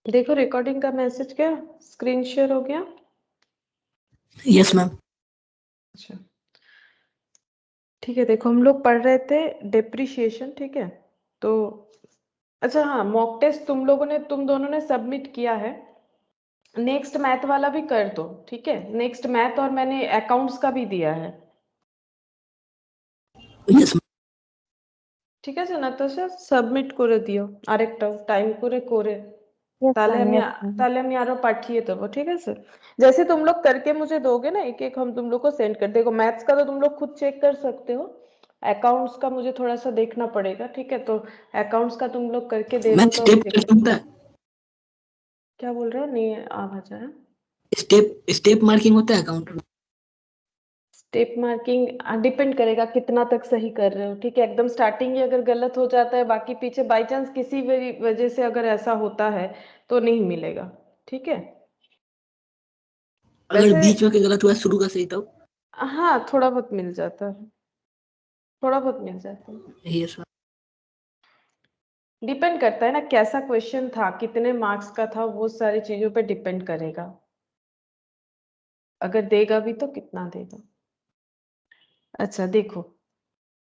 देखो रिकॉर्डिंग का मैसेज क्या स्क्रीन शेयर हो गया? Yes ma'am. अच्छा ठीक है, देखो हम लोग पढ़ रहे थे डेप्रिसिएशन, ठीक है। तो अच्छा हाँ, मॉक टेस्ट तुम दोनों ने सबमिट किया है। नेक्स्ट मैथ वाला भी कर दो, ठीक है। नेक्स्ट मैथ और मैंने अकाउंट्स का भी दिया है, यस ঠিক আছে নাতাশা? সাবমিট করে দিও আরেকটাও টাইম করে यस তাহলে मैम, আমি यस मैम। তাহলে আমি আরো পাঠিয়ে দেবো, ঠিক আছে। जैसे तुम लोग करके मुझे दोगे ना, एक एक हम तुम लोग को सेंड कर देखो। मैथ्स का तो तुम लोग खुद चेक कर सकते हो, अकाउंट्स का मुझे थोड़ा सा देखना पड़ेगा, ठीक है। तो अकाउंट्स का तुम लोग करके दे दो मैम, तो स्टेप देख मार्किंग होता है? क्या बोल रहे हो? नहीं आवाज आया। स्टेप मार्किंग होता है अकाउंट में? स्टेप मार्किंग डिपेंड करेगा कितना तक सही कर रहे हो, ठीक है। एकदम स्टार्टिंग ही अगर गलत हो जाता है, बाकी पीछे बाई चांस किसी वजह से अगर ऐसा होता है तो नहीं मिलेगा, ठीक है। अगर वैसे बीच में कोई गलत हुआ शुरू का सही तब? हाँ, थोड़ा बहुत मिल जाता है, थोड़ा बहुत मिल जाता है। Yes ma'am. डिपेंड करता है ना कैसा क्वेश्चन था, कितने मार्क्स का था, वो सारी चीजों पे डिपेंड करेगा। अगर देगा भी तो कितना देगा। अच्छा देखो,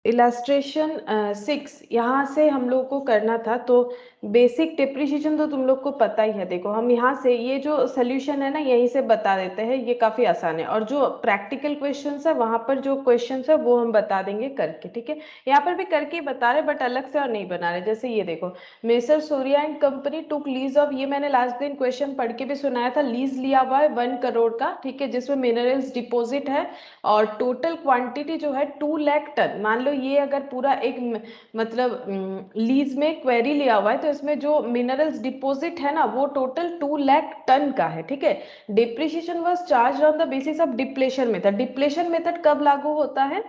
इलास्ट्रेशन 6 यहाँ से हम लोग को करना था। तो बेसिक डिप्रिसिएशन तो तुम लोग को पता ही है। देखो हम यहाँ से ये जो सोल्यूशन है ना, यहीं से बता देते हैं, ये काफी आसान है। और जो प्रैक्टिकल क्वेश्चंस है वहां पर जो क्वेश्चंस है वो हम बता देंगे करके, ठीक है। यहाँ पर भी करके बता रहे बट अलग से और नहीं बना रहे। जैसे ये देखो, messrs Surya and company took lease of, ये मैंने लास्ट दिन क्वेश्चन पढ़ के भी सुनाया था। लीज लिया हुआ है 1 करोड़ का, ठीक है, जिसमें मिनरल्स डिपोजिट है और टोटल क्वांटिटी जो है 2 लाख टन। मान लो ये अगर पूरा एक मतलब लीज में क्वेरी लिया हुआ है, तो इसमें जो मिनरल्स डिपॉजिट है ना वो टोटल 2 लाख टन का है, ठीक है। Depreciation was charge on the basis of depletion method. Depletion method कब लागू होता है?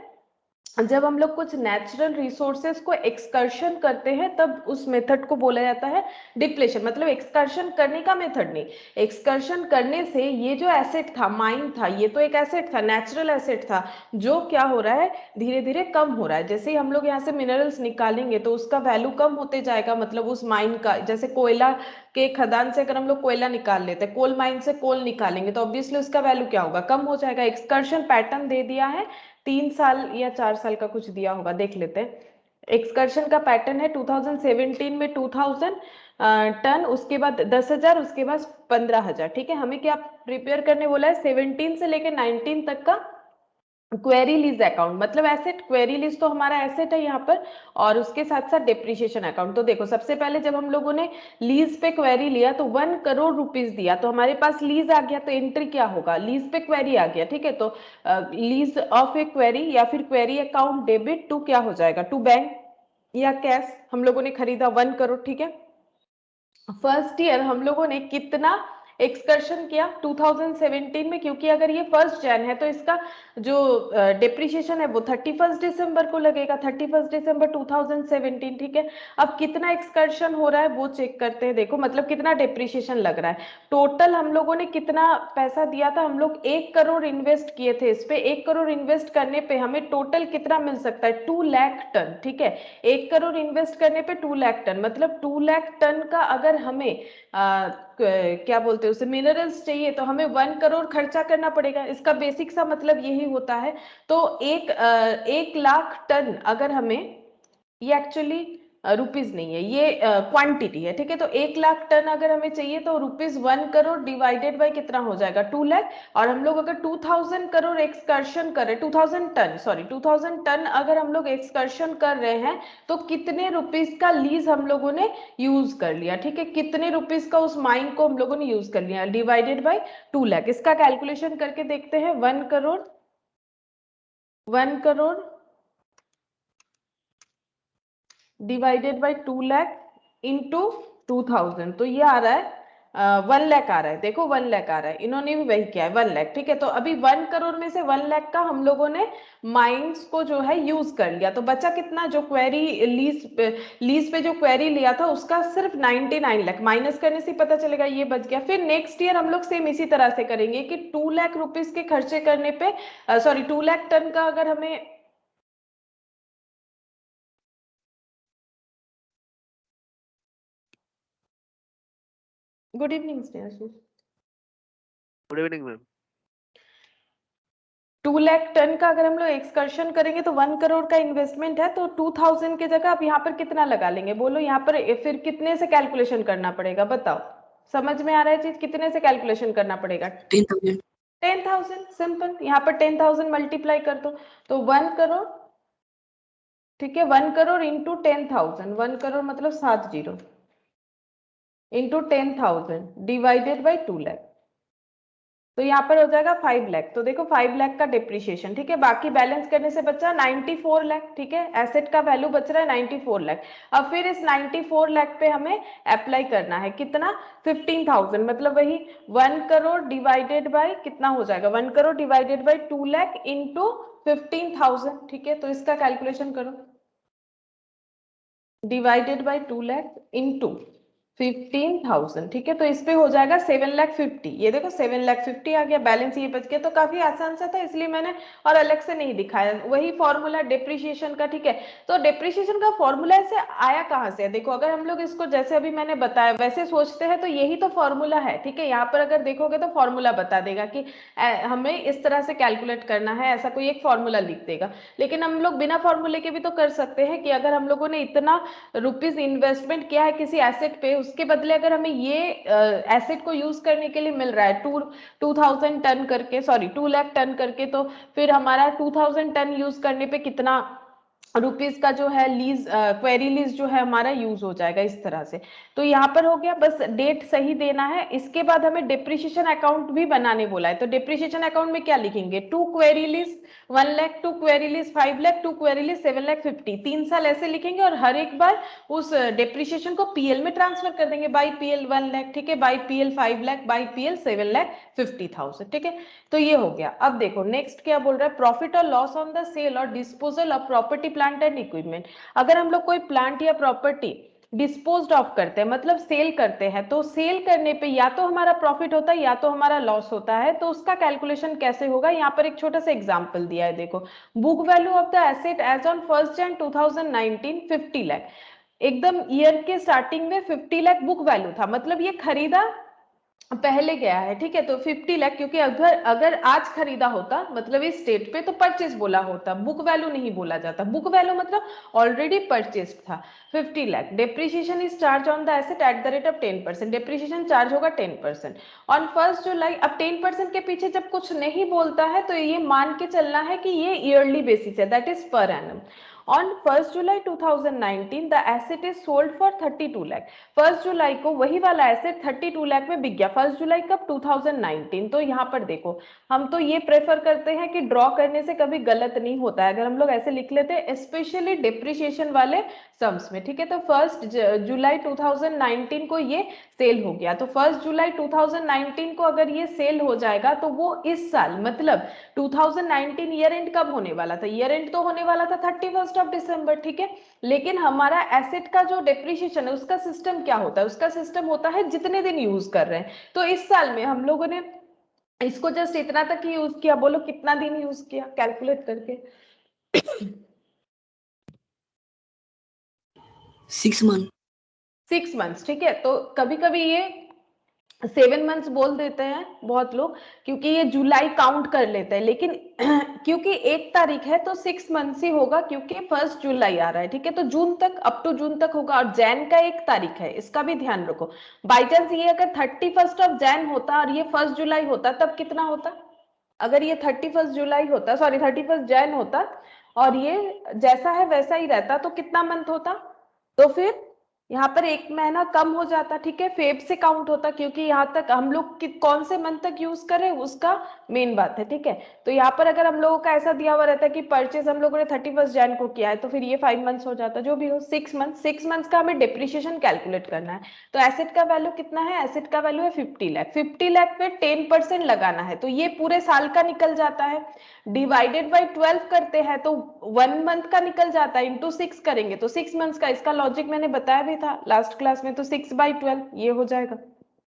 जब हम लोग कुछ नेचुरल रिसोर्सेज को एक्सकर्शन करते हैं, तब उस मेथड को बोला जाता है डिप्लेशन। मतलब एक्सकर्शन करने का मेथड नहीं, एक्सकर्शन करने से ये जो एसेट था, माइन था, ये तो एक एसेट था, नेचुरल एसेट था, जो क्या हो रहा है, धीरे धीरे कम हो रहा है। जैसे ही हम लोग यहाँ से मिनरल्स निकालेंगे तो उसका वैल्यू कम होते जाएगा। मतलब उस माइन का, जैसे कोयला के खदान से अगर हम लोग कोयला निकाल लेते हैं, कोल माइन से कोल निकालेंगे, तो ऑब्वियसली उसका वैल्यू क्या होगा, कम हो जाएगा। एक्सकर्शन पैटर्न दे दिया है, 3 साल या 4 साल का कुछ दिया होगा, देख लेते हैं। एक्सकर्शन का पैटर्न है 2017 में 2000 टन, उसके बाद 10,000, उसके बाद 15,000, ठीक है। हमें क्या प्रिपेयर करने बोला है? 17 से लेके 19 तक का क्वेरी लीज अकाउंट। मतलब एसेट, क्वेरी लीज तो हमारा एसेट है यहाँ पर, और उसके साथ साथ डिप्रिसिएशन अकाउंट। तो देखो सबसे पहले जब हम लोगों ने लीज पे क्वेरी लिया तो 1 करोड़ रुपीस दिया, तो हमारे पास लीज आ गया। तो एंट्री क्या होगा, लीज पे क्वेरी आ गया, ठीक है। तो लीज ऑफ ए क्वेरी या फिर क्वेरी अकाउंट डेबिट टू क्या हो जाएगा, टू बैंक या कैश। हम लोगों ने खरीदा 1 करोड़, ठीक है। फर्स्ट ईयर हम लोगों ने कितना एक्सकर्शन किया 2017 में, क्योंकि अगर ये 1 जन है तो इसका जो डिप्रिसिएशन है वो 31 दिसंबर को लगेगा, 31 दिसंबर 2017, ठीक है। अब कितना एक्सकर्शन हो रहा है वो चेक करते हैं। देखो मतलब कितना डिप्रिसिएशन लग रहा है। टोटल हम लोगों ने कितना पैसा दिया था, हम लोग 1 करोड़ इन्वेस्ट किए थे इस पे। 1 करोड़ इन्वेस्ट करने पे हमें टोटल कितना मिल सकता है, 2 लाख टन, ठीक है। 1 करोड़ इन्वेस्ट करने पे 2 लाख टन, मतलब 2 लाख टन का अगर हमें क्या बोलते हैं उसे, मिनरल्स चाहिए, तो हमें 1 करोड़ खर्चा करना पड़ेगा। इसका बेसिक सा मतलब यही होता है। तो 1 लाख टन अगर हमें, ये एक्चुअली रुपीज नहीं है, ये क्वांटिटी है, ठीक है। तो 1 लाख टन अगर हमें चाहिए तो रुपीज 1 करोड़ डिवाइडेड बाय कितना हो जाएगा, 2 लाख। और हम लोग अगर 2000 करोड़ एक्सकर्शन कर रहे, 2000 टन, सॉरी 2000 टन अगर हम लोग एक्सकर्शन कर रहे हैं, तो कितने रुपीज का लीज हम लोगों ने यूज कर लिया, ठीक है। कितने रुपीज का उस माइन को हम लोगों ने यूज कर लिया, डिवाइडेड बाय 2 लाख। इसका कैलकुलेशन करके देखते हैं। 1 crore divided by 2 lakh into 2000, तो ये आ रहा है 1 लाख आ रहा है। देखो 1 लाख आ रहा है, इन्होंने भी वही किया है 1 लाख, ठीक है। तो अभी 1 करोड़ में से 1 लाख का हम लोगों ने माइंस को जो है यूज कर लिया। तो बचा कितना, जो क्वेरी लीज पे जो क्वेरी लिया था उसका सिर्फ 99 लाख, माइनस करने से पता चलेगा ये बच गया। फिर नेक्स्ट ईयर हम लोग सेम इसी तरह से करेंगे कि 2 लाख रुपीज के खर्चे करने पे, सॉरी 2 लाख टन का अगर हमें good evening Snehashish. Good evening ma'am. 2 lakh ton का अगर हम लोग एक्सकर्शन करेंगे तो 1 करोड़ का इन्वेस्टमेंट है, तो 2000 की जगह आप यहाँ पर कितना लगा लेंगे बोलो? यहाँ पर फिर कितने से कैलकुलेशन करना पड़ेगा बताओ? समझ में आ रहा है चीज? कितने से कैलकुलेशन करना पड़ेगा? 10,000। 10,000 सिंपल। यहाँ पर 10,000 मल्टीप्लाई कर दो तो 1 करोड़, ठीक है। 1 करोड़ इंटू 10,000, 1 करोड़ मतलब 7 zero, into 10,000 divided by 2 lakh, तो यहाँ पर हो जाएगा 5 लाख। तो देखो 5 लाख का डिप्रिशिएशन, ठीक है। बाकी बैलेंस करने से बचा 94 लाख, ठीक है। एसेट का वैल्यू बच रहा है 94 लाख। अब फिर इस 94 लाख पे हमें अप्लाई करना है कितना? 15,000, मतलब वही 1 करोड़ डिवाइडेड बाई कितना हो जाएगा? 1 crore divided by 2 lakh into 15,000, ठीक है। तो इसका कैलकुलेशन करो, डिवाइडेड बाई 2 लाख इंटू 15,000, ठीक है। तो इस पे हो जाएगा 7,50,000। ये देखो 7,50,000 आ गया, बैलेंस ये बच गया। तो काफी आसान सा था, इसलिए मैंने और अलग से नहीं दिखाया। वही फॉर्मूला डिप्रिशिएशन का, ठीक है। तो डिप्रिशिएशन का फॉर्मूला ऐसे आया कहाँ से? देखो अगर हम लोग इसको जैसे अभी मैंने बताया वैसे सोचते हैं तो यही तो फॉर्मूला है, ठीक है। यहाँ पर अगर देखोगे तो फॉर्मूला बता देगा कि हमें इस तरह से कैलकुलेट करना है, ऐसा कोई एक फॉर्मूला लिख देगा। लेकिन हम लोग बिना फॉर्मूले के भी तो कर सकते हैं कि अगर हम लोगों ने इतना रुपीज इन्वेस्टमेंट किया है किसी एसेट पे, उसके बदले अगर हमें ये एसेट को यूज करने के लिए मिल रहा है 2,000 टन करके, सॉरी 2 लाख टन करके, तो फिर हमारा 2,000 टन यूज करने पे कितना रुपीज का जो है लीज, क्वेरी लीज जो है हमारा यूज हो जाएगा इस तरह से। तो यहाँ पर हो गया, बस डेट सही देना है। इसके बाद हमें डिप्रिशिएशन अकाउंट भी बनाने बोला है, तो डिप्रिशिएशन अकाउंट में क्या लिखेंगे? 2 query lease 1 lakh, 2 query lease 5 lakh, 2 query lease 7,50,000, 3 साल ऐसे लिखेंगे और हर एक बार उस डिप्रिशिएशन को पीएल में ट्रांसफर कर देंगे। बाई पीएल 1 लाख, ठीक है, by PL 5 lakh, by PL 7,50,000, ठीक है। तो ये हो गया। अब देखो नेक्स्ट क्या बोल रहा है? प्रॉफिट और लॉस ऑन द सेल और disposal of property plant and equipment. अगर हम लोग कोई प्लांट या प्रॉपर्टी डिस्पोज्ड ऑफ करते हैं, मतलब सेल करते हैं, तो सेल करने पे या तो हमारा प्रॉफिट होता है या तो हमारा लॉस होता है। तो उसका कैलकुलेशन कैसे होगा? यहाँ पर एक छोटा सा एग्जांपल दिया है, देखो। Book value of the asset as on 1 January 2019 50 lakh. एकदम ईयर के स्टार्टिंग में 50 लाख बुक वैल्यू था, मतलब ये खरीदा पहले गया है, ठीक है। तो 50 लाख, क्योंकि अगर अगर आज खरीदा होता मतलब इस डेट पे, तो परचेज बोला होता, बुक वैल्यू नहीं बोला जाता। बुक वैल्यू मतलब ऑलरेडी परचेज था 50 lakh. Depreciation is charge on the asset eight the rate of 10%। Depreciation charge होगा 10% ऑन 1 जुलाई। अब 10% के पीछे जब कुछ नहीं बोलता है तो ये मान के चलना है कि ये ईयरली बेसिस है, that is per annum. On 1 July 2019 the asset is sold for 32 lakh. 1 जुलाई को वही वाला एसेट 32 लाख में बिक गया। 1 जुलाई कब? 2019। तो यहाँ पर देखो, हम तो ये प्रेफर करते हैं कि ड्रॉ करने से कभी गलत नहीं होता है, अगर हम लोग ऐसे लिख लेते हैं, स्पेशली डिप्रिशिएशन वाले सम्स में, ठीक है। तो 1 जुलाई 2019 को ये सेल हो गया। तो 1 जुलाई 2019 को अगर ये सेल हो जाएगा तो वो इस साल, मतलब 2019 ईयर एंड कब होने वाला था? ईयर एंड तो होने वाला था 31 दिसंबर, ठीक है। लेकिन हमारा एसेट का जो डेप्रिशिएशन है उसका सिस्टम क्या होता है? उसका सिस्टम होता है जितने दिन यूज कर रहे हैं। तो इस साल में हम लोगों ने इसको जस्ट इतना तक ही यूज किया, बोलो कितना दिन यूज किया कैलकुलेट करके? 6 मंथ। 6 मंथ्स, ठीक है। तो कभी कभी ये 7 मंथ्स बोल देते हैं बहुत लोग, क्योंकि ये जुलाई काउंट कर लेते हैं, लेकिन क्योंकि 1 तारीख है तो 6 मंथ्स ही होगा, क्योंकि 1 जुलाई आ रहा है, ठीक है। तो जून तक, अप टू जून तक होगा। और जैन का 1 तारीख है, इसका भी ध्यान रखो। बाई चांस ये अगर 31 जैन होता और ये 1 जुलाई होता, तब कितना होता? अगर ये 31 जुलाई होता, सॉरी 31 जैन होता, और ये जैसा है वैसा ही रहता, तो कितना मंथ होता? तो फिर यहाँ पर 1 महीना कम हो जाता, ठीक है। फेब से काउंट होता, क्योंकि यहाँ तक हम लोग कौन से मंथ तक यूज करें उसका मेन बात है, ठीक है। तो यहाँ पर अगर हम लोगों का ऐसा दिया हुआ रहता है कि परचेज हम लोगों ने 31 जैन को किया है, तो फिर ये 5 मंथ्स हो जाता, जो भी हो 6 मंथ्स का हमें डिप्रिशिएशन कैलकुलेट करना है। तो एसेट का वैल्यू कितना है? एसेट का वैल्यू है 50 लाख। 50 लाख पे 10% लगाना है, तो ये पूरे साल का निकल जाता है। डिवाइडेड बाई 12 करते हैं तो 1 मंथ का निकल जाता है, इंटू 6 करेंगे तो 6 मंथ्स का। इसका लॉजिक मैंने बताया भी था लास्ट क्लास में। तो 6/12 ये हो जाएगा,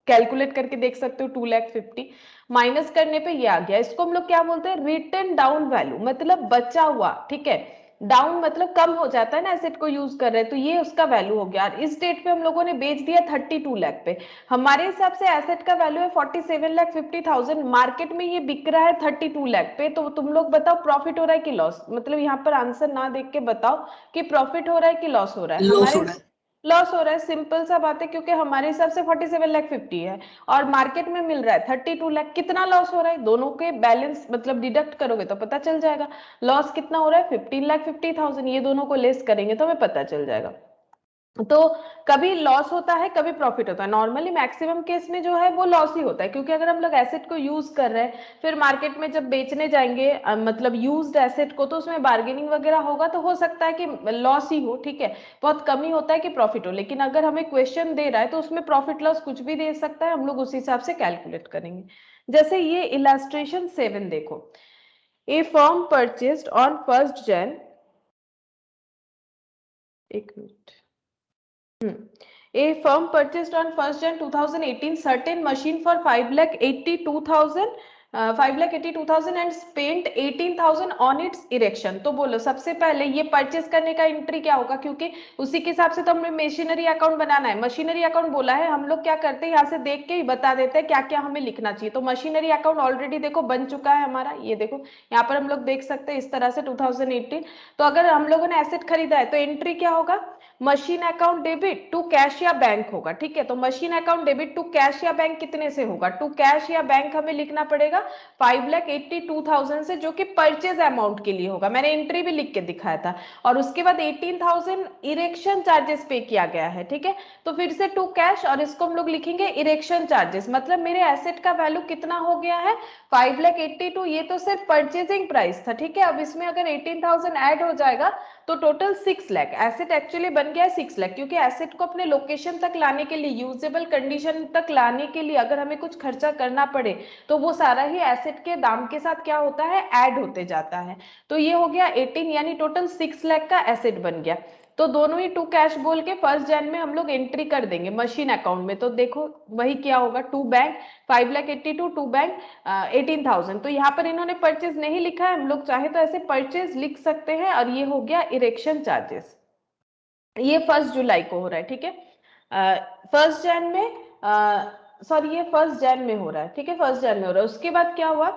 कैलकुलेट करके देख सकते हो। 2,50,000 माइनस करने पे ये आ गया। इसको हम लोग क्या बोलते हैं? रिटन डाउन वैल्यू, मतलब बचा हुआ, ठीक है। डाउन मतलब कम हो जाता है ना, एसेट को यूज कर रहे हैं, तो ये उसका वैल्यू हो गया। और इस डेट पे हम लोगों ने बेच दिया 32 लाख पे। हमारे हिसाब से एसेट का वैल्यू है 47,50,000, मार्केट में ये बिक रहा है 32 लाख पे। तो तुम लोग बताओ प्रॉफिट हो रहा है कि लॉस? मतलब यहाँ पर आंसर ना देख के बताओ कि प्रॉफिट हो रहा है कि लॉस हो रहा है। लॉस हमारे हो रहा है। लॉस हो रहा है, सिंपल सा बात है, क्योंकि हमारे हिसाब से 47,50,000 है और मार्केट में मिल रहा है 32 लाख। कितना लॉस हो रहा है? दोनों के बैलेंस मतलब डिडक्ट करोगे तो पता चल जाएगा। लॉस कितना हो रहा है? 15,50,000। ये दोनों को लेस करेंगे तो हमें पता चल जाएगा। तो कभी लॉस होता है, कभी प्रॉफिट होता है। नॉर्मली मैक्सिमम केस में जो है वो लॉस ही होता है, क्योंकि अगर हम लोग एसेट को यूज कर रहे हैं, फिर मार्केट में जब बेचने जाएंगे मतलब यूज्ड एसेट को, तो उसमें बार्गेनिंग वगैरह होगा तो हो सकता है कि लॉस ही हो, ठीक है। बहुत कम ही होता है कि प्रॉफिट हो। लेकिन अगर हमें क्वेश्चन दे रहा है तो उसमें प्रॉफिट लॉस कुछ भी दे सकता है, हम लोग उस हिसाब से कैलकुलेट करेंगे। जैसे ये इलस्ट्रेशन 7 देखो, ए फर्म परचेस्ड ऑन 1 Jan, एक minute, A firm purchased on 1st Jan 2018 certain machine for 5,82,000 and spent 18,000 on its erection। तो बोलो सबसे पहले ये परचेस करने का एंट्री क्या होगा, क्योंकि उसी के हिसाब से तो हमें मशीनरी अकाउंट बनाना है। मशीनरी अकाउंट बोला है, हम लोग क्या करते हैं यहाँ से देख के ही बता देते हैं क्या क्या हमें लिखना चाहिए। तो मशीनरी अकाउंट ऑलरेडी देखो बन चुका है हमारा, ये देखो यहाँ पर हम लोग देख सकते हैं इस तरह से 2018। तो अगर हम लोगों ने एसेट खरीदा है तो एंट्री क्या होगा? Machine account debit to cash या बैंक होगा, ठीक है। तो machine account debit to cash या बैंक कितने से होगा? टू कैश या बैंक हमें लिखना पड़ेगा 5,82,000 से, जो कि परचेज अमाउंट के लिए होगा। मैंने एंट्री भी लिख के दिखाया था। और उसके बाद 18,000 इरेक्शन चार्जेस पे किया गया है, ठीक है। तो फिर से टू कैश और इसको हम लोग लिखेंगे इरेक्शन चार्जेस। मतलब मेरे एसेट का वैल्यू कितना हो गया है? 5,82,000। ये तो सिर्फ परचेजिंग प्राइस था, ठीक है। अब इसमें अगर 18,000 ऐड हो जाएगा तो टोटल 6 लाख। एसेट एक्चुअली बन गया है 6 लाख, क्योंकि एसेट को अपने लोकेशन तक लाने के लिए, यूजेबल कंडीशन तक लाने के लिए अगर हमें कुछ खर्चा करना पड़े तो वो सारा ही एसेट के दाम के साथ क्या होता है? ऐड होते जाता है। तो ये हो गया 18, यानी टोटल 6 लाख का एसेट बन गया। तो दोनों ही टू कैश बोल के 1 Jan में हम लोग एंट्री कर देंगे मशीन अकाउंट में। तो देखो वही क्या होगा, टू बैंक 5,82,000, टू बैंक 18,000। तो यहाँ पर इन्होंने परचेज नहीं लिखा है, हम लोग चाहे तो ऐसे परचेज लिख सकते हैं। और ये हो गया इरेक्शन चार्जेस। ये 1 जुलाई को हो रहा है, ठीक है। 1 Jan में सॉरी ये 1 Jan में हो रहा है, ठीक है, 1 Jan में हो रहा है। उसके बाद क्या हुआ?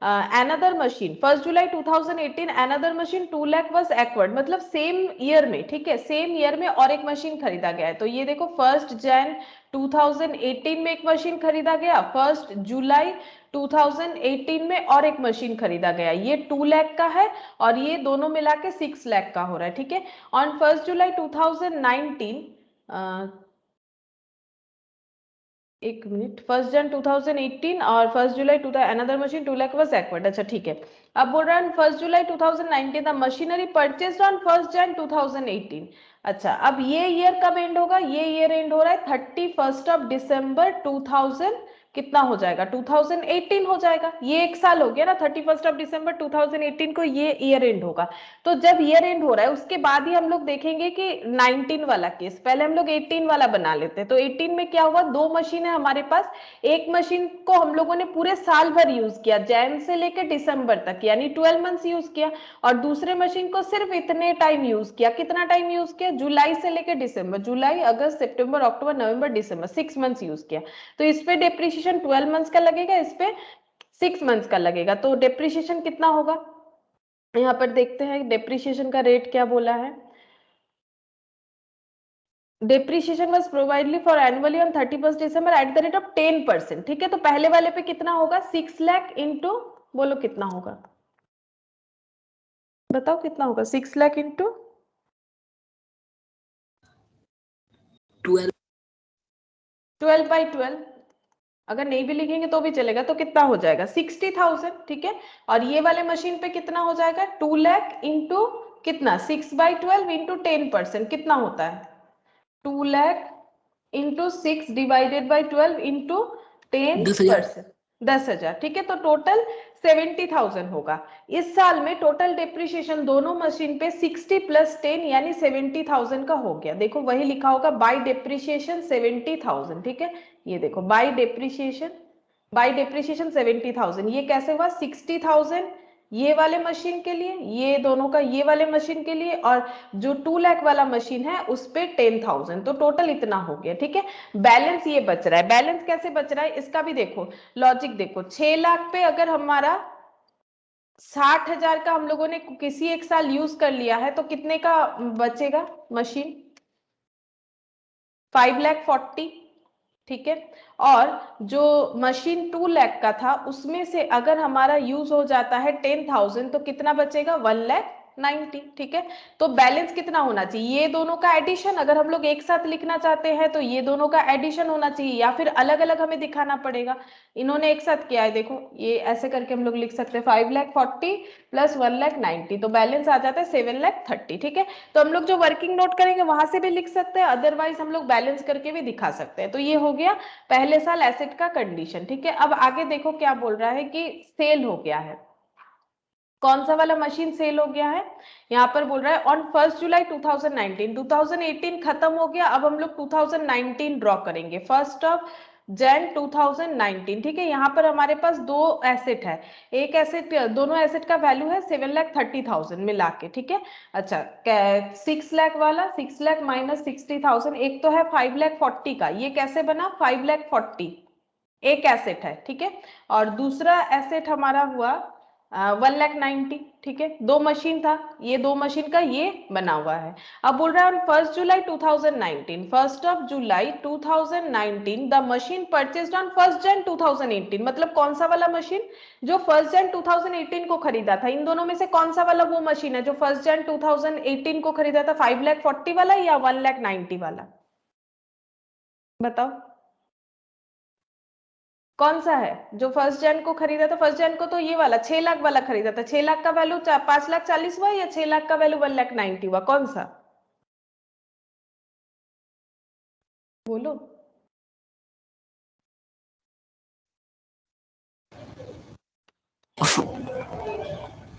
Another machine 1 July 2018 another machine 2 lakh was acquired, मतलब सेम ईयर में, ठीक है, सेम ईयर में और एक मशीन खरीदा गया है। तो ये देखो 1 Jan 2018 में एक मशीन खरीदा गया, 1 July 2018 में और एक मशीन खरीदा गया। ये 2 लाख का है और ये दोनों मिला के 6 लाख का हो रहा है, ठीक है। ऑन 1 July 2019 एक मिनट, 1 Jan 2018 और 1 July 2000 another machine 2 lakh was acquired. अच्छा ठीक है। अब बोल रहा है 1 July 2019 the machinery purchased on 1 Jan 2018। अच्छा अब ये ईयर कब एंड होगा? ये ईयर एंड हो रहा है 31 December 2000, कितना हो जाएगा? 2018 हो जाएगा। ये एक साल हो गया ना, 31 December 2018 को ये ईयर एंड होगा। तो जब ईयर एंड हो रहा है उसके बाद ही हम लोग देखेंगे कि 19 वाला केस, पहले हम लोग 18 वाला बना लेते हैं। तो 18 में क्या हुआ? दो मशीन है हमारे पास। एक मशीन को हम लोगों ने पूरे साल भर यूज किया, जैन से लेकर दिसंबर तक, यानी 12 मंथ्स यूज किया। और दूसरे मशीन को सिर्फ इतने टाइम यूज किया। कितना टाइम यूज किया? जुलाई से लेकर दिसंबर, जुलाई अगस्त सितंबर अक्टूबर नवंबर दिसंबर, 6 मंथ्स यूज किया। तो इस पे डिप्रिसिएशन 12 मंथ्स का लगेगा, इस पे 6 मंथ्स का लगेगा। तो डिप्रिसिएशन कितना होगा? यहाँ पर देखते हैं डेप्रिसिएशन का रेट क्या बोला है। Depreciation was provided for annually on 31 December at the rate of 10%, ठीक है। तो पहले वाले पे कितना होगा? 6 लाख इंटू, बोलो कितना होगा, बताओ कितना होगा? 6 लाख इंटू 12/12। अगर नहीं भी लिखेंगे तो भी चलेगा। तो कितना हो जाएगा? 60,000, ठीक है। और ये वाले मशीन पे कितना हो जाएगा? 2 लाख इंटू कितना? 6/12 इंटू 10%, कितना होता है? 2 lakh into 6 divided by 12 into 10%, 10,000, ठीक है। तो टोटल 70,000 होगा। इस साल में टोटल डिप्रिसिएशन दोनों मशीन पे 60 + 10 यानी 70,000 का हो गया। देखो वही लिखा होगा बाय डिप्रिसिएशन 70,000, ठीक है। ये देखो बाय डिप्रिसिएशन 70,000। ये कैसे हुआ? 60,000 ये वाले मशीन के लिए, ये दोनों का ये वाले मशीन के लिए, और जो 2 लाख वाला मशीन है उस पे 10,000, तो टोटल इतना हो गया। ठीक है, बैलेंस ये बच रहा है। बैलेंस कैसे बच रहा है इसका भी देखो, लॉजिक देखो। 6 लाख पे अगर हमारा 60,000 का हम लोगों ने किसी एक साल यूज कर लिया है तो कितने का बचेगा मशीन? 5,40,000। ठीक है, और जो मशीन 2 लाख का था उसमें से अगर हमारा यूज हो जाता है 10,000 तो कितना बचेगा? 1,90,000। ठीक है, तो बैलेंस कितना होना चाहिए? ये दोनों का एडिशन, अगर हम लोग एक साथ लिखना चाहते हैं तो ये दोनों का एडिशन होना चाहिए, या फिर अलग अलग हमें दिखाना पड़ेगा। इन्होंने एक साथ किया है, देखो ये ऐसे करके हम लोग लिख सकते हैं 5,40,000 प्लस 1,90,000, तो बैलेंस आ जाता है 7,30,000। ठीक है, तो हम लोग जो वर्किंग नोट करेंगे वहां से भी लिख सकते हैं, अदरवाइज हम लोग बैलेंस करके भी दिखा सकते हैं। तो ये हो गया पहले साल एसेट का कंडीशन। ठीक है, अब आगे देखो क्या बोल रहा है कि सेल हो गया है। कौन सा वाला मशीन सेल हो गया है? यहाँ पर बोल रहा है ऑन 1 जुलाई 2019। 2018 खत्म हो गया, अब हम लोग 2019 ड्रॉ करेंगे, 1 जनवरी 2019। ठीक है, यहाँ पर हमारे पास दो एसेट है, एक एसेट, दोनों एसेट का वैल्यू है 7,30,000 मिला के। ठीक है, अच्छा 6 लाख वाला, 6 लाख माइनस 60,000, एक तो है 5,40,000 का, ये कैसे बना? 5,40,000 एक एसेट है। ठीक है, और दूसरा एसेट हमारा हुआ 1,90,000। ठीक है, दो मशीन था, ये दो मशीन का ये बना हुआ है। अब बोल रहा है 1 जुलाई 2019, 1 जुलाई 2019 द मशीन परचेज्ड ऑन 1 जनवरी 2018। मतलब कौन सा वाला मशीन? जो 1 जनवरी 2018 को खरीदा था। इन दोनों में से कौन सा वाला वो मशीन है जो 1 जनवरी 2018 को खरीदा था? 5,40,000 वाला या 1,90,000 वाला? बताओ कौन सा है जो 1 जनवरी को खरीदा था? 1 जनवरी को तो ये वाला 6 लाख वाला खरीदा था। 6 लाख का वैल्यू 5,40,000 हुआ या 6 लाख का वैल्यू 1,90,000 हुआ? कौन सा? बोलो।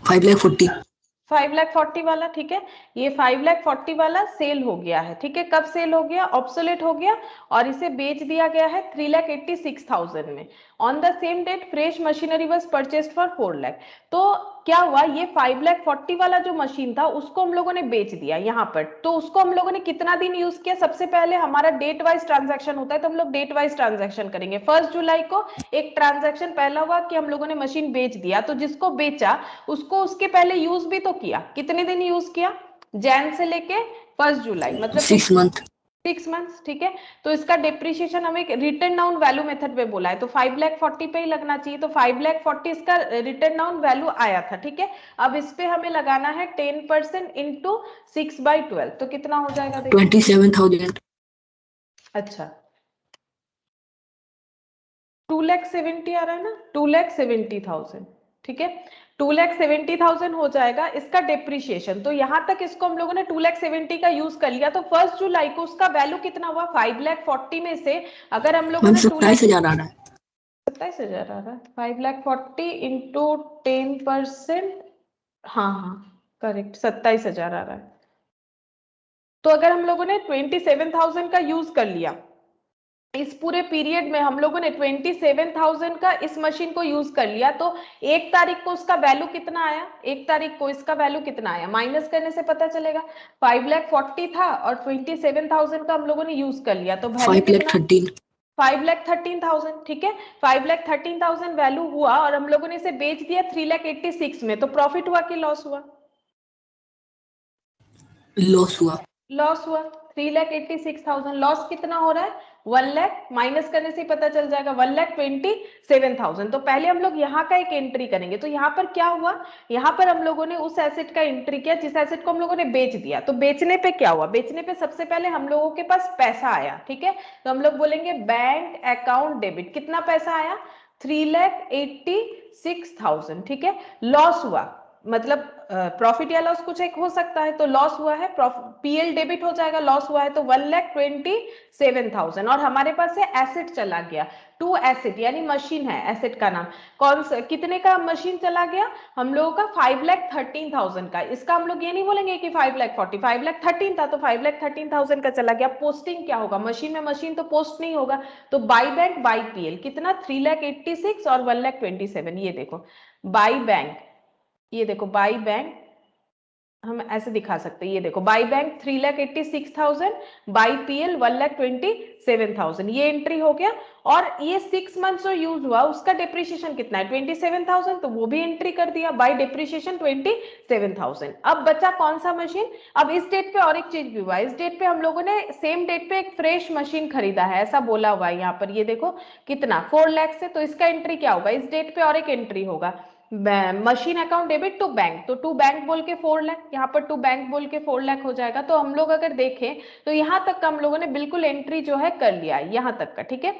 5,40,000। 5,40,000 वाला। ठीक है, ये 5,40,000 वाला सेल हो गया है। ठीक है, कब सेल हो गया? ऑब्सोलेट हो गया, और इसे बेच दिया गया है 3,86,000 में। On the same date fresh machinery was purchased for 4 lakh. तो क्या हुआ, ये 5,40,000 वाला जो मशीन था उसको हम लोगों ने बेच दिया यहाँ पर। तो उसको हम लोगों ने कितना दिन यूज किया? सबसे पहले हमारा डेट वाइज ट्रांजैक्शन होता है, तो हम लोग डेट वाइज ट्रांजैक्शन करेंगे। 1 जुलाई को एक ट्रांजैक्शन पहला हुआ कि हम लोगों ने मशीन बेच दिया, तो जिसको बेचा उसको उसके पहले यूज भी तो किया। कितने दिन यूज किया? जैन से लेके 1 जुलाई, मतलब 6 month। 6 मंथ्स। ठीक है, तो इसका डिप्रिशिएशन हमें रिटर्न डाउन वैल्यू मेथड पे बोला है, तो 5,40,000 पे ही लगना चाहिए। तो 5,40,000 इसका रिटर्न डाउन वैल्यू आया था। ठीक है, अब इस पे हमें लगाना है 10% इंटू 6/12, तो कितना हो जाएगा देखो? 27,000। अच्छा 2,70,000 आ रहा है ना, 2,70,000। ठीक है, 2,70,000 हो जाएगा इसका डिप्रिशिएशन। तो यहां तक इसको हम लोगों ने 2,70,000 का यूज कर लिया। तो 1 जुलाई को उसका वैल्यू कितना हुआ? 5,40,000 में से अगर हम लोगों मैम ने 27,000 आ रहा है। 27,000 आ रहा है। 5,40,000 इंटू 10%, हाँ हाँ करेक्ट, 27,000 आ रहा है। तो अगर हम लोगों ने 27,000 का यूज कर लिया इस पूरे पीरियड में, हम लोगों ने 27,000 का इस मशीन को यूज कर लिया, तो 1 तारीख को उसका वैल्यू कितना आया? 1 तारीख को इसका वैल्यू कितना आया? माइनस करने से पता चलेगा। 5,40,000 था और 27,000 का हम लोगों ने यूज कर लिया, तो वैल्यू कितना? 5,13,000। 5,13,000। ठीक है, 5,13,000 वैल्यू हुआ और हम लोगों ने इसे बेच दिया 3,86,000 में, तो प्रॉफिट हुआ कि लॉस हुआ? लॉस हुआ। लॉस हुआ। 3,86,000 लॉस कितना हो रहा है? 1 लाख, माइनस करने से पता चल जाएगा 1,27,000। तो पहले हम लोग यहाँ का एक एंट्री करेंगे। तो यहाँ पर क्या हुआ, यहाँ पर हम लोगों ने उस एसेट का एंट्री किया जिस एसेट को हम लोगों ने बेच दिया। तो बेचने पे क्या हुआ? बेचने पे सबसे पहले हम लोगों के पास पैसा आया। ठीक है, तो हम लोग बोलेंगे बैंक अकाउंट डेबिट। कितना पैसा आया? 3,86,000। ठीक है, लॉस हुआ, मतलब प्रॉफिट या लॉस कुछ एक हो सकता है, तो लॉस हुआ है, पीएल डेबिट हो जाएगा। लॉस हुआ है तो 1,27,000, और हमारे पास से एसेट चला गया, 2 एसेट यानी मशीन है, एसेट का नाम कौन सा, कितने का मशीन चला गया हम लोगों का? 5,13,000 का। इसका हम लोग ये नहीं बोलेंगे कि 5,40,000, 5,13,000 था तो 5,13,000 का चला गया। पोस्टिंग क्या होगा? मशीन में मशीन तो पोस्ट नहीं होगा, तो बाई बैंक बाई पीएल कितना? 3,86,000 और 1,27,000। ये देखो बाई बैंक ये देखो बाई बैंक हम ऐसे दिखा सकते हैं, ये देखो बाई बैंक 3,86,000, बाई पीएल 1,27,000, ये एंट्री हो गया। और ये 6 मंथ जो यूज हुआ उसका डिप्रिसिएशन कितना है 27,000, तो वो भी एंट्री कर दिया, बाई डिप्रिसिएशन 27,000। अब बचा कौन सा मशीन? अब इस डेट पे और एक चीज भी हुआ, इस डेट पे हम लोगों ने सेम डेट पे एक फ्रेश मशीन खरीदा है, ऐसा बोला हुआ है यहाँ पर, ये देखो कितना 4 लाख से, तो इसका एंट्री क्या होगा इस डेट पे? और एक एंट्री होगा machine account debit to bank, तो टू बैंक बोल के 4 लाख, यहाँ पर टू बैंक बोल के 4 लाख हो जाएगा। तो हम लोग अगर देखें तो यहाँ तक का हम लोगों ने बिल्कुल एंट्री जो है कर लिया है, यहाँ तक का, ठीक है।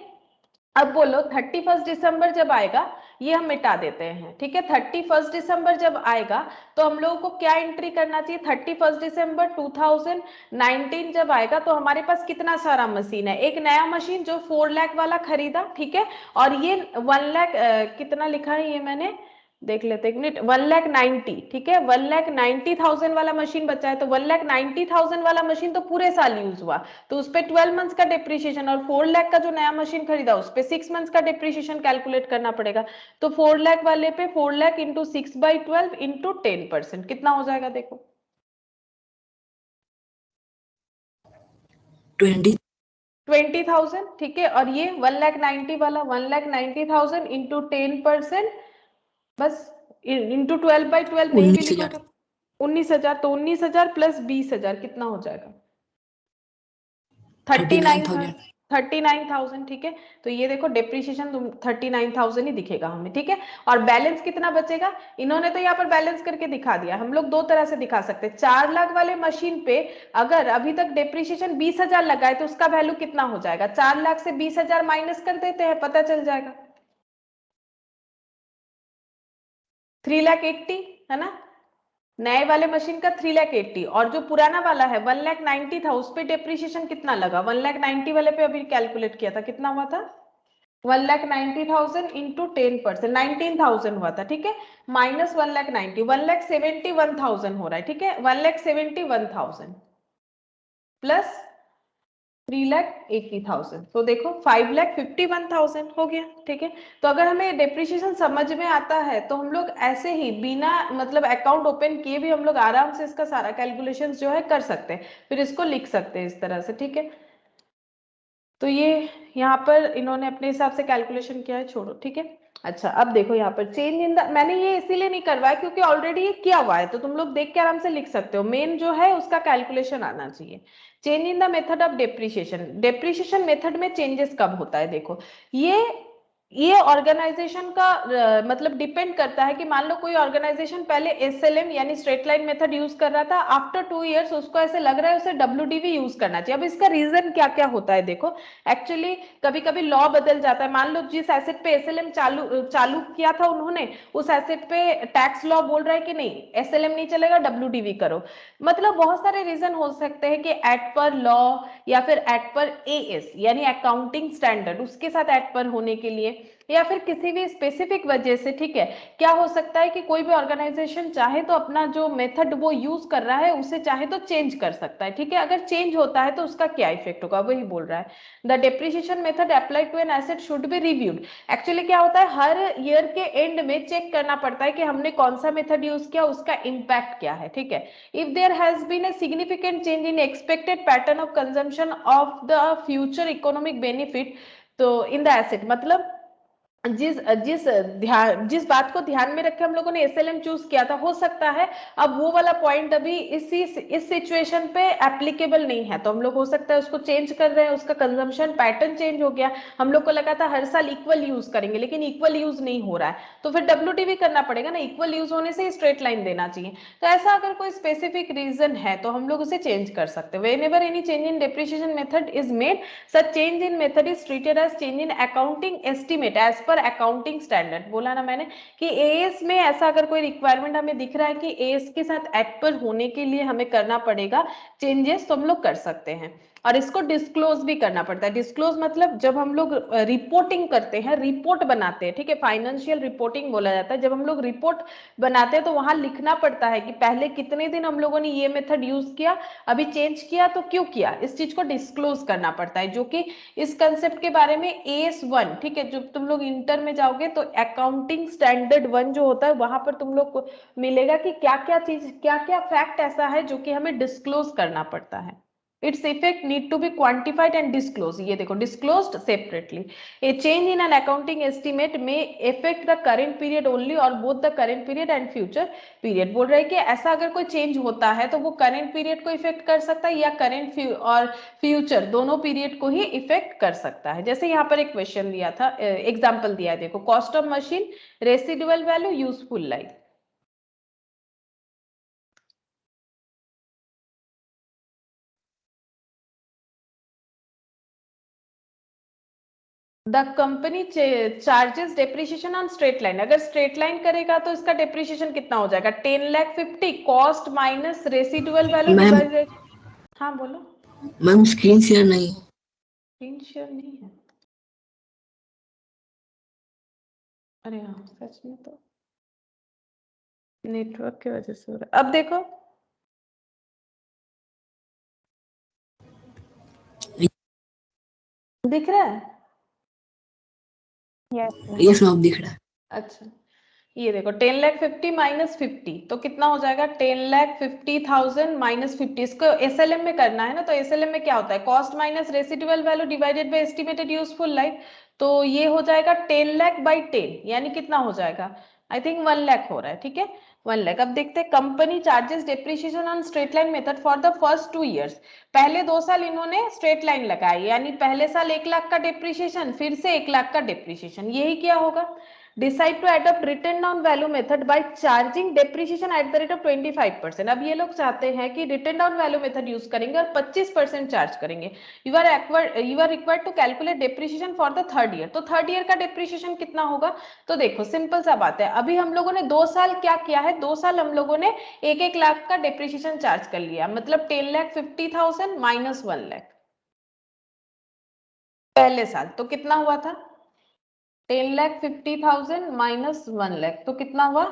अब बोलो 31 दिसंबर जब आएगा, ये हम मिटा देते हैं, ठीक है। 31 दिसंबर जब आएगा तो हम लोगों को क्या एंट्री करना चाहिए? 31 दिसंबर 2019 जब आएगा तो हमारे पास कितना सारा मशीन है? एक नया मशीन जो 4 लाख वाला खरीदा, ठीक है, और ये 1 लाख कितना लिखा है ये मैंने देख लेते एक मिनट, 1,90,000, ठीक है, 1,90,000 वाला मशीन बचा है, तो 1,90,000 वाला मशीन तो पूरे साल यूज हुआ, तो उस पे 12 मंथ्स का डिप्रिसिएशन, और 4 लाख का जो नया मशीन खरीदा उस पे 6 मंथ्स का डिप्रिसिएशन कैलकुलेट करना पड़ेगा। तो 4 लाख वाले पे 4 लाख इंटू 6/12 इंटू 10%, कितना हो जाएगा देखो 20,000, ठीक है। और ये 1,90,000 वाला 1,90,000 इंटू 10%, बस इंटू 12/12 नहीं भी लिखो तो 19,000, तो 19,000 प्लस 20,000 कितना हो जाएगा 39,000, ठीक है। तो ये देखो डिप्रिसिएशन 39,000 ही दिखेगा हमें, ठीक है। और बैलेंस कितना बचेगा? इन्होंने तो यहाँ पर बैलेंस करके दिखा दिया, हम लोग दो तरह से दिखा सकते हैं। 4 लाख वाले मशीन पे अगर अभी तक डिप्रिसिएशन 20,000 लगा है तो उसका वैल्यू कितना हो जाएगा? 4 लाख से 20,000 माइनस कर देते हैं, पता चल जाएगा 3,80,000 है ना। नए वाले मशीन का 3,80,000, और जो पुराना वाला है 1,90,000 था, उस पे डिप्रिसिएशन कितना लगा? 1,90,000 वाले पे अभी कैलकुलेट किया था, कितना हुआ था 1,90,000 इंटू 10%, 19,000 हुआ था, ठीक है, माइनस 1,90,000, 1,71,000 हो रहा है, ठीक है, 1,71,000 प्लस 3,80,000, तो देखो 5,51,000 हो गया, ठीक है। तो अगर हमें डिप्रिसिएशन समझ में आता है तो हम लोग ऐसे ही बिना मतलब अकाउंट ओपन किए भी हम लोग आराम से इसका सारा कैलकुलेशंस जो है कर सकते हैं, फिर इसको लिख सकते हैं इस तरह से, ठीक है। तो ये यहाँ पर इन्होंने अपने हिसाब से कैलकुलेशन किया है, छोड़ो, ठीक है। अच्छा अब देखो यहाँ पर चेंज इन द, मैंने ये इसीलिए नहीं करवाया क्योंकि ऑलरेडी ये किया हुआ है, तो तुम लोग देख के आराम से लिख सकते हो, मेन जो है उसका कैलकुलेशन आना चाहिए। Change in the method of depreciation, depreciation method में चेंजेस कब होता है? देखो ये ऑर्गेनाइजेशन का मतलब डिपेंड करता है कि मान लो कोई ऑर्गेनाइजेशन पहले एसएलएम यानी स्ट्रेट लाइन मेथड यूज कर रहा था, आफ्टर 2 इयर्स उसको ऐसे लग रहा है उसे डब्ल्यूडीवी यूज करना चाहिए। अब इसका रीजन क्या क्या होता है देखो, एक्चुअली कभी कभी लॉ बदल जाता है, मान लो जिस एसेट पे एसएलएम चालू किया था उन्होंने, उस एसेट पे टैक्स लॉ बोल रहा है कि नहीं एसएलएम नहीं चलेगा डब्ल्यूडीवी करो। मतलब बहुत सारे रीजन हो सकते हैं कि एट पर लॉ या फिर एट पर एएस यानी अकाउंटिंग स्टैंडर्ड उसके साथ एट पर होने के लिए, या फिर किसी भी स्पेसिफिक वजह से, ठीक है। क्या हो सकता है कि कोई भी ऑर्गेनाइजेशन चाहे तो अपना जो मेथड वो यूज कर रहा है उसे चाहे तो चेंज कर सकता है, ठीक है। अगर चेंज होता है तो उसका क्या इफेक्ट होगा वही बोल रहा है, the depreciation method applied to an asset should be reviewed. Actually क्या होता है हर ईयर के एंड में चेक करना पड़ता है कि हमने कौन सा मेथड यूज किया, उसका इम्पैक्ट क्या है, ठीक है। If there has been a significant change in expected pattern of consumption of the future economic benefit, तो इन द एसेट, मतलब जिस बात को ध्यान में रखे हम लोगों ने एसएलएम चूज किया था, हो सकता है अब वो वाला पॉइंट अभी इस सिचुएशन पे एप्लीकेबल नहीं है, तो हम लोग हो सकता है उसको चेंज कर रहे हैं, उसका कंजम्पशन पैटर्न चेंज हो गया। हम लोग को लगा था हर साल इक्वल यूज करेंगे लेकिन इक्वल यूज नहीं हो रहा है, तो फिर डब्ल्यूटीवी करना पड़ेगा ना, इक्वल यूज होने से स्ट्रेट लाइन देना चाहिए। तो ऐसा अगर कोई स्पेसिफिक रीजन है तो हम लोग उसे चेंज कर सकते हैं। Whenever any change in depreciation method is made, such change in method is treated as change in accounting estimate as per accounting standard। बोला ना मैंने कि एएस में ऐसा अगर कोई रिक्वायरमेंट हमें दिख रहा है कि एएस के साथ एट पर होने के लिए हमें करना पड़ेगा चेंजेस, तो हम लोग कर सकते हैं। और इसको डिस्क्लोज भी करना पड़ता है। डिस्क्लोज मतलब जब हम लोग रिपोर्टिंग करते हैं, रिपोर्ट बनाते हैं, ठीक है, फाइनेंशियल रिपोर्टिंग बोला जाता है। जब हम लोग रिपोर्ट बनाते हैं तो वहां लिखना पड़ता है कि पहले कितने दिन हम लोगों ने ये मेथड यूज किया, अभी चेंज किया तो क्यों किया, इस चीज को डिस्क्लोज करना पड़ता है। जो कि इस कंसेप्ट के बारे में AS1, ठीक है, जब तुम लोग इंटर में जाओगे तो अकाउंटिंग स्टैंडर्ड 1 जो होता है वहां पर तुम लोग को मिलेगा कि क्या क्या चीज, क्या क्या फैक्ट ऐसा है जो कि हमें डिस्क्लोज करना पड़ता है। Its effect need to be quantified and disclosed. ये देखो, disclosed separately. A change in an accounting estimate may affect the current period only or both the current period and future period. बोल रहे हैं कि ऐसा अगर कोई चेंज होता है तो वो करंट पीरियड को इफेक्ट कर सकता है या करंट और फ्यूचर दोनों पीरियड को ही इफेक्ट कर सकता है। जैसे यहाँ पर एक क्वेश्चन दिया था, एग्जाम्पल दिया है, देखो, cost of machine, residual value, useful life. The company charges depreciation on straight line. अगर स्ट्रेट लाइन करेगा तो इसका डेप्रिसिएशन कितना हो जाएगा, 10,50,000 cost minus residual value ma'am divided. हाँ बोलो। मैम स्क्रीन शेयर नहीं है। स्क्रीन शेयर नहीं है? अरे हाँ, सच में तो नेटवर्क की वजह से हो रहा है। अब देखो, दिख रहा है? यस मैम दिख रहा है। अच्छा, ये देखो 10,50,000 माइनस 50 तो कितना हो जाएगा, 10,50,000 माइनस 50। इसको SLM में करना है ना, तो SLM में क्या होता है, cost minus residual value divided by estimated useful life. तो ये हो जाएगा 10 लाख बाई 10, यानी कितना हो जाएगा, आई थिंक 1 लाख हो रहा है, ठीक है, 1 लाख। अब देखते हैं, company charges depreciation on straight line method for the first 2 years. पहले 2 साल इन्होंने स्ट्रेट लाइन लगाई, यानी पहले साल 1 लाख का डेप्रिसिएशन, फिर से 1 लाख का डेप्रिसिएशन। यही क्या होगा, decide to adopt written down value method by charging depreciation at the rate of 25%। अब ये लोग चाहते हैं कि written down value method use करेंगे और 25% चार्ज करेंगे। you are required to calculate depreciation for the third year। तो थर्ड ईयर का depreciation कितना होगा, तो देखो सिंपल सा बात है, अभी हम लोगों ने 2 साल क्या किया है, 2 साल हम लोगों ने 1-1 लाख का depreciation चार्ज कर लिया, मतलब 10,50,000 माइनस 1 लाख पहले साल। तो कितना हुआ था, 10,50,000 माइनस 1 लाख, तो कितना हुआ,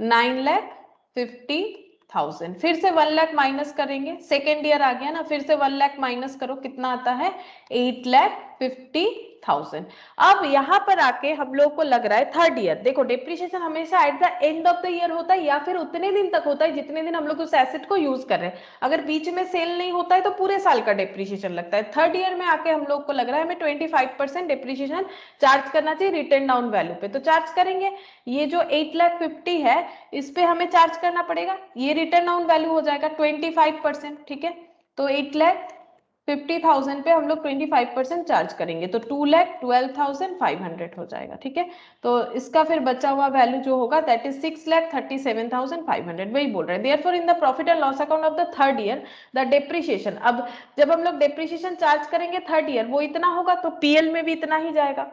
9,50,000। फिर से 1 लाख माइनस करेंगे, सेकेंड ईयर आ गया ना, फिर से 1 लाख माइनस करो, कितना आता है, 8,50,000। अब यहाँ पर आके हम लोग को लग रहा है थर्ड ईयर, देखो डेप्रिसिएशन हमेशा at the end of the year होता है या फिर उतने दिन तक होता है जितने दिन हम लोग उस एसेट को यूज कर रहे हैं। अगर बीच में सेल नहीं होता है तो पूरे साल का डेप्रिसिएशन लगता है। थर्ड ईयर में आके हम लोग को लग रहा है हमें 25% डेप्रिसिएशन चार्ज करना चाहिए रिटर्न डाउन वैल्यू पे, तो चार्ज करेंगे। ये जो 8,50,000 है इस पे हमें चार्ज करना पड़ेगा, ये रिटर्न डाउन वैल्यू हो जाएगा 25%, ठीक है। तो 8,50,000 पे हम लोग 25% चार्ज करेंगे तो 2,12,500 हो जाएगा, ठीक है। तो इसका फिर बचा हुआ वैल्यू जो होगा दैट इज 6,37,500, वही बोल रहे हैं। Therefore in the profit and loss account of the third year the depreciation, अब जब हम लोग डेप्रिसिएशन चार्ज करेंगे थर्ड ईयर वो इतना होगा तो PL में भी इतना ही जाएगा।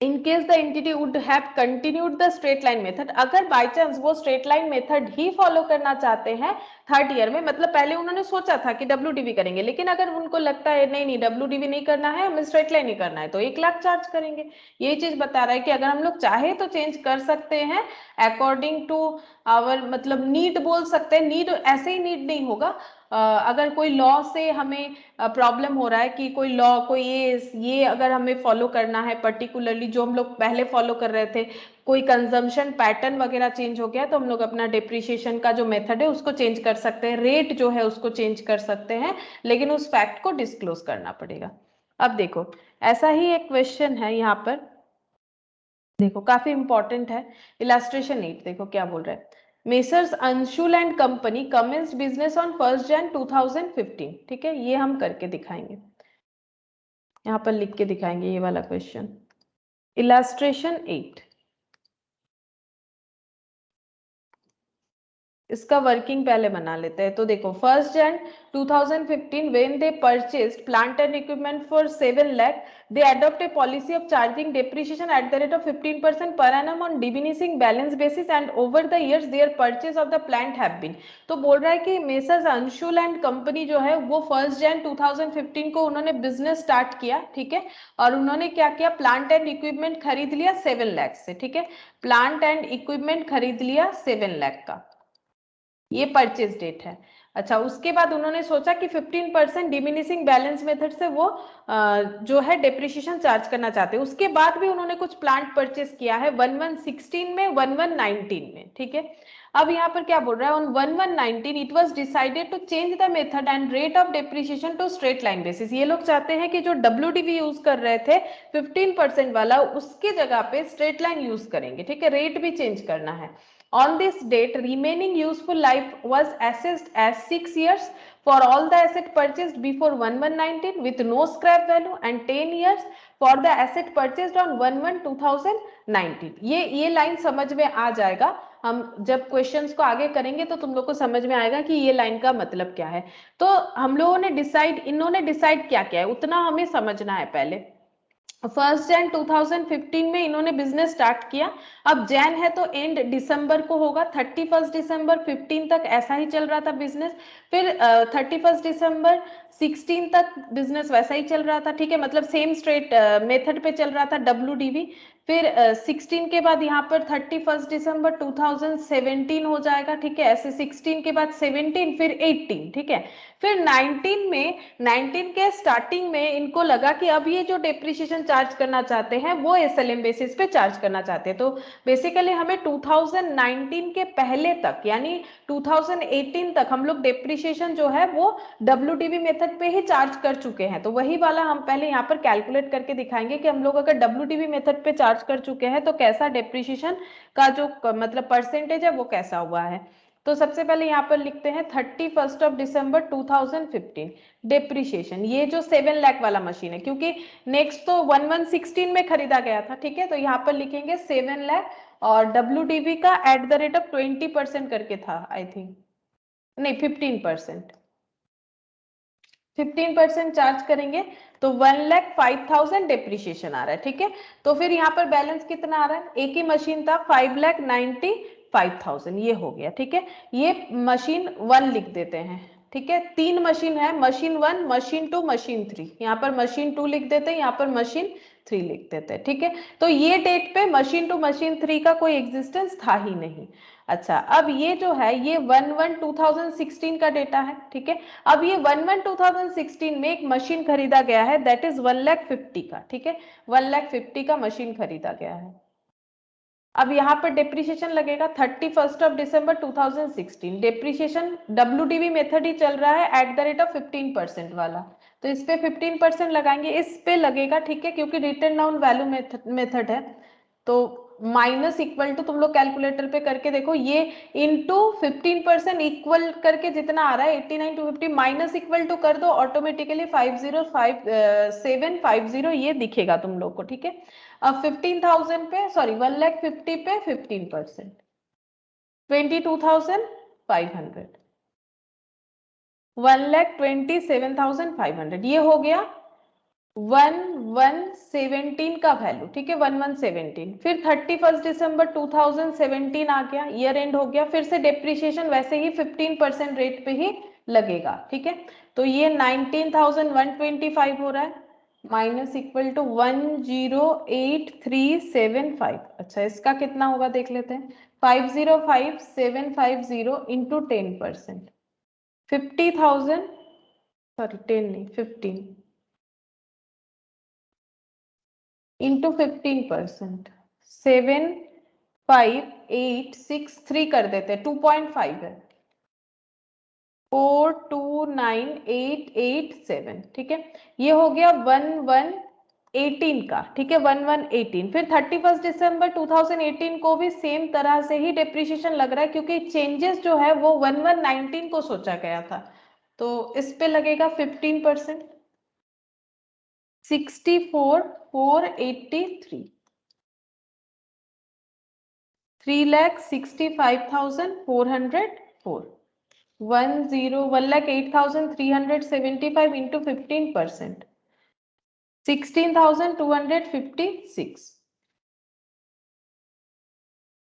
In case the entity would have continued the straight line method, अगर बाई चांस वो स्ट्रेट लाइन मेथड ही फॉलो करना चाहते हैं थर्ड ईयर में, मतलब पहले उन्होंने सोचा था कि WDV करेंगे, लेकिन अगर उनको लगता है नहीं नहीं WDV नहीं करना है, हमें स्ट्रेट लाइन ही करना है, तो 1 लाख चार्ज करेंगे। यही चीज बता रहा है कि अगर हम लोग चाहे तो चेंज कर सकते हैं अकॉर्डिंग टू आवर, मतलब नीड बोल सकते हैं, नीड ऐसे ही नीड नहीं होगा। अगर कोई लॉ से हमें प्रॉब्लम हो रहा है कि कोई लॉ, कोई ये अगर हमें फॉलो करना है पर्टिकुलरली जो हम लोग पहले फॉलो कर रहे थे, कोई कंजम्पशन पैटर्न वगैरह चेंज हो गया तो हम लोग अपना डेप्रिसिएशन का जो मेथड है उसको चेंज कर सकते हैं, रेट जो है उसको चेंज कर सकते हैं, लेकिन उस फैक्ट को डिस्क्लोज करना पड़ेगा। अब देखो ऐसा ही एक क्वेश्चन है यहाँ पर, देखो काफी इंपॉर्टेंट है, इलास्ट्रेशन 8, देखो क्या बोल रहा है, messrs Anshul and company commenced business on 1 जनवरी 2015, ठीक है, ये हम करके दिखाएंगे, यहाँ पर लिख के दिखाएंगे ये वाला क्वेश्चन। इलास्ट्रेशन 8, इसका वर्किंग पहले बना लेते हैं। तो देखो 1 Jan 2015 when they purchased plant and equipment for 7 lakh, they adopt a policy of charging depreciation at the rate of 15% per annum on diminishing balance basis and over the years their purchase of the plant have been। तो बोल रहा है कि messrs Anshul and company जो है वो 1 Jan 2015 को उन्होंने बिजनेस स्टार्ट किया, ठीक है, और उन्होंने क्या किया, प्लांट एंड इक्विपमेंट खरीद लिया 7 लाख से, ठीक है, प्लांट एंड इक्विपमेंट खरीद लिया 7 लाख का, ये परचेज डेट है। अच्छा, उसके बाद उन्होंने सोचा कि 15% डिमिनिशिंग बैलेंस मेथड से वो जो है डेप्रिसिएशन चार्ज करना चाहते हैं। उसके बाद भी उन्होंने कुछ प्लांट परचेज किया है 1116 में, 1119 में, ठीक है। अब यहाँ पर क्या बोल रहा है, on 1119 it was decided to change the method and rate of depreciation to straight line basis. ये लोग चाहते हैं कि जो WDV यूज कर रहे थे 15% वाला, उसकी जगह पे स्ट्रेट लाइन यूज करेंगे, ठीक है, रेट भी चेंज करना है। On this date, remaining useful life was assessed as 6 years for all the asset purchased before 1119 with no scrap value and 10 years for the asset purchased on 11/2019। ये line समझ में आ जाएगा, हम जब क्वेश्चंस को आगे करेंगे तो तुम लोग को समझ में आएगा कि ये लाइन का मतलब क्या है। तो हम लोगों ने इन्होंने डिसाइड क्या किया है उतना हमें समझना है पहले। 1 Jan 2015 में इन्होंने बिजनेस स्टार्ट किया। अब जैन है तो एंड दिसंबर को होगा, 31 दिसंबर 15 तक ऐसा ही चल रहा था बिजनेस। फिर 31 दिसंबर 16 तक बिजनेस वैसा ही चल रहा था, ठीक है, मतलब सेम स्ट्रेट मेथड पे चल रहा था WDV। फिर 16 के बाद यहाँ पर 31 दिसंबर 2017 हो जाएगा, ठीक है, ऐसे 16 के बाद 17 फिर 18, ठीक है। फिर 19 के स्टार्टिंग में इनको लगा कि अब ये जो डेप्रिसिएशन चार्ज करना चाहते हैं वो SLM बेसिस पे चार्ज करना चाहते हैं। तो बेसिकली हमें 2019 के पहले तक यानी 2018 तक हम लोग डेप्रिसिएशन जो है वो WDV मेथड पे ही चार्ज कर चुके हैं। तो वही वाला हम पहले यहाँ पर कैलकुलेट करके दिखाएंगे कि हम लोग अगर WDV मेथड पे चार्ज कर चुके हैं तो कैसा डेप्रिसिएशन का जो मतलब परसेंटेज है वो कैसा हुआ है। तो सबसे पहले यहाँ पर लिखते हैं 31 दिसंबर 2015 डेप्रिसिएशन, ये जो 7 लाख वाला मशीन है, क्योंकि नेक्स्ट तो 1116 में खरीदा गया था, ठीक है, तो यहाँ पर लिखेंगे 7 लाख और WDV का एट द रेट ऑफ 20% करके था, आई थिंक, नहीं 15% चार्ज करेंगे तो 1,05,000 डेप्रिसिएशन आ रहा है, ठीक है। तो फिर यहाँ पर बैलेंस कितना आ रहा है, एक ही मशीन था 5,95,000, ये हो गया, ठीक है। ये मशीन 1 लिख देते हैं, ठीक है, 3 मशीन है, मशीन 1, मशीन 2, मशीन 3, यहाँ पर मशीन 2 लिख देते हैं, यहाँ पर मशीन 3 लिख देते हैं, ठीक है। तो ये डेट पे मशीन 2 मशीन 3 का कोई एग्जिस्टेंस था ही नहीं। अच्छा, अब ये जो है ये 1/1/2016 का डेटा है, ठीक है। अब ये 1/1/2016 में एक मशीन खरीदा गया है दैट इज 1,50,000 का, ठीक है, 1,50,000 का मशीन खरीदा गया है। अब यहाँ पर डेप्रिसिएशन लगेगा 31 दिसंबर 2016, डेप्रिसिएशन WDV मेथड ही चल रहा है एट द रेट ऑफ 15% वाला, तो इस पे 15% लगाएंगे, इस पे लगेगा, ठीक है, क्योंकि रिटन डाउन वैल्यू मेथड है। तो माइनस इक्वल टू तुम लोग कैलकुलेटर पे करके देखो, ये इनटू 15% इक्वल करके जितना आ रहा है 89,250 माइनस इक्वल टू कर दो, ऑटोमेटिकली 5,05750 ये दिखेगा तुम लोग को, ठीक है। अब 15,000 पे सॉरी 1,50,000 पे 15%, 22,500, 1,27,500, ये हो गया 1117 का वैल्यू, ठीक है, 1117। फिर 31 दिसंबर 2017 आ गया, ईयर एंड हो गया, फिर से डेप्रिसिएशन वैसे ही 15% रेट पे ही लगेगा, ठीक है। तो ये 19,125 हो रहा है, माइनस इक्वल टू 108375। अच्छा, इसका कितना होगा देख लेते हैं, 505,750 इंटू 10%, 50,000 सॉरी 10 नहीं 15 इंटू 15%, 75863 कर देते हैं, 2.5 है, 429,887, ठीक है, ये हो गया 1118 का, ठीक है, 1118। फिर 31 दिसंबर 2018 को भी सेम तरह से ही डेप्रिसिएशन लग रहा है, क्योंकि चेंजेस जो है वो 1119 को सोचा गया था, तो इस पे लगेगा 15%, 64,483, 3,65,440, 1,08,375 into 15%, 16,256,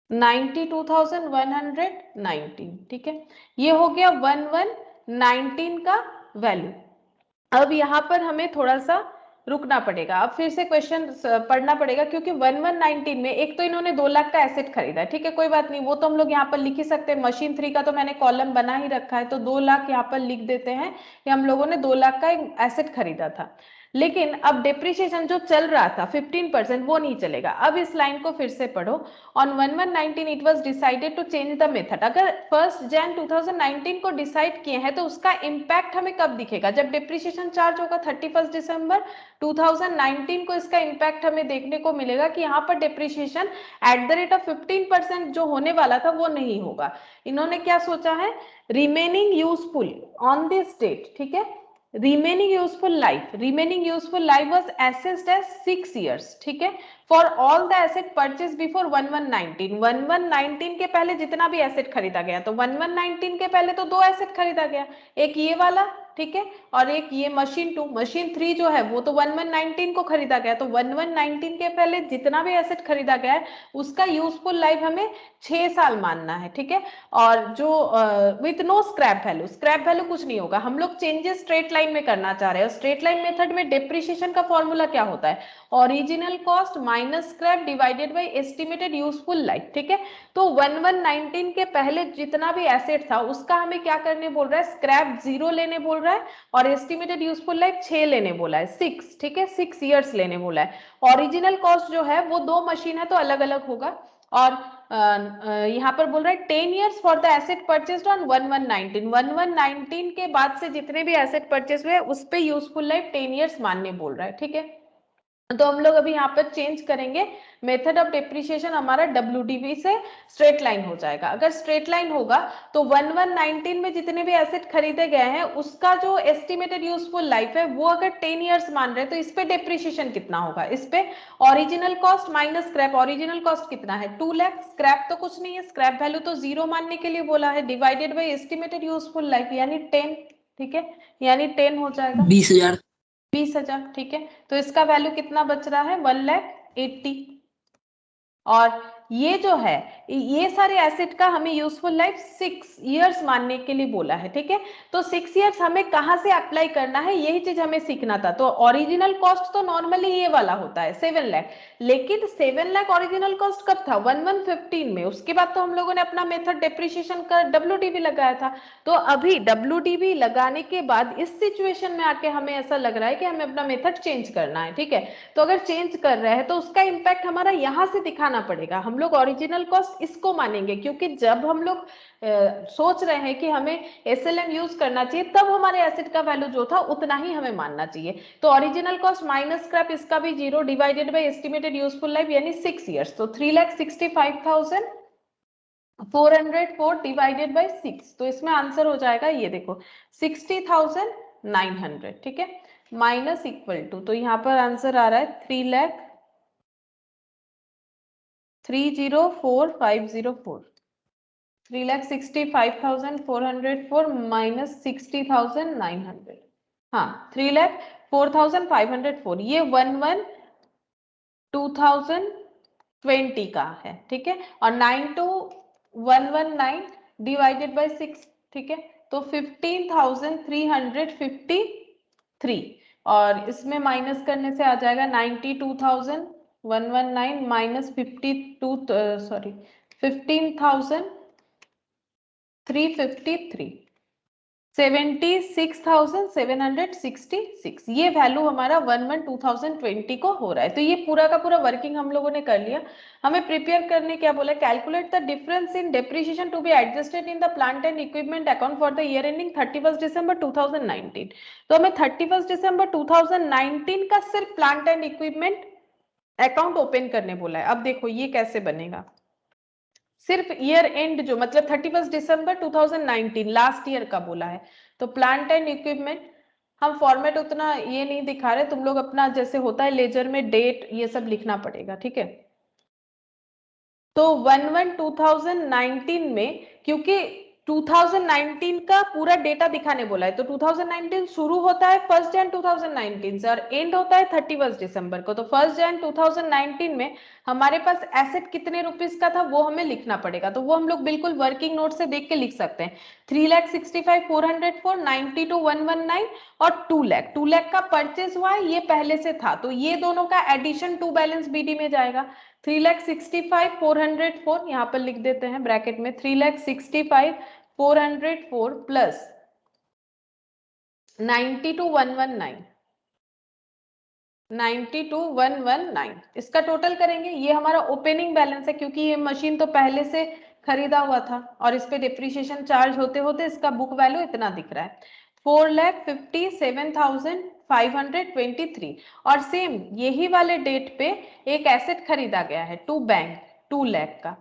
92,119, ठीक है। ये हो गया 1119 का वैल्यू। अब यहाँ पर हमें थोड़ा सा रुकना पड़ेगा, अब फिर से क्वेश्चन पढ़ना पड़ेगा, क्योंकि 1119 में एक तो इन्होंने 2 लाख का एसेट खरीदा है, ठीक है, कोई बात नहीं, वो तो हम लोग यहाँ पर लिख ही सकते हैं। मशीन 3 का तो मैंने कॉलम बना ही रखा है, तो 2 लाख यहाँ पर लिख देते हैं कि हम लोगों ने 2 लाख का एक एसेट खरीदा था। लेकिन अब डेप्रिसिएशन जो चल रहा था 15%, वो नहीं चलेगा। अब इस लाइन को फिर से पढ़ो। On 1119 it was decided to change the method. अगर 1 जनवरी 2019 को डिसाइड किए हैं तो उसका इंपैक्ट हमें कब दिखेगा? जब डेप्रिसिएशन चार्ज होगा 31 दिसंबर 2019 को इसका इंपैक्ट हमें देखने को मिलेगा कि यहाँ पर depreciation eight the rate of 15% जो होने वाला था वो नहीं होगा। इन्होंने क्या सोचा है? Remaining useful on this date, ठीक है, remaining useful life was assessed as 6 years, ठीक है, for all the asset purchased before 1119 के पहले जितना भी एसेट खरीदा गया, तो 1119 के पहले तो 2 एसेट खरीदा गया, एक ये वाला, ठीक है, और एक ये मशीन 2। मशीन 3 जो है वो तो 1119 को खरीदा गया, तो 1119 के पहले जितना भी एसेट खरीदा गया है उसका यूजफुल लाइफ हमें 6 साल मानना है, ठीक है। और जो विथ नो स्क्रैप वैल्यू कुछ नहीं होगा। हम लोग चेंजेस स्ट्रेट लाइन में करना चाह रहे हैं। स्ट्रेट लाइन मेथड में डेप्रिसिएशन का फॉर्मूला क्या होता है? Original cost minus scrap divided by estimated useful life, ठीक है। तो 1119 के पहले जितना भी एसेट था उसका हमें क्या करने बोल रहा है? स्क्रैप 0 लेने बोल रहा है, और एस्टिमेटेड यूजफुल लाइफ 6 लेने बोला है, 6, ठीक है, 6 इयर्स लेने बोला है। ओरिजिनल कॉस्ट जो है वो 2 मशीन है तो अलग अलग होगा, और यहाँ पर बोल रहा है 10 years for the asset purchased on 1119 के बाद से जितने भी एसेट परचेस हुए उस पे यूजफुल लाइफ 10 इयर्स मानने बोल रहा है, ठीक है। तो हम लोग अभी यहाँ पर चेंज करेंगे मेथड ऑफ डेप्रिसिएशन, हमारा WDV से स्ट्रेट लाइन हो जाएगा। अगर स्ट्रेट लाइन होगा तो 1119 में जितने भी एसेट खरीदे गए हैं उसका जो एस्टिमेटेड यूजफुल लाइफ है वो अगर 10 इयर्स मान रहे हैं तो इस पे डेप्रिसिएशन कितना होगा? इस पे original cost minus scrap, original cost कितना है? 2 लाख, स्क्रैप तो कुछ नहीं है, स्क्रैप वैल्यू तो 0 मानने के लिए बोला है, divided by estimated useful life यानी 10, ठीक है, यानी 10 हो जाएगा 20,000। 20,000, ठीक है। तो इसका वैल्यू कितना बच रहा है? 1,80,000। और ये जो है ये सारे एसेट का हमें यूजफुल लाइफ 6 इयर्स मानने के लिए बोला है, ठीक है। तो 6 इयर्स हमें कहां से अप्लाई करना है यही चीज हमें सीखना था। तो ओरिजिनल कॉस्ट तो नॉर्मली ये वाला होता है 7 लाख, लेकिन 7 लाख ओरिजिनल कॉस्ट कब था? 1115 में। उसके बाद तो हम लोगों ने अपना मेथड डेप्रिसिएशन का WDV लगाया था। तो अभी WDV लगाने के बाद इस सिचुएशन में आके हमें ऐसा लग रहा है कि हमें अपना मेथड चेंज करना है, ठीक है। तो अगर चेंज कर रहे हैं तो उसका इंपैक्ट हमारा यहां से दिखाना पड़ेगा। हम लोग ओरिजिनल कॉस्ट इसको मानेंगे, क्योंकि जब हम लोग सोच रहे हैं कि हमें SLM यूज करना चाहिए तब हमारे एसेट का वैल्यू जो था उतना ही हमें मानना चाहिए। तो ओरिजिनल कॉस्ट माइनस स्क्रैप इसका भी 0 divided by estimated useful life यानी 6 इयर्स, तो 3,65,404 डिवाइडेड बाय 6, तो इसमें आंसर हो जाएगा ये देखो 60,900, ठीक है, माइनस इक्वल टू, तो यहाँ पर आंसर आ रहा है 3,30,4,504, 3,65,404 माइनस 60,900, हाँ 3,04,504, ये 11,2020 का है, ठीक है, और 92,119 डिवाइडेड बाय 6, ठीक है, तो 15,353, और इसमें माइनस करने से आ जाएगा 92,119 माइनस 15,353, 76,766, ये वैल्यू हमारा 11,2020 को हो रहा है। तो ये पूरा का पूरा वर्किंग हम लोगों ने कर लिया। हमें प्रिपेयर करने क्या बोला? Calculate the difference in depreciation to be adjusted in the plant and equipment account for the year ending 31 दिसंबर 2019। तो हमें 31 दिसंबर 2019 का सिर्फ plant and equipment account open करने बोला है। अब देखो ये कैसे बनेगा, सिर्फ ईयर एंड जो मतलब 31 दिसंबर 2019 लास्ट ईयर का बोला है। तो प्लांट एंड इक्विपमेंट हम फॉर्मेट उतना ये नहीं दिखा रहे, तुम लोग अपना जैसे होता है लेजर में डेट ये सब लिखना पड़ेगा, ठीक है। तो 1/1/2019 में क्योंकि 2019 का पूरा डेटा दिखाने बोला है, तो 2019 शुरू होता है 1 जन 2019 से और एंड होता है 31 दिसंबर को। तो 1 जन 2019 में हमारे पास एसेट कितने रुपीस का था वो हमें लिखना पड़ेगा, तो वो हम लोग बिल्कुल वर्किंग नोट से देख के लिख सकते हैं। 3,65,404, 92,119 और 2 लाख। 2 लाख का परचेज हुआ है, ये पहले से था, तो ये दोनों का एडिशन टू बैलेंस बीडी में जाएगा। 3,65,404 यहाँ पर लिख देते हैं ब्रैकेट में, 3,65,404 प्लस 92,119, 92,119 इसका टोटल करेंगे। ये हमारा ओपनिंग बैलेंस है क्योंकि ये मशीन तो पहले से खरीदा हुआ था और इस पे डिप्रीशिएशन चार्ज होते होते इसका बुक वैल्यू इतना दिख रहा है, 4,57,523। और सेम यही वाले डेट पे एक एसेट खरीदा गया है टू बैंक 2 लाख का।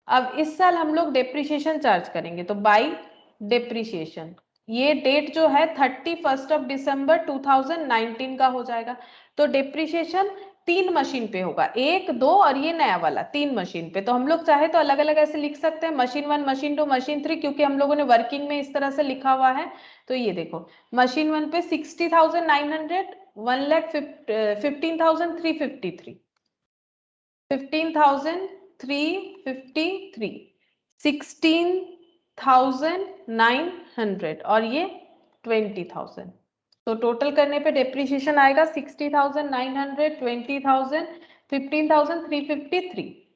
अब इस साल हम लोग डेप्रीशिएशन चार्ज करेंगे, तो बाई डेप्रीशिएशन ये डेट जो है 31 दिसंबर 2019 का हो जाएगा। तो डेप्रीशिएशन 3 मशीन पे होगा, 1, 2 और ये नया वाला 3 मशीन पे। तो हम लोग चाहे तो अलग अलग ऐसे लिख सकते हैं, मशीन 1, मशीन 2, मशीन 3, क्योंकि हम लोगों ने वर्किंग में इस तरह से लिखा हुआ है। तो ये देखो मशीन 1 पे 60,900, 1,15,353, 15,353, 16,900 और ये 20,000। तो टोटल करने पे डेप्रीशिएशन आएगा 60,900, 20,000, 15,353,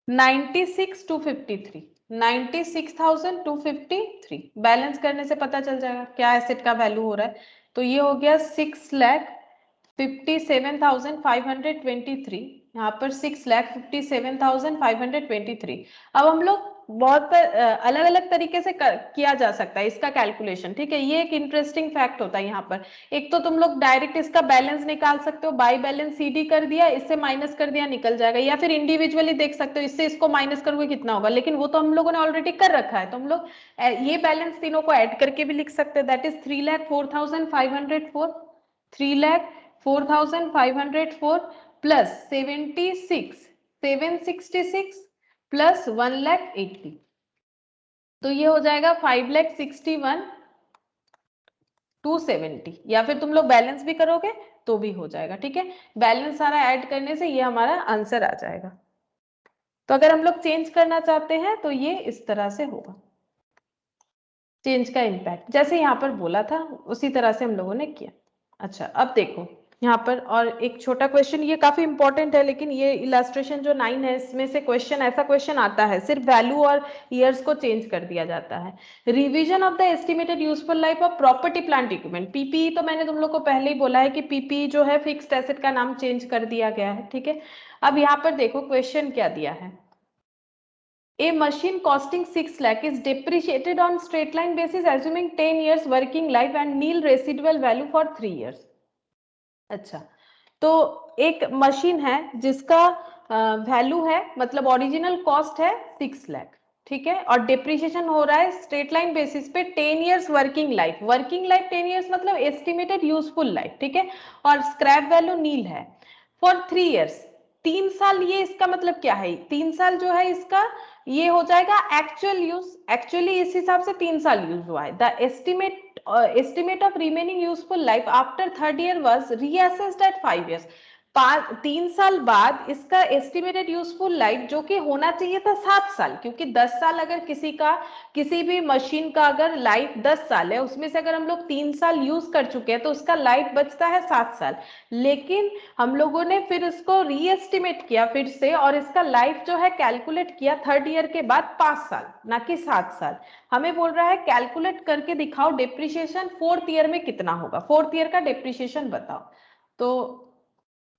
96,253, 96,253। बैलेंस करने से पता चल जाएगा क्या एसेट का वैल्यू हो रहा है। तो ये हो गया 6,57,523, यहाँ पर 6,57,523। अब हम लोग बहुत अलग अलग तरीके से किया जा सकता है इसका कैलकुलेशन, ठीक है। ये एक इंटरेस्टिंग फैक्ट होता है यहाँ पर। एक तो तुम लोग डायरेक्ट इसका बैलेंस निकाल सकते हो, बाई बैलेंस सीडी कर दिया, इससे माइनस कर दिया, निकल जाएगा, या फिर इंडिविजुअली देख सकते हो, इससे इसको माइनस करोगे कितना होगा, लेकिन वो तो हम लोगों ने ऑलरेडी कर रखा है। तो हम लोग ये बैलेंस तीनों को ऐड करके भी लिख सकते हैं, दैट इज 3,04,504, 3,04,504 प्लस 766 प्लस 1,80, तो ये हो जाएगा 5,61,270, या फिर तुम लोग बैलेंस भी करोगे तो भी हो जाएगा, ठीक है। बैलेंस सारा ऐड करने से ये हमारा आंसर आ जाएगा। तो अगर हम लोग चेंज करना चाहते हैं तो ये इस तरह से होगा, चेंज का इम्पैक्ट जैसे यहाँ पर बोला था उसी तरह से हम लोगों ने किया। अच्छा अब देखो यहाँ पर और एक छोटा क्वेश्चन, ये काफी इंपॉर्टेंट है, लेकिन ये इलस्ट्रेशन जो 9 है इसमें से क्वेश्चन ऐसा क्वेश्चन आता है, सिर्फ वैल्यू और ईयर्स को चेंज कर दिया जाता है। Revision of the estimated useful life of property plant equipment, PPE तो मैंने तुम लोग को पहले ही बोला है कि पीपीई जो है फिक्स्ड एसेट का नाम चेंज कर दिया गया है, ठीक है। अब यहाँ पर देखो क्वेश्चन क्या दिया है, A machine costing 6 lakh is depreciated on straight line basis assuming 10 years working life and nil residual value for 3 years। अच्छा, तो एक मशीन है जिसका वैल्यू है, मतलब ओरिजिनल कॉस्ट है 6 लाख, ठीक है, और डिप्रिसिएशन हो रहा है स्ट्रेट लाइन बेसिस पे 10 years working life. Working life 10 years मतलब एस्टिमेटेड यूजफुल लाइफ, ठीक है, और स्क्रैप वैल्यू नील है फॉर 3 इयर्स, 3 साल। ये इसका मतलब क्या है, 3 साल जो है इसका ये हो जाएगा एक्चुअल यूज, एक्चुअली इस हिसाब से 3 साल यूज हुआ है। The estimate of remaining useful life after third year was reassessed at 5 years। 3 साल बाद इसका एस्टिमेटेड यूजफुल लाइफ जो कि होना चाहिए था 7 साल, क्योंकि 10 साल अगर किसी भी मशीन का अगर लाइफ 10 साल है, उसमें से अगर हम लोग 3 साल यूज कर चुके हैं तो उसका लाइफ बचता है 7 साल। लेकिन हम लोगों ने फिर इसको रीएस्टिमेट किया फिर से, और इसका लाइफ जो है कैलकुलेट किया थर्ड ईयर के बाद 5 साल ना कि 7 साल। हमें बोल रहा है कैलकुलेट करके दिखाओ डिप्रिसिएशन 4th ईयर में कितना होगा, 4th ईयर का डिप्रिसिएशन बताओ। तो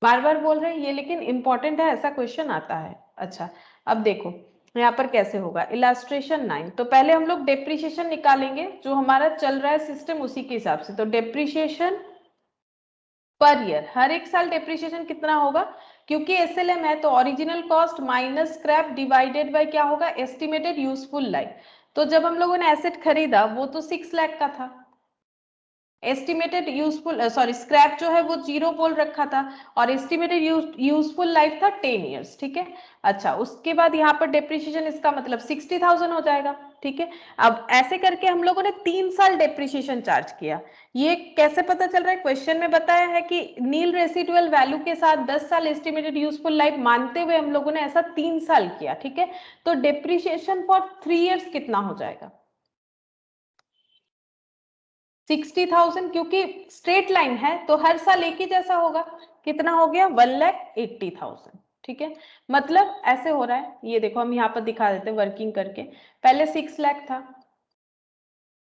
बार बार बोल रहे हैं ये, लेकिन इंपॉर्टेंट है, ऐसा क्वेश्चन आता है। अच्छा अब देखो यहाँ पर कैसे होगा, इलस्ट्रेशन 9। तो पहले हम लोग डेप्रिसिएशन निकालेंगे, जो हमारा चल रहा है सिस्टम उसी के हिसाब से। तो डेप्रिसिएशन पर ईयर, हर एक साल डेप्रिसिएशन कितना होगा, क्योंकि एसएलएम है तो original cost minus scrap divided by क्या होगा, एस्टिमेटेड यूजफुल लाइफ। तो जब हम लोगों ने एसेट खरीदा वो तो 6 लाख का था, एस्टिमेटेड यूजफुल सॉरी स्क्रैप जो है वो 0 बोल रखा था और एस्टिमेटेड यूजफुल लाइफ था 10 इयर्स, ठीक है। अच्छा, उसके बाद यहाँ पर डेप्रिसिएशन इसका मतलब 60,000 हो जाएगा, ठीक है। अब ऐसे करके हम लोगों ने 3 साल डेप्रिसिएशन चार्ज किया। ये कैसे पता चल रहा है? क्वेश्चन में बताया है कि नील रेसिडुअल वैल्यू के साथ 10 साल एस्टिमेटेड यूजफुल लाइफ मानते हुए हम लोगों ने ऐसा 3 साल किया, ठीक है। तो डेप्रिसिएशन फॉर 3 इयर्स कितना हो जाएगा? 60,000, क्योंकि स्ट्रेट लाइन है तो हर साल एक ही जैसा होगा। कितना हो गया? 1,80,000, ठीक है। मतलब ऐसे हो रहा है, ये देखो हम यहाँ पर दिखा देते हैं वर्किंग करके। पहले 6 लाख था,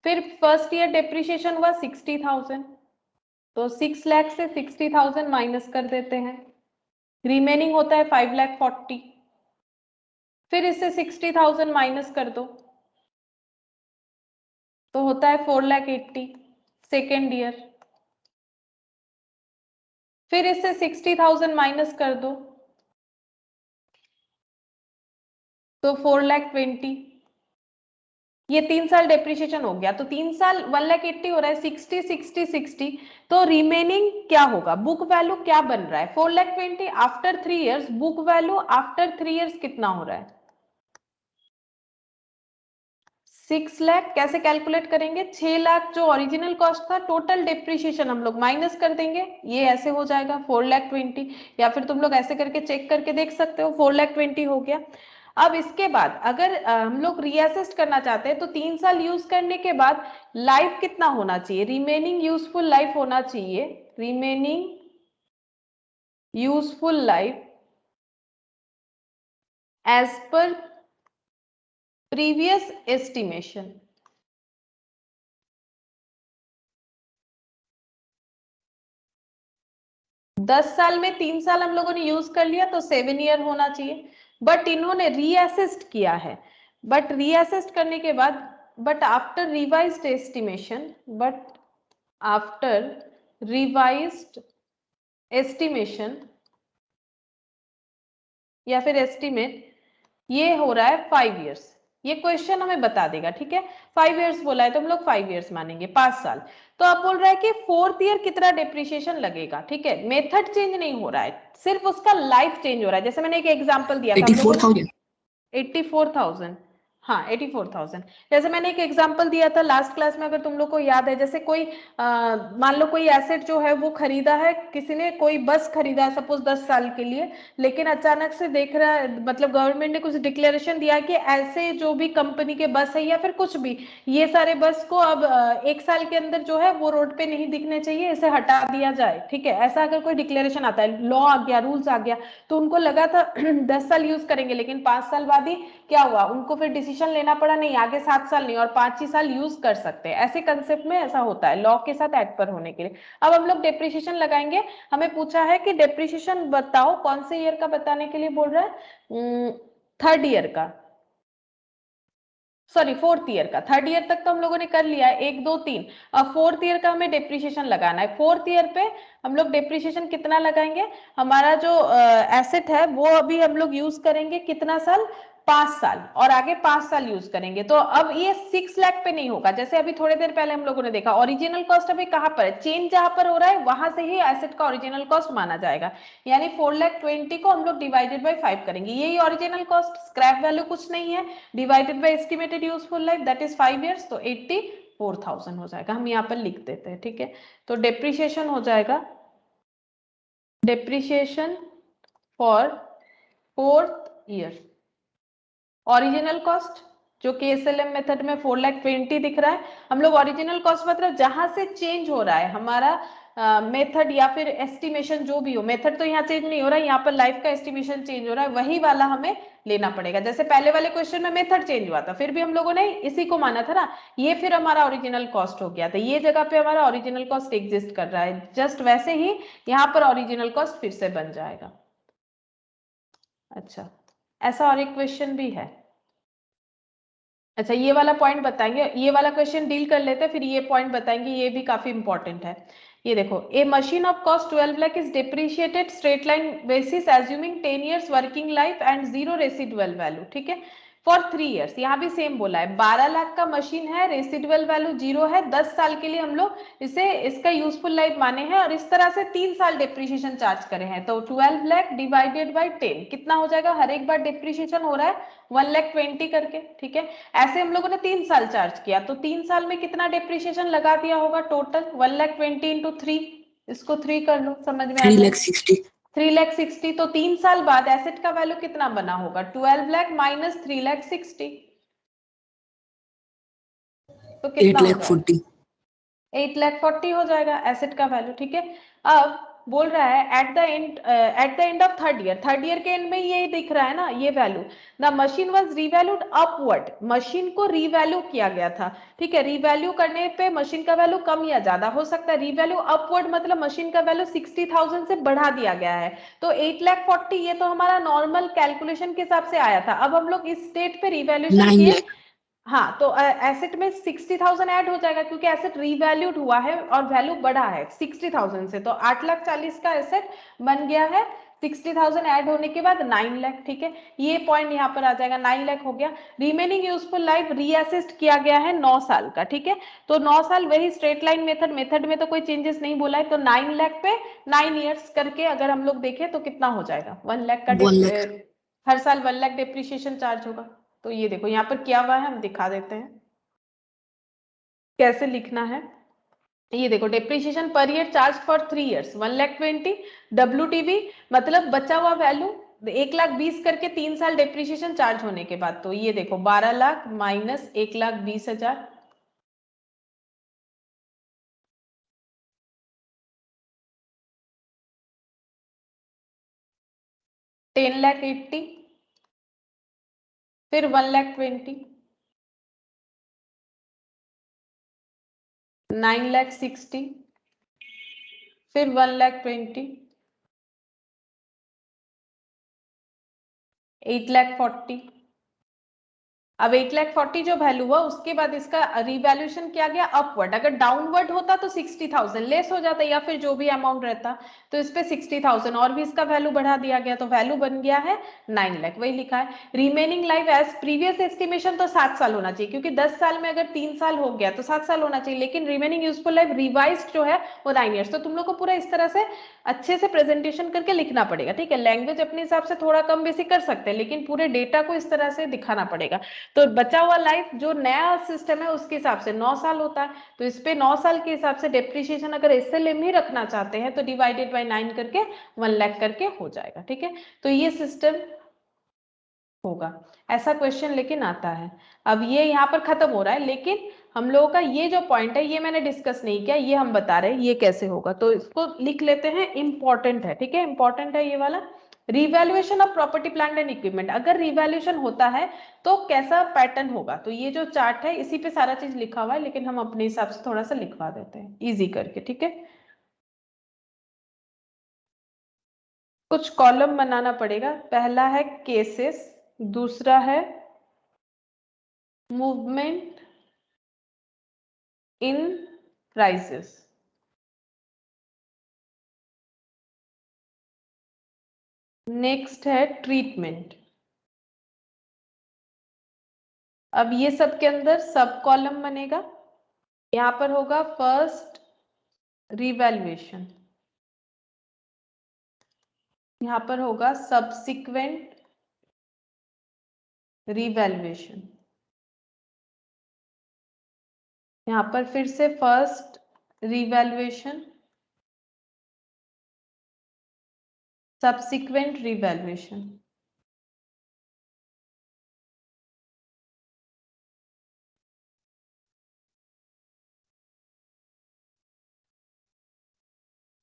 फिर फर्स्ट ईयर डेप्रिसिएशन हुआ 60,000, तो 6 लाख से 60,000 माइनस कर देते हैं, रिमेनिंग होता है 5,40,000। फिर इससे 60,000 माइनस कर दो तो होता है 4,80,000 सेकेंड ईयर। फिर इससे 60,000 माइनस कर दो तो 4,20,000। ये 3 साल डेप्रिसिएशन हो गया, तो 3 साल 1,80,000 हो रहा है, 60 60 60, तो रिमेनिंग क्या होगा? बुक वैल्यू क्या बन रहा है? 4,20,000 after 3 years. Book value after 3 years कितना हो रहा है? 6 लाख। कैसे कैलकुलेट करेंगे? 6 लाख जो ओरिजिनल कॉस्ट था, टोटल डेप्रिसिएशन हम लोग माइनस कर देंगे, ये ऐसे हो जाएगा 4,20,000, या फिर तुम लोग ऐसे करके चेक करके देख सकते हो 4,20,000 हो गया। अब इसके बाद अगर हम लोग रीअसेस्ट करना चाहते हैं तो 3 साल यूज करने के बाद लाइफ कितना होना चाहिए? रिमेनिंग यूजफुल लाइफ होना चाहिए, remaining useful life as per previous estimation. 10 साल में 3 साल हम लोगों ने यूज कर लिया तो 7 ईयर होना चाहिए, बट इन्होंने रीअसेस्ट किया है। बट रीअसेस्ट करने के बाद, but after revised estimation, but after revised estimation या फिर एस्टिमेट, ये हो रहा है 5 इयर्स। ये क्वेश्चन हमें बता देगा, ठीक है। 5 इयर्स बोला है तो हम लोग 5 इयर्स मानेंगे, 5 साल। तो आप बोल रहा है कि 4th ईयर कितना डेप्रिसिएशन लगेगा, ठीक है। मेथड चेंज नहीं हो रहा है, सिर्फ उसका लाइफ चेंज हो रहा है। जैसे मैंने एक एग्जांपल दिया था, 84,000। 84,000, हाँ 84,000। जैसे मैंने एक एग्जांपल दिया था लास्ट क्लास में, अगर तुम लोग को याद है, जैसे कोई मान लो कोई एसेट जो है वो खरीदा है किसी ने, कोई बस खरीदा है सपोज 10 साल के लिए, लेकिन अचानक से देख रहा है, मतलब गवर्नमेंट ने कुछ डिक्लेरेशन दिया कि ऐसे जो भी कंपनी के बस है या फिर कुछ भी, ये सारे बस को अब 1 साल के अंदर जो है वो रोड पे नहीं दिखने चाहिए, इसे हटा दिया जाए, ठीक है। ऐसा अगर कोई डिक्लेरेशन आता है, लॉ आ गया, रूल्स आ गया, तो उनको लगा था 10 साल यूज करेंगे, लेकिन 5 साल बाद ही क्या हुआ, उनको फिर डिसीजन लेना पड़ा, नहीं आगे 7 साल नहीं और 5 ही साल यूज कर सकते हैं। ऐसे कंसेप्ट में ऐसा होता है लॉ के साथ एड पर होने के लिए। अब हम लोग डेप्रिसिएशन लगाएंगे। हमें पूछा है कि डेप्रिसिएशन बताओ, कौन से ईयर का बताने के लिए बोल रहा है? 3rd ईयर का, सॉरी 4th ईयर का। 3rd ईयर तक तो हम लोगों ने कर लिया है, 1 2 3। अब 4th ईयर का हमें डेप्रिसिएशन लगाना है। 4th ईयर पे हम लोग डेप्रिसिएशन कितना लगाएंगे? हमारा जो एसेट है वो अभी हम लोग यूज करेंगे कितना साल? 5 साल, और आगे 5 साल यूज करेंगे। तो अब ये 6 लाख पे नहीं होगा, जैसे अभी थोड़ी देर पहले हम लोगों ने देखा। ओरिजिनल कॉस्ट अभी कहां पर है? चेंज जहां पर हो रहा है वहां से ही एसेट का ओरिजिनल कॉस्ट माना जाएगा, यानी 4,20,000 को हम लोग डिवाइडेड बाय 5 करेंगे, यही ओरिजिनल कॉस्ट। स्क्रैप वैल्यू कुछ नहीं है, divided by estimated useful life that is 5 years, तो 84,000 हो जाएगा। हम यहाँ पर लिख देते हैं, ठीक है। तो डेप्रिसिएशन हो जाएगा, depreciation for 4th year, original cost जो कि एसएलएम मेथड में 4,20,000 दिख रहा है, हम लोग ओरिजिनल कॉस्ट मतलब जहां से चेंज हो रहा है हमारा मेथड या फिर एस्टिमेशन, जो भी हो, मेथड तो यहाँ चेंज नहीं हो रहा है, यहाँ पर लाइफ का एस्टिमेशन चेंज हो रहा है, वही वाला हमें लेना पड़ेगा। जैसे पहले वाले क्वेश्चन में मेथड चेंज हुआ था, फिर भी हम लोगों ने इसी को माना था ना, ये फिर हमारा ओरिजिनल कॉस्ट हो गया था, ये जगह पे हमारा ओरिजिनल कॉस्ट एग्जिस्ट कर रहा है, जस्ट वैसे ही यहाँ पर ओरिजिनल कॉस्ट फिर से बन जाएगा। अच्छा, ऐसा और एक क्वेश्चन भी है। अच्छा, ये वाला पॉइंट बताएंगे, ये वाला क्वेश्चन डील कर लेते हैं, फिर ये पॉइंट बताएंगे, ये भी काफी इंपॉर्टेंट है। ये देखो, a machine of cost 12 lakh is depreciated straight line basis assuming 10 years working life and 0 residual value, ठीक है। For 3 years. यहाँ भी सेम बोला है 12 लाख का मशीन है, रेसिडुअल वैल्यू 0 है, 10 साल के लिए हम लोग इसे इसका यूजफुल लाइफ माने हैं और इस तरह से 3 साल डिप्रिसिएशन चार्ज करे हैं। तो 12 लाख डिवाइडेड बाय 10 कितना हो जाएगा, हर एक बार डिप्रिसिएशन हो रहा है 1,20,000 करके, ठीक है। ऐसे हम लोगों ने 3 साल चार्ज किया तो 3 साल में कितना डिप्रिसिएशन लगा दिया होगा टोटल, 1,20,000 इंटू 3, इसको 3 कर लो, समझ में आ जाएगा 3,60,000 3,60,000। तो 3 साल बाद एसेट का वैल्यू कितना बना होगा, 12 लाख माइनस 3,60,000, तो कितना हो जाएगा 8,40,000 8,40,000 हो जाएगा एसेट का वैल्यू, ठीक है। अब बोल रहा है at the end of third year के एंड में ये दिख रहा है ना ये value, the machine was revalued upward, machine को रीवैल्यू किया गया था, ठीक है। रीवैल्यू करने पे मशीन का वैल्यू कम या ज्यादा हो सकता है, रीवैल्यू अपवर्ड मतलब मशीन का वैल्यू 60,000 से बढ़ा दिया गया है। तो 8,40,000 ये तो हमारा नॉर्मल कैलकुलेशन के हिसाब से आया था। अब हम लोग इस स्टेट पे रीवैल्यूएशन 9 किए, लाख हाँ तो एसेट में 60,000 ऐड हो जाएगा क्योंकि एसेट रीवैल्यूड हुआ है और वैल्यू बढ़ा है 60,000 से, तो 8,40,000 का एसेट बन गया है 60,000 ऐड होने के बाद 9 लाख, ठीक है। ये पॉइंट यहाँ पर आ जाएगा 9 लाख हो गया। रिमेनिंग यूजफुल लाइफ रीअसेस्ट किया गया है 9 साल का, ठीक है। तो 9 साल वही स्ट्रेट लाइन मेथड में तो कोई चेंजेस नहीं बोला है, तो 9 लाख पे 9 ईयर्स करके अगर हम लोग देखें तो कितना हो जाएगा 1 लाख का 1 लाख हर साल 1 लाख डिप्रिसिएशन चार्ज होगा। तो ये देखो यहाँ पर क्या हुआ है, हम दिखा देते हैं कैसे लिखना है। ये देखो depreciation per year charge for 3 years 1,20,000, WTV मतलब बचा हुआ वैल्यू 1,20,000 करके 3 साल डिप्रिसिएशन चार्ज होने के बाद। तो ये देखो 12 लाख माइनस 1,20,000, 10,80,000, फिर 1,20,000, 9,60,000, फिर 1,20,000, 8,40,000। अब 8,40,000 जो वैल्यू हुआ उसके बाद इसका रिवैल्यूएशन किया गया अपवर्ड, अगर डाउनवर्ड होता तो 60,000 लेस हो जाता या फिर जो भी अमाउंट रहता, तो इस पे 60,000 और भी इसका वैल्यू बढ़ा दिया गया, तो वैल्यू बन गया है 9 लाख, वही लिखा है। Remaining life as previous estimation तो 7 साल होना चाहिए क्योंकि 10 साल में अगर 3 साल हो गया तो 7 साल होना चाहिए, लेकिन रिमेनिंग यूजफुल लाइफ रिवाइज्ड जो है वो 9 ईयर्स। तो तुम लोग को पूरा इस तरह से अच्छे से प्रेजेंटेशन करके लिखना पड़ेगा, ठीक है। लैंग्वेज अपने हिसाब से थोड़ा कम बेसी कर सकते हैं लेकिन पूरे डेटा को इस तरह से दिखाना पड़ेगा। तो बचा हुआ लाइफ जो नया सिस्टम है उसके हिसाब से 9 साल होता है, तो इस पे 9 साल के हिसाब से डेप्रिसिएशन अगर एसएलएम ही रखना चाहते हैं तो डिवाइडेड बाय 9 करके 1 लाख करके हो जाएगा, ठीक है। तो ये सिस्टम होगा, ऐसा क्वेश्चन लेकिन आता है। अब ये यहाँ पर खत्म हो रहा है लेकिन हम लोगों का ये जो पॉइंट है ये मैंने डिस्कस नहीं किया, ये हम बता रहे हैं ये कैसे होगा, तो इसको लिख लेते हैं, इंपॉर्टेंट है, ठीक है, इंपॉर्टेंट है ये वाला। Revaluation of property plant and equipment, अगर रिवैल्यूएशन होता है तो कैसा पैटर्न होगा, तो ये जो चार्ट है इसी पे सारा चीज लिखा हुआ है लेकिन हम अपने हिसाब से थोड़ा सा लिखवा देते हैं इजी करके, ठीक है। कुछ कॉलम बनाना पड़ेगा, पहला है केसेस, दूसरा है मूवमेंट इन प्राइसेस, नेक्स्ट है ट्रीटमेंट। अब ये सब के अंदर सब कॉलम बनेगा, यहां पर होगा फर्स्ट रिवैल्यूएशन, यहां पर होगा सब्सिक्वेंट रिवैल्यूएशन, यहां पर फिर से फर्स्ट रिवैल्यूएशन सब्सिक्वेंट रिवैल्यूएशन।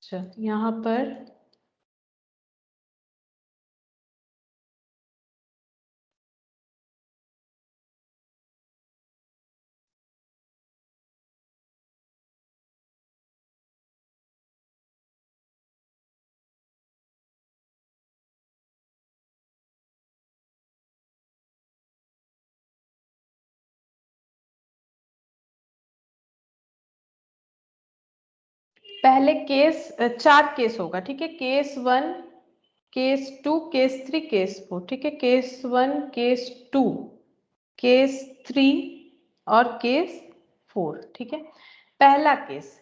अच्छा यहां पर पहले केस 4 केस होगा, ठीक है, केस 1 केस 2 केस 3 केस 4, ठीक है, केस 1 केस 2 केस 3 और केस 4, ठीक है। पहला केस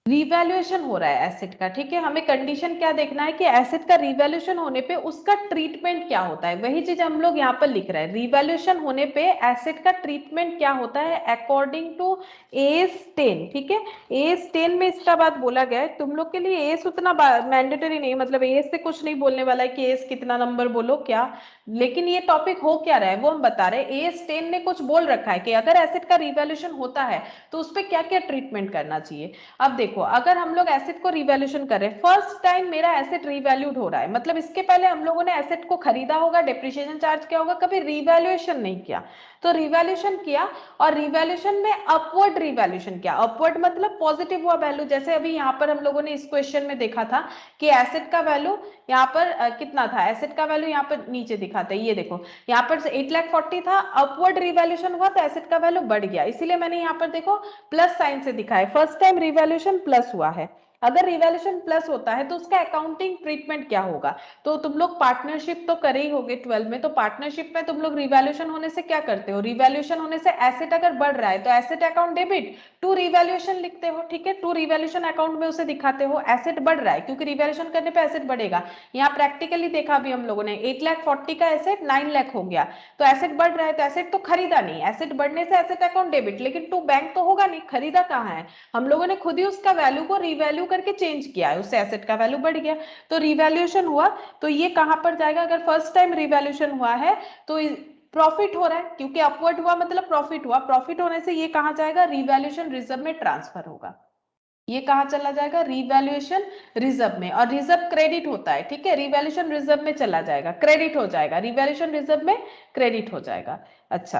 रिवैल्यूएशन हो रहा है एसेट का, ठीक है। हमें कंडीशन क्या देखना है कि एसेट का रिवैल्यूएशन होने पे उसका ट्रीटमेंट क्या होता है, वही चीज हम लोग यहाँ पर लिख रहे हैं। रिवैल्यूएशन होने पे एसेट का ट्रीटमेंट क्या होता है अकॉर्डिंग टू एस 10, ठीक है। एस 10 में इसका बात बोला गया है। तुम लोग के लिए एस उतना मैंडेटरी नहीं, मतलब एस से कुछ नहीं बोलने वाला है कि एस कितना नंबर बोलो क्या, लेकिन ये टॉपिक हो क्या रहा है वो हम बता रहे हैं। एस 10 ने कुछ बोल रखा है कि अगर एसेट का रिवैल्यूएशन होता है तो उस पर क्या क्या ट्रीटमेंट करना चाहिए। अब देखो, अगर हम लोग एसेट को रिवैल्यूएशन कर रहे हैं, फर्स्ट टाइम मेरा एसेट रिवैल्यूड हो रहा है, मतलब इसके पहले हम लोगों ने एसेट को खरीदा होगा, डेप्रिसिएशन चार्ज किया होगा, कभी रिवैल्यूएशन नहीं किया। तो रिवैल्यूएशन किया और रिवैल्यूएशन में अपवर्ड रिवैल्यूएशन किया। अपवर्ड मतलब पॉजिटिव हुआ वैल्यू, जैसे अभी यहाँ पर हम लोगों ने इस क्वेश्चन में देखा था कि एसेट का वैल्यू यहाँ पर कितना था, एसेट का वैल्यू यहाँ पर नीचे दिखाता है, ये देखो यहाँ पर 8,40,000 था, अपवर्ड रिवैल्यूएशन हुआ तो एसेट का वैल्यू बढ़ गया, इसीलिए मैंने यहाँ पर देखो प्लस साइन से दिखाया। फर्स्ट टाइम रिवैल्यूएशन प्लस हुआ है। अगर रिवैल्यूएशन प्लस होता है तो उसका अकाउंटिंग ट्रीटमेंट क्या होगा। तो तुम लोग पार्टनरशिप तो करे ही होगे 12 में, तो पार्टनरशिप में तुम लोग रिवैल्यूएशन होने से क्या करते हो, रिवैल्यूएशन होने से एसेट अगर बढ़ रहा है तो asset account debit to revaluation लिखते हो, ठीक है। टू रिवैल्यूएशन अकाउंट में उसे दिखाते हो, एसेट बढ़ रहा है क्योंकि रिवैल्यूएशन करने पे एसेट बढ़ेगा। यहाँ प्रैक्टिकली देखा भी हम लोगों ने, 8,40,000 का एसेट 9 लाख हो गया, तो एसेट बढ़ रहा है तो एसेट तो खरीदा नहीं, एसेट बढ़ने से एसेट अकाउंट डेबिट, लेकिन टू बैंक तो होगा नहीं, खरीदा कहाँ है, हम लोगों ने खुद ही उसका वैल्यू को रिवैल्यू करके चेंज किया है, उससे एसेट का वैल्यू बढ़ गया। तो रिवैल्यूएशन हुआ तो ये कहां पर जाएगा, अगर फर्स्ट टाइम रिवैल्यूएशन हुआ है तो प्रॉफिट हो रहा है, क्योंकि अपवर्ड हुआ मतलब प्रॉफिट हुआ, प्रॉफिट होने से ये कहां जाएगा, रिवैल्यूएशन रिजर्व में ट्रांसफर होगा। ये कहां चला जाएगा, रिवैल्यूएशन रिजर्व में, और रिजर्व क्रेडिट होता है, ठीक है। रिवैल्यूएशन रिजर्व में चला जाएगा, क्रेडिट हो जाएगा, रिवैल्यूएशन रिजर्व में क्रेडिट हो जाएगा। अच्छा,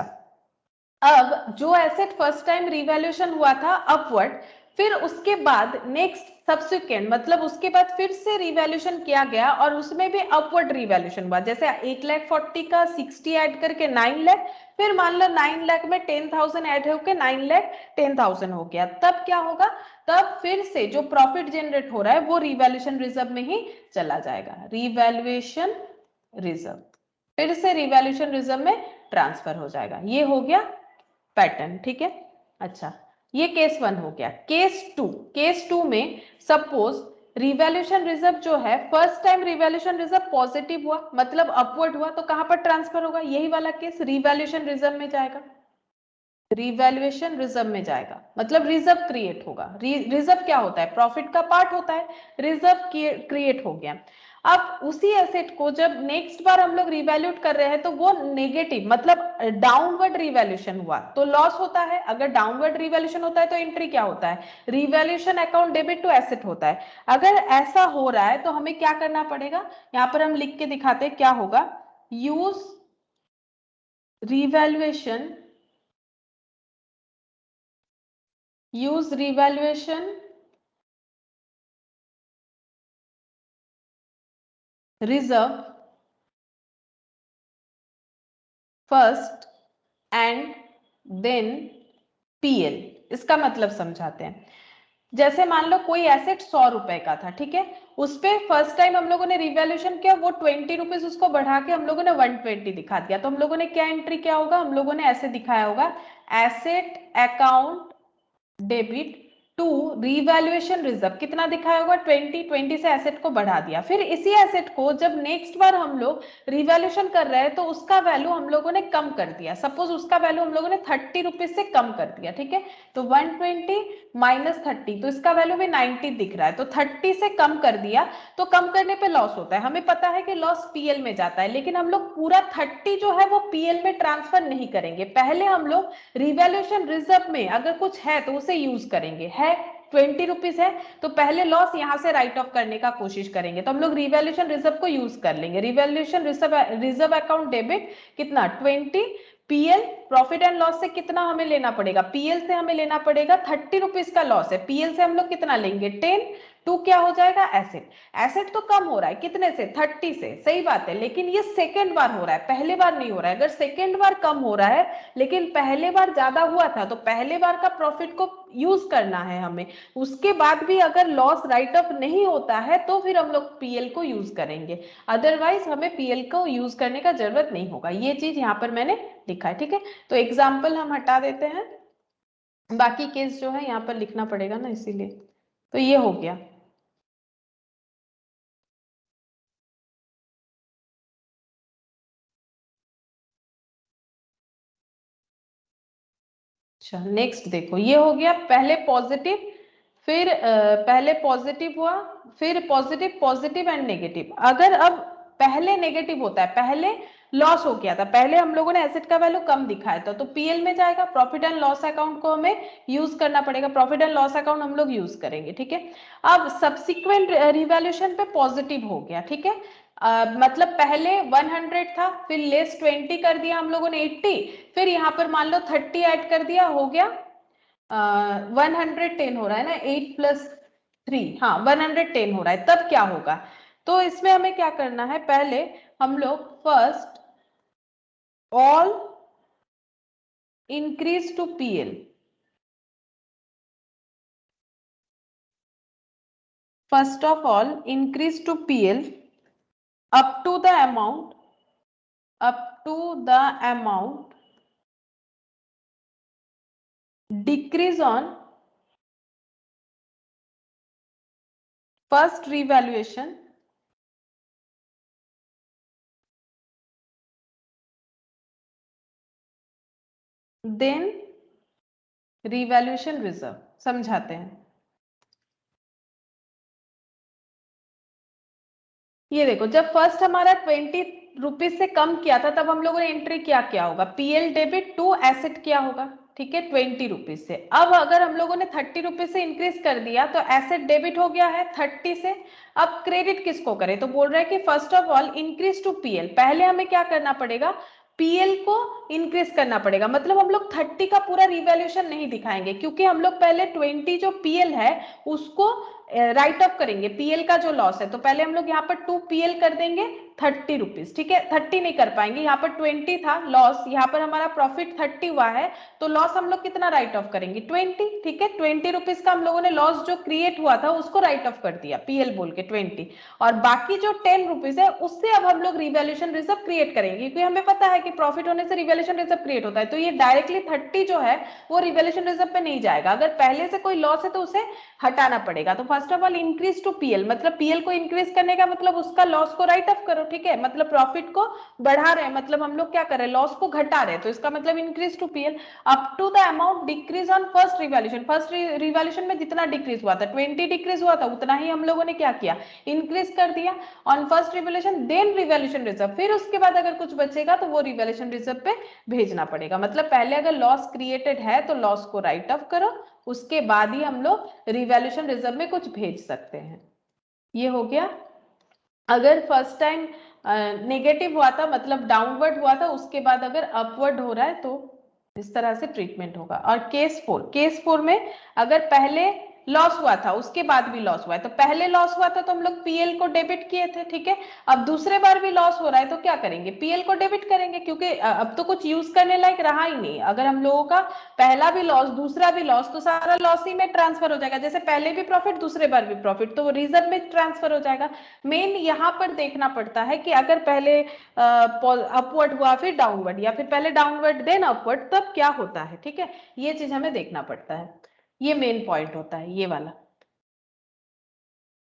अब जो एसेट फर्स्ट टाइम रिवैल्यूएशन हुआ था अपवर्ड, फिर उसके बाद नेक्स्ट सब्सिक्वेंट मतलब उसके बाद फिर से रिवैल्यूएशन किया गया और उसमें भी अपवर्ड रिवैल्यूएशन हुआ, जैसे 8,40,000 का 60 ऐड करके 9 लाख, फिर मान लो 9 लाख में 10,000 ऐड होकर 9,10,000 हो गया, तब क्या होगा, तब फिर से जो प्रॉफिट जनरेट हो रहा है वो रिवैल्यूएशन रिजर्व में ही चला जाएगा। रिवैल्यूएशन रिजर्व फिर से रिवैल्यूएशन रिजर्व में ट्रांसफर हो जाएगा। ये हो गया पैटर्न, ठीक है। अच्छा, ये केस 1 हो गया। केस 2 में सपोज रिवैल्यूएशन रिजर्व जो है first time revaluation reserve positive हुआ मतलब अपवर्ड हुआ, तो कहां पर ट्रांसफर होगा, यही वाला केस रिवैल्यूएशन रिजर्व में जाएगा, रिवैल्यूएशन रिजर्व में जाएगा, मतलब रिजर्व क्रिएट होगा। रिजर्व क्या होता है, प्रॉफिट का पार्ट होता है, रिजर्व क्रिएट हो गया। अब उसी एसेट को जब नेक्स्ट बार हम लोग रिवैल्यूट कर रहे हैं तो वो नेगेटिव मतलब डाउनवर्ड रिवैल्यूएशन हुआ तो लॉस होता है। अगर डाउनवर्ड रिवैल्यूएशन होता है तो एंट्री क्या होता है, revaluation account debit to asset होता है। अगर ऐसा हो रहा है तो हमें क्या करना पड़ेगा, यहां पर हम लिख के दिखाते हैं क्या होगा, use revaluation reserve first and then PL। इसका मतलब समझाते हैं। जैसे मान लो कोई एसेट 100 रुपए का था, ठीक है, उस पे फर्स्ट टाइम हम लोगों ने रिवैल्यूएशन किया, वो 20 रुपीज उसको बढ़ा के हम लोगों ने 120 दिखा दिया, तो हम लोगों ने क्या एंट्री किया होगा, हम लोगों ने ऐसे दिखाया होगा, asset account debit to revaluation reserve, कितना दिखाया होगा 20 से एसेट को बढ़ा दिया। फिर इसी एसेट को जब नेक्स्ट बार हम लोग रिवैल्यूएशन कर रहे हैं तो उसका वैल्यू हम लोगों ने कम कर दिया, सपोज उसका वैल्यू हम लोगों ने 30 रुपीज से कम कर दिया, ठीक है। तो 120 माइनस 30 तो इसका वैल्यू भी 90 दिख रहा है, तो 30 से कम कर दिया, तो कम करने पे लॉस होता है, हमें पता है कि लॉस पीएल में जाता है, लेकिन हम लोग पूरा 30 जो है वो पीएल में ट्रांसफर नहीं करेंगे, पहले हम लोग रिवैल्यूएशन रिजर्व में अगर कुछ है तो उसे यूज करेंगे। है 20 रुपीज है तो पहले लॉस यहां से राइट ऑफ करने का कोशिश करेंगे, तो हम लोग रिवैल्यूएशन रिजर्व को यूज कर लेंगे। रिवैल्यूएशन रिजर्व अकाउंट डेबिट कितना 20, पीएल प्रॉफिट एंड लॉस से कितना हमें लेना पड़ेगा, पीएल से हमें लेना पड़ेगा 30 रुपीज का लॉस है, पीएल से हम लोग कितना लेंगे 10, 2 क्या हो जाएगा, एसेट। एसेट तो कम हो रहा है कितने से, 30 से, सही बात है, लेकिन ये सेकेंड बार हो रहा है, पहले बार नहीं हो रहा है। अगर सेकेंड बार कम हो रहा है लेकिन पहले बार ज्यादा हुआ था, तो पहले बार का प्रॉफिट को यूज करना है हमें। उसके बाद भी अगर लॉस राइट ऑफ नहीं होता है तो फिर हम लोग पीएल को यूज करेंगे, अदरवाइज हमें पीएल को यूज करने का जरूरत नहीं होगा। ये चीज यहाँ पर मैंने लिखा है, ठीक है। तो एग्जाम्पल हम हटा देते हैं, बाकी केस जो है यहाँ पर लिखना पड़ेगा ना, इसीलिए। तो ये हो गया। अच्छा नेक्स्ट देखो, ये हो गया पहले पॉजिटिव, फिर पहले पॉजिटिव हुआ, फिर पॉजिटिव, पॉजिटिव एंड नेगेटिव। अगर अब पहले नेगेटिव होता है, पहले लॉस हो गया था, पहले हम लोगों ने एसेट का वैल्यू कम दिखाया था, तो पीएल में जाएगा, प्रॉफिट एंड लॉस अकाउंट को हमें यूज करना पड़ेगा, प्रॉफिट एंड लॉस अकाउंट हम लोग यूज करेंगे, ठीक है। अब सब्सिक्वेंट रिवैल्यूएशन पे पॉजिटिव हो गया, ठीक है। मतलब पहले 100 था, फिर लेस 20 कर दिया हम लोगों ने 80, फिर यहाँ पर मान लो 30 ऐड कर दिया, हो गया 110 हो रहा है ना, 8 + 3, हाँ 110 हो रहा है। तब क्या होगा, तो इसमें हमें क्या करना है, पहले हम लोग first all increase to PL, first of all increase to PL up to the amount, up to the amount decrease on first revaluation, then revaluation reserve। समझाते हैं, ये देखो जब फर्स्ट हमारा 20 रुपीज से कम किया था तब हम लोगों ने एंट्री क्या होगा, पीएल डेबिट टू एसेट क्या होगा, ठीक है 20 रुपीज से। अब अगर हम लोगों ने 30 रुपीज से इंक्रीज कर दिया तो एसेट डेबिट हो गया है 30 से। अब क्रेडिट किसको करें, तो बोल रहा है कि first of all increase to PL, पहले हमें क्या करना पड़ेगा, पीएल को इंक्रीज करना पड़ेगा। मतलब हम लोग 30 का पूरा रिवैल्यूएशन नहीं दिखाएंगे, क्योंकि हम लोग पहले 20 जो पीएल है उसको राइट ऑफ करेंगे, पीएल का जो लॉस है। तो पहले हम लोग यहाँ पर 2 पीएल कर देंगे 30 रुपीज, ठीक है। 30 नहीं कर पाएंगे, यहाँ पर 20 था लॉस, यहाँ पर हमारा प्रॉफिट 30 हुआ है, तो लॉस हम लोग कितना राइट ऑफ करेंगे, 20, ठीक है। 20 रुपीज का हम लोगों ने लॉस जो क्रिएट हुआ था उसको राइट ऑफ कर दिया पीएल बोल के 20, और बाकी जो 10 रुपीज है उससे अब हम लोग रिवैल्यूएशन रिजर्व क्रिएट करेंगे, क्योंकि हमें पता है कि प्रॉफिट होने से रिवैल्यूएशन रिजर्व क्रिएट होता है। तो ये डायरेक्टली 30 जो है वो रिवैल्यूएशन रिजर्व पे नहीं जाएगा, अगर पहले से कोई लॉस है तो उसे हटाना पड़ेगा। तो first of all increase to PL, मतलब पीएल को इंक्रीज करने का मतलब उसका लॉस को राइट ऑफ करो, ठीक है। मतलब प्रॉफिट को बढ़ा रहे हैं, मतलब हम लोग क्या कर रहे हैं, लॉस को घटा रहे हैं, तो इसका मतलब increase to PL up to the amount decrease on first revaluation. First revaluation में जितना डिक्रीज हुआ था 20 डिक्रीज हुआ था, उतना ही हम लोगों ने क्या किया, इंक्रीज कर दिया on first revaluation, then revaluation reserve. फिर उसके बाद अगर कुछ बचेगा तो वो रिवैल्यूएशन रिजर्व पे भेजना पड़ेगा। मतलब पहले अगर लॉस क्रिएटेड है तो लॉस को राइट ऑफ करो, उसके बाद ही हम लोग रिवैल्यूएशन रिजर्व में कुछ भेज सकते हैं। ये हो गया। अगर फर्स्ट टाइम नेगेटिव हुआ था, मतलब डाउनवर्ड हुआ था, उसके बाद अगर अपवर्ड हो रहा है तो इस तरह से ट्रीटमेंट होगा। और केस 4 में अगर पहले लॉस हुआ था उसके बाद भी लॉस हुआ है, तो पहले लॉस हुआ था तो हम लोग पीएल को डेबिट किए थे, ठीक है। अब दूसरे बार भी लॉस हो रहा है तो क्या करेंगे, पीएल को डेबिट करेंगे, क्योंकि अब तो कुछ यूज करने लायक रहा ही नहीं। अगर हम लोगों का पहला भी लॉस दूसरा भी लॉस, तो सारा लॉस ही में ट्रांसफर हो जाएगा, जैसे पहले भी प्रॉफिट दूसरे बार भी प्रॉफिट, तो वो रिजर्व में ट्रांसफर हो जाएगा। मेन यहाँ पर देखना पड़ता है कि अगर पहले अपवर्ड हुआ फिर डाउनवर्ड, या फिर पहले डाउनवर्ड देन अपवर्ड, तब क्या होता है, ठीक है। ये चीज हमें देखना पड़ता है, ये मेन पॉइंट होता है ये वाला।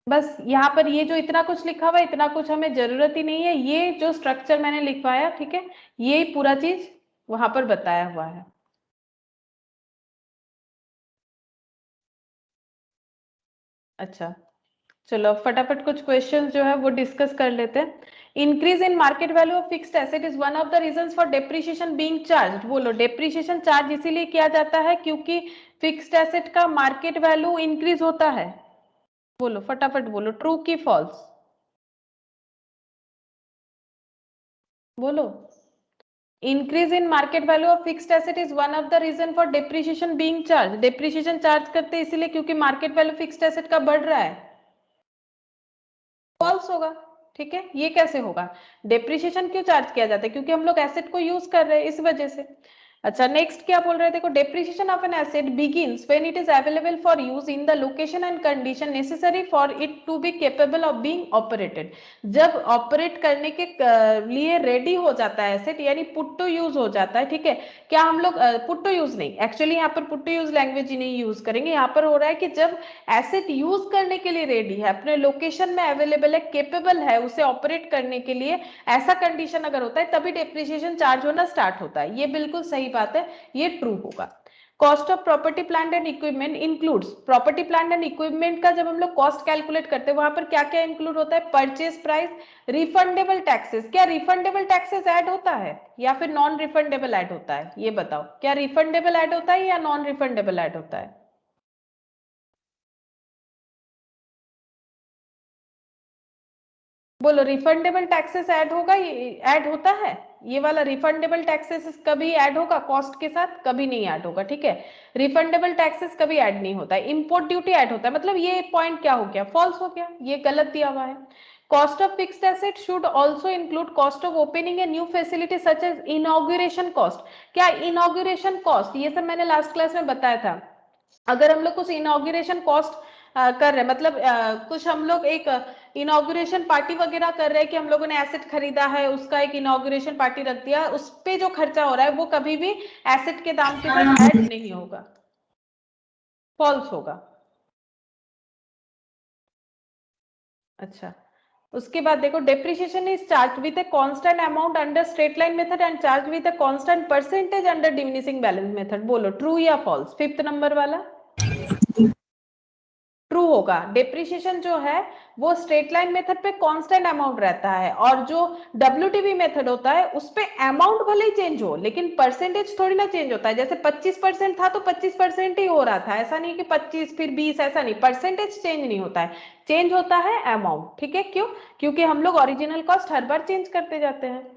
बस यहाँ पर ये जो इतना कुछ लिखा हुआ है, इतना कुछ हमें जरूरत ही नहीं है, ये जो स्ट्रक्चर मैंने लिखवाया, ठीक है, ये पूरा चीज वहां पर बताया हुआ है। अच्छा चलो फटाफट कुछ क्वेश्चंस जो है वो डिस्कस कर लेते हैं। Increase in market value of fixed asset is one of the reasons for depreciation being charged. बोलो, डेप्रिसिएशन चार्ज इसीलिए किया जाता है क्योंकि फिक्स्ड एसेट का मार्केट वैल्यू इंक्रीज होता है। बोलो फटाफट बोलो, ट्रू की फॉल्स, बोलो। Increase in market value of fixed asset is one of the reason for depreciation being charge. Depreciation charge करते हैं इसीलिए क्योंकि मार्केट वैल्यू फिक्स्ड एसेट का बढ़ रहा है। फॉल्स होगा। ठीक है, ये कैसे होगा? डेप्रिसिएशन क्यों चार्ज किया जाता है? क्योंकि हम लोग एसेट को यूज कर रहे हैं, इस वजह से। अच्छा, नेक्स्ट क्या बोल रहे हैं, देखो, depreciation of an asset begins when it is available for use in the location and condition necessary for it to be capable of being operated. जब ऑपरेट करने के लिए रेडी हो जाता है एसेट, यानी पुट टू यूज हो जाता है। ठीक है, क्या हम लोग पुट टू यूज नहीं, एक्चुअली यहाँ पर पुट टू यूज लैंग्वेज ही नहीं यूज करेंगे। यहाँ पर हो रहा है कि जब एसेट यूज करने के लिए रेडी है, अपने लोकेशन में अवेलेबल है, केपेबल है उसे ऑपरेट करने के लिए, ऐसा कंडीशन अगर होता है तभी डेप्रिसिएशन चार्ज होना स्टार्ट होता है। ये बिल्कुल सही बात है, ये ट्रू होगा। Cost of property plant and equipment includes, property plant and equipment का जब हम लोग कॉस्ट कैलकुलेट करते हैं वहां पर क्या क्या इंक्लूड होता है? Purchase price, refundable taxes. क्या रिफंडेबल टैक्सेस ऐड होता है या फिर नॉन रिफंडेबल ऐड होता है? ये बताओ, क्या रिफंडेबल ऐड होता है या नॉन रिफंडेबल ऐड होता है? बोलो, रिफंडेबल टैक्सेस ऐड होगा, ऐड होता है? ये वाला रिफंडेबल टैक्सेस कभी ऐड होगा कॉस्ट के साथ? कभी नहीं ऐड होगा। ठीक है, रिफंडेबल टैक्सेस कभी ऐड नहीं होता है। इंपोर्ट ड्यूटी ऐड होता है, मतलब ये पॉइंट क्या हो गया? फॉल्स हो गया, ये गलत दिया हुआ है। Cost of fixed asset should also include cost of opening a new facility such as inauguration cost. क्या इनॉग्रेशन कॉस्ट? ये सब मैंने लास्ट क्लास में बताया था। अगर हम लोग कुछ इनॉग्रेशन कॉस्ट कर रहे हैं, मतलब कुछ हम लोग एक इनॉग्रेशन पार्टी वगैरह कर रहे हैं कि हम लोगों ने एसेट खरीदा है, उसका एक इनॉग्रेशन पार्टी रख दिया, उस पे जो खर्चा हो रहा है वो कभी भी एसेट के दाम के साथ ऐड नहीं होगा, फॉल्स होगा। अच्छा, उसके बाद देखो, depreciation is charge with a constant amount under straight line method and charge with a constant percentage under diminishing balance method. बोलो, ट्रू या फॉल्स? फिफ्थ नंबर वाला ट्रू होगा। डेप्रिसिएशन जो है वो स्ट्रेट लाइन मेथड पे कांस्टेंट अमाउंट रहता है, और जो डब्ल्यूटीवी मेथड होता है उस पे अमाउंट भले ही चेंज हो लेकिन परसेंटेज थोड़ी ना चेंज होता है। जैसे 25% था तो 25% ही हो रहा था, ऐसा नहीं कि 25 फिर 20, ऐसा नहीं, परसेंटेज चेंज नहीं होता है, चेंज होता है अमाउंट। ठीक है, क्यों? क्योंकि हम लोग ओरिजिनल कॉस्ट हर बार चेंज करते जाते हैं।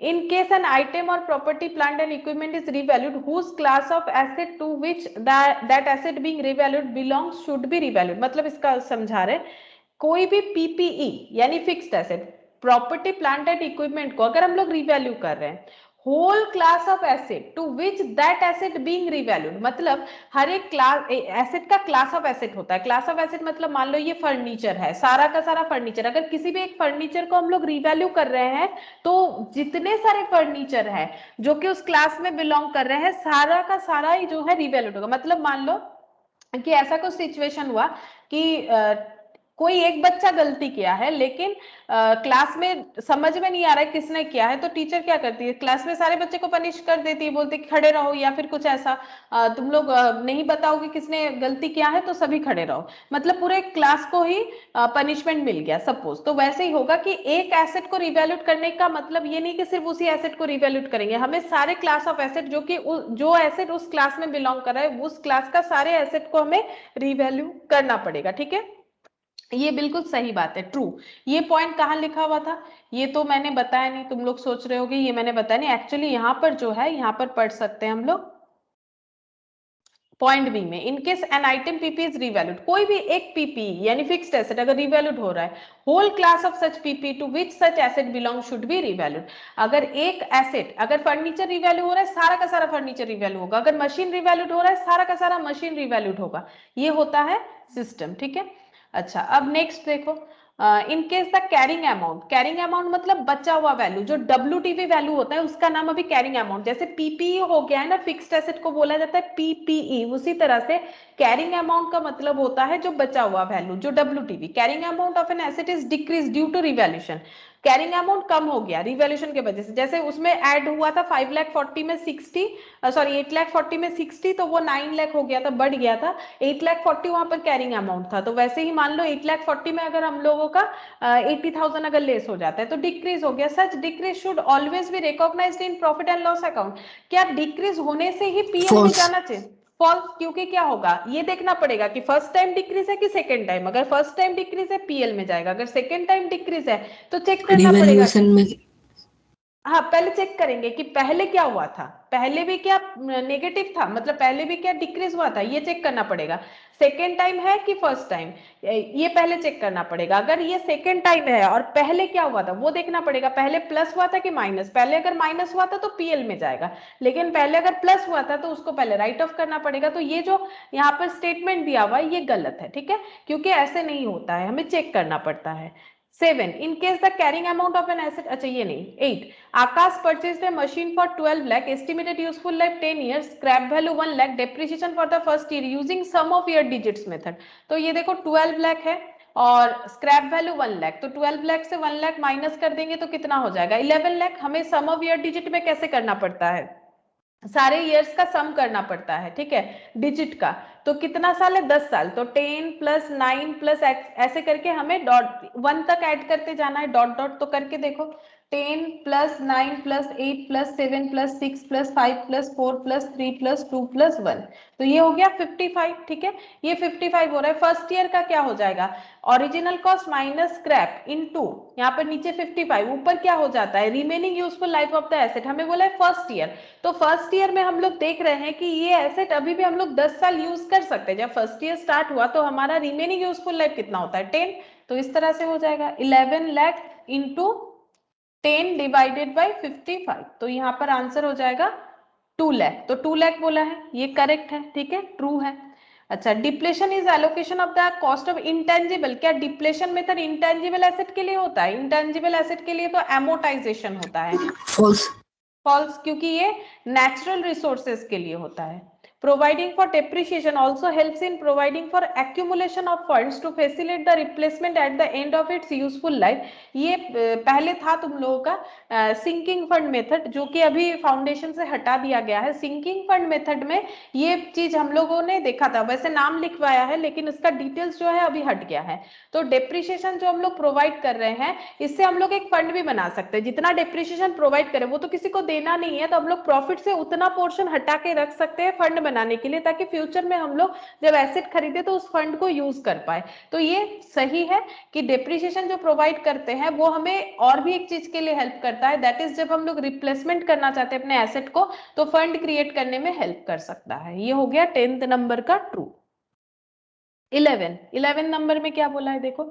In case an item or property, plant and equipment is revalued, whose class of asset to which that asset being revalued belongs should be revalued। मतलब इसका समझा रहे, कोई भी पीपीई यानी fixed asset, property plant and equipment को अगर हम लोग रिवैल्यू कर रहे हैं, whole class of asset to which that asset being revalued, मतलब हर एक क्लास एसेट का क्लास ऑफ एसेट होता है। क्लास ऑफ एसेट मतलब मान लो ये फर्नीचर है, सारा का सारा फर्नीचर, अगर किसी भी एक फर्नीचर को हम लोग रिवैल्यू कर रहे हैं तो जितने सारे फर्नीचर है जो कि उस क्लास में बिलोंग कर रहे हैं, सारा का सारा ही जो है रिवैल्यूड होगा। मतलब मान लो कि ऐसा कुछ सिचुएशन हुआ कि कोई एक बच्चा गलती किया है लेकिन क्लास में समझ में नहीं आ रहा है किसने किया है, तो टीचर क्या करती है, क्लास में सारे बच्चे को पनिश कर देती है, बोलती है खड़े रहो, या फिर कुछ ऐसा, तुम लोग नहीं बताओगे किसने गलती किया है तो सभी खड़े रहो, मतलब पूरे क्लास को ही पनिशमेंट मिल गया सपोज। तो वैसे ही होगा कि एक एसेट को रिवैल्यूट करने का मतलब ये नहीं कि सिर्फ उसी एसेट को रिवैल्यूट करेंगे, हमें सारे क्लास ऑफ एसेट जो कि जो एसेट उस क्लास में बिलोंग कर रहा है उस क्लास का सारे एसेट को हमें रिवैल्यू करना पड़ेगा। ठीक है, ये बिल्कुल सही बात है, ट्रू। ये पॉइंट कहाँ लिखा हुआ था? ये तो मैंने बताया नहीं, तुम लोग सोच रहे होगे ये मैंने बताया नहीं, एक्चुअली यहाँ पर जो है यहाँ पर पढ़ सकते हैं हम लोग पॉइंट बी में, in case an item PP is revalued, कोई भी एक पीपी यानी फिक्स्ड एसेट अगर रिवैल्यूड हो रहा है, whole class of such PP to which such asset belong should be revalued. अगर एक एसेट, अगर फर्नीचर रिवैल्यू हो रहा है सारा का सारा फर्नीचर रिवैल्यू होगा, अगर मशीन रिवैल्यूड हो रहा है सारा का सारा मशीन रिवैल्यूड होगा, ये होता है सिस्टम। ठीक है, अच्छा अब नेक्स्ट देखो, in case the carrying amount, carrying amount मतलब बचा हुआ वैल्यू, जो डब्ल्यूटीवी वैल्यू होता है उसका नाम अभी कैरिंग अमाउंट, जैसे पीपीई हो गया है ना, फिक्स्ड एसेट को बोला जाता है पीपीई, उसी तरह से कैरिंग अमाउंट का मतलब होता है जो बचा हुआ वैल्यू, जो WDV. Carrying amount of an asset is decrease due to revaluation, carrying amount कम हो गया रिवैल्यूएशन के वजह से, जैसे उसमें ऐड हुआ था 5,40,000 में 60, सॉरी 8,40,000 में 60, तो वो 9 लाख हो गया था, बढ़ गया था, 8,40,000 वहां पर कैरिंग अमाउंट था, तो वैसे ही मान लो 8,40,000 में अगर हम लोगों का 80,000 अगर लेस हो जाता है तो डिक्रीज हो गया। Such decrease should always be recognized in profit and loss account, क्या डिक्रीज होने से ही पीएल में जाना चाहिए? फॉल्स, क्योंकि क्या होगा ये देखना पड़ेगा कि फर्स्ट टाइम डिक्रीज है कि सेकंड टाइम, अगर फर्स्ट टाइम डिक्रीज है पीएल में जाएगा, अगर सेकंड टाइम डिक्रीज है तो चेक करना पड़ेगा। रिवैल्यूएशन में हाँ, पहले चेक करेंगे कि पहले क्या हुआ था, पहले भी क्या नेगेटिव था, मतलब पहले भी क्या डिक्रीज हुआ था, ये चेक करना पड़ेगा। सेकेंड टाइम है कि फर्स्ट टाइम, ये पहले चेक करना पड़ेगा। अगर ये सेकेंड टाइम है और पहले क्या हुआ था वो देखना पड़ेगा, पहले प्लस हुआ था कि माइनस। पहले अगर माइनस हुआ था तो पीएल में जाएगा, लेकिन पहले अगर प्लस हुआ था तो उसको पहले राइट ऑफ करना पड़ेगा। तो ये जो यहाँ पर स्टेटमेंट दिया हुआ है ये गलत है, ठीक है, क्योंकि ऐसे नहीं होता है, हमें चेक करना पड़ता है। 7 in case the carrying amount of an asset, अच्छा ये नहीं। 8 Akash purchased a machine for 12 lakh, estimated useful life 10 years, scrap value 1 lakh, depreciation for the first year using sum of year digits method। तो ये देखो 12 लाख है और scrap value 1 lakh, तो 12 लाख से 1 लाख माइनस कर देंगे तो कितना हो जाएगा 11 लाख। हमें सम ऑफ ईयर डिजिट में कैसे करना पड़ता है, सारे ईयर्स का सम करना पड़ता है, ठीक है, डिजिट का। तो कितना साल है 10 साल, तो 10 प्लस 9 प्लस ऐसे करके हमें डॉट 1 तक ऐड करते जाना है, डॉट डॉट। तो करके देखो 10 plus 9 plus 8 plus 7 plus 6 plus 5 plus 4 plus 3 plus 2 plus 1, तो ये हो गया 55, ठीक है, ये 55 हो रहा है। फर्स्ट ईयर का क्या हो जाएगा, original cost minus scrap into यहाँ पर नीचे 55, ऊपर क्या हो जाता है remaining useful life of the asset, हमें बोला है फर्स्ट ईयर। तो फर्स्ट ईयर में हम लोग देख रहे हैं कि ये एसेट अभी भी हम लोग 10 साल यूज कर सकते हैं। जब फर्स्ट ईयर स्टार्ट हुआ तो हमारा रिमेनिंग यूजफुल लाइफ कितना होता है 10, तो इस तरह से हो जाएगा 11 लाख इंटू 10 डिवाइडेड बाई 55, तो यहाँ पर आंसर हो जाएगा 2 लाख। तो 2 लाख बोला है, ये करेक्ट है, ठीक है, ट्रू है। अच्छा, depletion is allocation of the cost of intangible, क्या डिप्लेशन मेथड इंटेंजिबल एसेट के लिए होता है, इंटेंजिबल एसेट के लिए तो एमोटाइजेशन होता है। फॉल्स। फॉल्स, क्योंकि ये नेचुरल रिसोर्सेज के लिए होता है। Providing for depreciation also helps in providing for accumulation of funds to facilitate the replacement at the end of its useful life। ये पहले था तुम लोगों का सिंकिंग फंड मेथड, जो कि अभी फाउंडेशन से हटा दिया गया है। सिंकिंग फंड मेथड में ये चीज हम लोगों ने देखा था, वैसे नाम लिखवाया है लेकिन इसका डिटेल्स जो है अभी हट गया है। तो डेप्रिसिएशन जो हम लोग प्रोवाइड कर रहे हैं, इससे हम लोग एक फंड भी बना सकते हैं। जितना डेप्रिसिएशन प्रोवाइड करें वो तो किसी को देना नहीं है, तो हम लोग प्रॉफिट से उतना पोर्शन हटा के रख सकते हैं फंड बनाने के लिए, ताकि फ्यूचर में हम लोग जब एसेट खरीदे तो उस फंड को यूज कर पाए। तो ये सही है कि डेप्रिसिएशन जो प्रोवाइड करते हैं वो हमें और भी एक चीज के लिए हेल्प करता है, दैट इज जब हम लोग रिप्लेसमेंट करना चाहते हैं अपने एसेट को तो फंड क्रिएट करने में हेल्प कर सकता है। ये हो गया 10th नंबर का ट्रू। 11 नंबर में क्या बोला है देखो,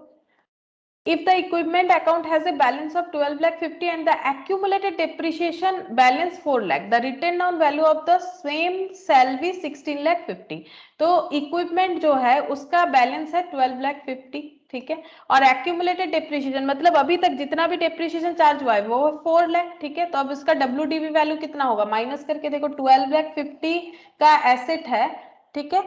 if the equipment account has a balance of 12 lakh 50 and the accumulated depreciation balance 4 lakh, the written down value of the same shall be 16 lakh 50। तो इक्विपमेंट जो है उसका बैलेंस है 12 लाख 50, ठीक है, और एक्यूमुलेटेड डेप्रिसिएशन मतलब अभी तक जितना भी डेप्रिसिएशन चार्ज हुआ है वो 4 लाख, ठीक है। तो अब इसका WDV वैल्यू कितना होगा, माइनस करके देखो 12 लाख 50 का एसेट है, ठीक है,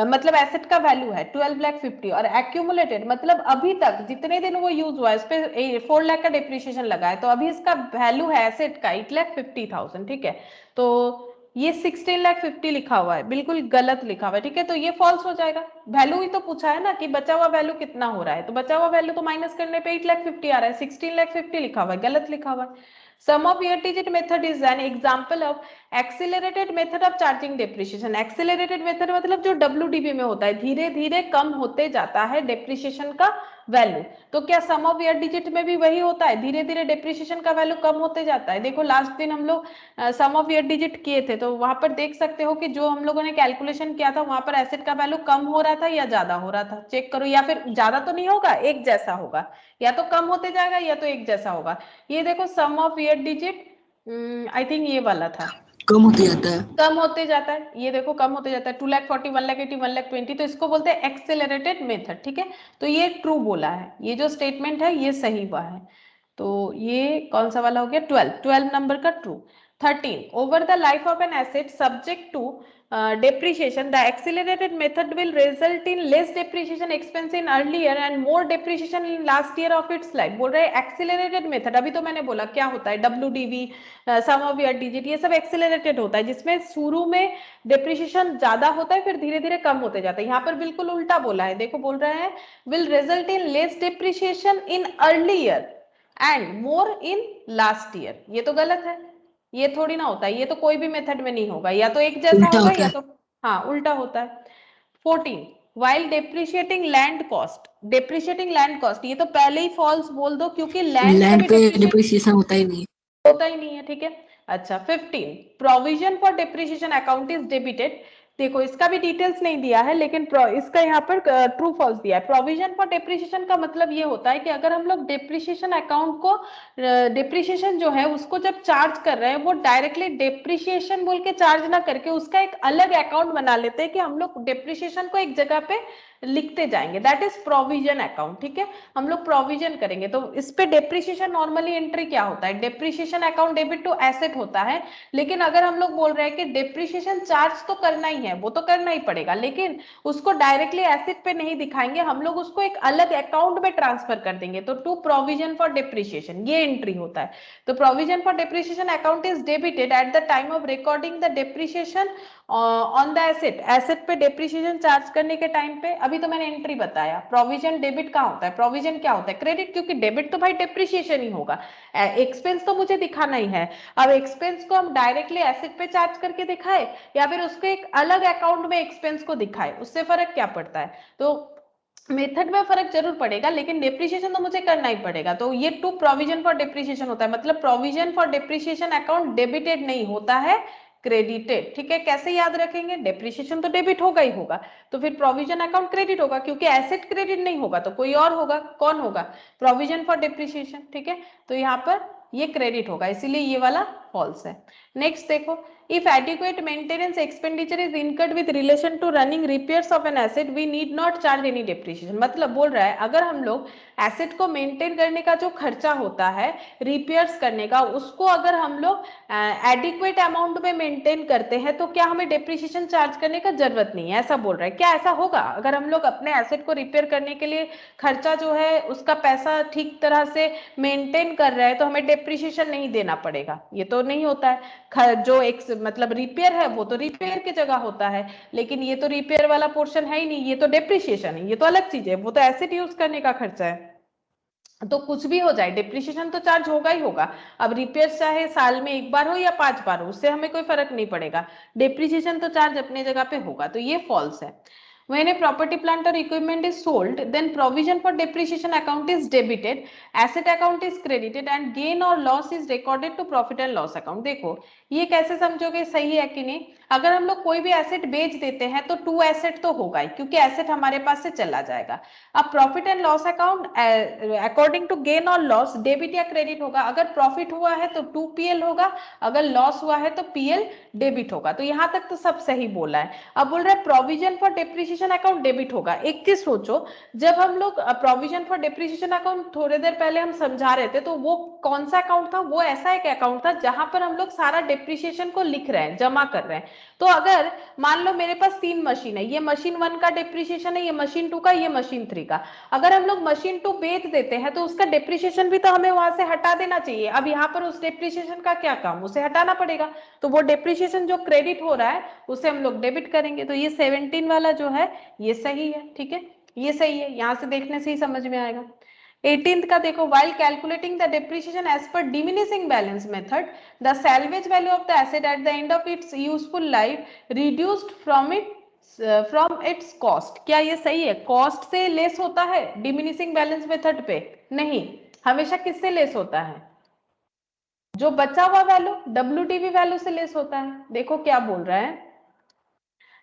मतलब एसेट का वैल्यू है 12 लाख 50 और एक्यूमुलेटेड मतलब अभी तक जितने दिन वो यूज हुआ है इस पे 4 लाख का डेप्रिसिएशन लगा है, तो अभी इसका वैल्यू है एसेट का 8,50,000, ठीक है। तो ये 16 लाख 50 लिखा हुआ है, बिल्कुल गलत लिखा हुआ है, ठीक है, तो ये फॉल्स हो जाएगा। वैल्यू ही तो पूछा है ना कि बचा हुआ वैल्यू कितना हो रहा है, तो बचा हुआ वैल्यू तो माइनस करने पे 8 लाख 50 आ रहा है, 16 लाख 50 लिखा हुआ है, गलत लिखा हुआ है। Sum of year digit method is an example of accelerated method of charging depreciation. Accelerated method मतलब जो WDV में होता है, धीरे धीरे कम होते जाता है डेप्रिसिएशन का वैल्यू। तो क्या सम ऑफ ईयर डिजिट में भी वही होता है, धीरे धीरे डेप्रिसिएशन का वैल्यू कम होते जाता है। देखो लास्ट दिन हम लोग सम ऑफ ईयर डिजिट किए थे, तो वहां पर देख सकते हो कि जो हम लोगों ने कैलकुलेशन किया था वहां पर एसेट का वैल्यू कम हो रहा था या ज्यादा हो रहा था, चेक करो, या फिर ज्यादा तो नहीं होगा, एक जैसा होगा, या तो कम होते जाएगा या तो एक जैसा होगा। ये देखो sum of year digit I think ये वाला था, कम होते जाता है, कम होते जाता है, ये देखो कम होते जाता है 2 लाख 40 1 लाख 80 1 लाख 20, तो इसको बोलते हैं एक्सेलरेटेड मेथड, ठीक है। तो ये ट्रू बोला है, ये जो स्टेटमेंट है ये सही हुआ है। तो ये कौन सा वाला हो गया 12 नंबर का true. 13 over the life of an asset subject to depreciation the accelerated method will result in less depreciation expense in early year and more depreciation in last year of its life। बोल रहे हैं accelerated method, अभी तो मैंने बोला क्या होता है WDV sum of year digit, ये सब एक्सेलरेटेड होता है जिसमें शुरू में डेप्रिसिएशन ज्यादा होता है फिर धीरे धीरे कम होते जाता है। यहाँ पर बिल्कुल उल्टा बोला है, देखो बोल रहे हैं will result in less depreciation in early year and more in last year. ये तो गलत है, ये थोड़ी ना होता है, ये तो कोई भी मेथड में नहीं होगा, या तो एक जैसा उल्टा होगा होता या है। तो हाँ उल्टा होता है। 14 while depreciating land cost, depreciating land cost ये तो पहले ही फॉल्स बोल दो क्योंकि लैंड लैंड कभी पे डेप्रिशिएट डिप्रिसिएशन होता ही नहीं है। होता ही नहीं है, ठीक है। अच्छा 15 provision for depreciation account is debited. देखो इसका भी डिटेल्स नहीं दिया है, लेकिन इसका यहाँ पर ट्रू फॉल्स दिया है। प्रोविजन फॉर डिप्रिसिएशन का मतलब ये होता है कि अगर हम लोग डिप्रिसिएशन अकाउंट को डिप्रिसिएशन जो है उसको जब चार्ज कर रहे हैं, वो डायरेक्टली डिप्रिसिएशन बोल के चार्ज ना करके उसका एक अलग अकाउंट बना लेते हैं कि हम लोग डिप्रिसिएशन को एक जगह पे लिखते जाएंगे, दैट इज प्रोविजन अकाउंट। ठीक है, हम लोग प्रोविजन करेंगे तो इस पे डेप्रिसिएशन नॉर्मली एंट्री क्या होता है, depreciation account debit to asset होता है। लेकिन अगर हम लोग बोल रहे हैं कि डेप्रिसिएशन चार्ज तो करना ही है, वो तो करना ही पड़ेगा, लेकिन उसको डायरेक्टली एसेट पे नहीं दिखाएंगे, हम लोग उसको एक अलग अकाउंट में ट्रांसफर कर देंगे, तो टू प्रोविजन फॉर डेप्रिसिएशन ये एंट्री होता है। तो provision for depreciation account is debited at the time of recording the depreciation on the asset. Asset पे डेप्रिसिएशन चार्ज करने के टाइम पे, अभी तो मैंने एंट्री बताया। प्रोविजन डेबिट कहाँ होता है, प्रोविजन क्या होता है, क्रेडिट, क्योंकि डेबिट तो भाई डेप्रिसिएशन ही होगा, एक्सपेंस तो मुझे दिखाना ही है। अब एक्सपेंस को हम डायरेक्टली एसेट पे चार्ज करके दिखाए या फिर उसको एक अलग अकाउंट में एक्सपेंस को दिखाए, उससे फर्क क्या पड़ता है। तो मेथड में फर्क जरूर पड़ेगा, लेकिन डेप्रिसिएशन तो मुझे करना ही पड़ेगा। तो ये टू प्रोविजन फॉर डेप्रिसिएशन होता है, मतलब provision for depreciation account debited नहीं होता है, क्रेडिटेड। ठीक है, कैसे याद रखेंगे, डेप्रिसिएशन तो डेबिट होगा ही होगा, तो फिर प्रोविजन अकाउंट क्रेडिट होगा, क्योंकि एसेट क्रेडिट नहीं होगा तो कोई और होगा, कौन होगा, प्रोविजन फॉर डेप्रिसिएशन। ठीक है, तो यहाँ पर ये क्रेडिट होगा, इसीलिए ये वाला फॉल्स है। नेक्स्ट देखो, if adequate maintenance expenditure is incurred with relation to running repairs of an asset we need not charge any depreciation। मतलब बोल रहा है अगर हम लोग एसेट को मेंटेन करने का जो खर्चा होता है रिपेयर्स करने का, उसको अगर हम लोग एडिक्वेट अमाउंट में मेंटेन करते हैं तो क्या हमें डेप्रिसिएशन चार्ज करने का जरूरत नहीं है, ऐसा बोल रहा है। क्या ऐसा होगा, अगर हम लोग अपने एसेट को रिपेयर करने के लिए खर्चा जो है उसका पैसा ठीक तरह से मेंटेन कर रहे हैं तो हमें डेप्रिसिएशन नहीं देना पड़ेगा, ये तो नहीं होता है। जो एक मतलब रिपेयर है वो तो रिपेयर की जगह होता है, लेकिन ये तो रिपेयर वाला पोर्शन है ही नहीं, ये तो डेप्रिसिएशन है, ये तो अलग चीज है, वो तो एसेट यूज करने का खर्चा है। तो कुछ भी हो जाए डेप्रिसिएशन तो चार्ज होगा ही होगा। अब रिपेयर चाहे साल में एक बार हो या 5 बार हो, उससे हमें कोई फर्क नहीं पड़ेगा, डेप्रिसिएशन तो चार्ज अपने जगह पे होगा, तो ये फॉल्स है। When a property, plant or equipment is sold, then provision for depreciation account is debited, asset account is credited and gain or loss is recorded to profit and loss account। देखो ये कैसे समझोगे, सही है कि नहीं। अगर हम लोग कोई भी एसेट बेच देते हैं तो टू एसेट तो होगा ही, क्योंकि एसेट हमारे पास से चला जाएगा। अब profit and loss account according to gain और लॉस डेबिट या क्रेडिट होगा। अगर प्रॉफिट हुआ है तो 2PL होगा, अगर लॉस हुआ है तो PL डेबिट होगा। तो यहां तक तो सब सही बोला है। अब बोल रहे हैं provision for depreciation account debit होगा। एक चीज सोचो, जब हम लोग प्रोविजन फॉर डेप्रिसिएशन अकाउंट थोड़ी देर पहले हम समझा रहे थे, तो वो कौन सा अकाउंट था, वो ऐसा एक अकाउंट था जहां पर हम लोग सारा डेप्रिसिएशन को लिख रहे हैं, जमा कर रहे हैं। तो अगर मान लो मेरे पास 3 मशीन है, ये मशीन 1 का डेप्रिसिएशन है, ये मशीन 2 का, ये मशीन 3 का। अगर हम लोग मशीन 2 बेच देते हैं तो उसका डेप्रिसिएशन भी तो हमें वहां से हटा देना चाहिए। अब यहाँ पर उस डेप्रिसिएशन का क्या काम, उसे हटाना पड़ेगा, तो वो डेप्रिसिएशन जो क्रेडिट हो रहा है उसे हम लोग डेबिट करेंगे। तो ये 17 वाला जो है ये सही है। ठीक है, ये सही है, यहां से देखने से ही समझ में आएगा। 18th का देखो, while calculating the depreciation as per diminishing balance method, the salvage value of the asset at the end of its useful life reduced from its cost। क्या ये सही है, कॉस्ट से लेस होता है डिमिनिशिंग बैलेंस मेथड पे? नहीं, हमेशा किससे लेस होता है, जो बचा हुआ वैल्यू WDV वैल्यू से लेस होता है। देखो क्या बोल रहा है,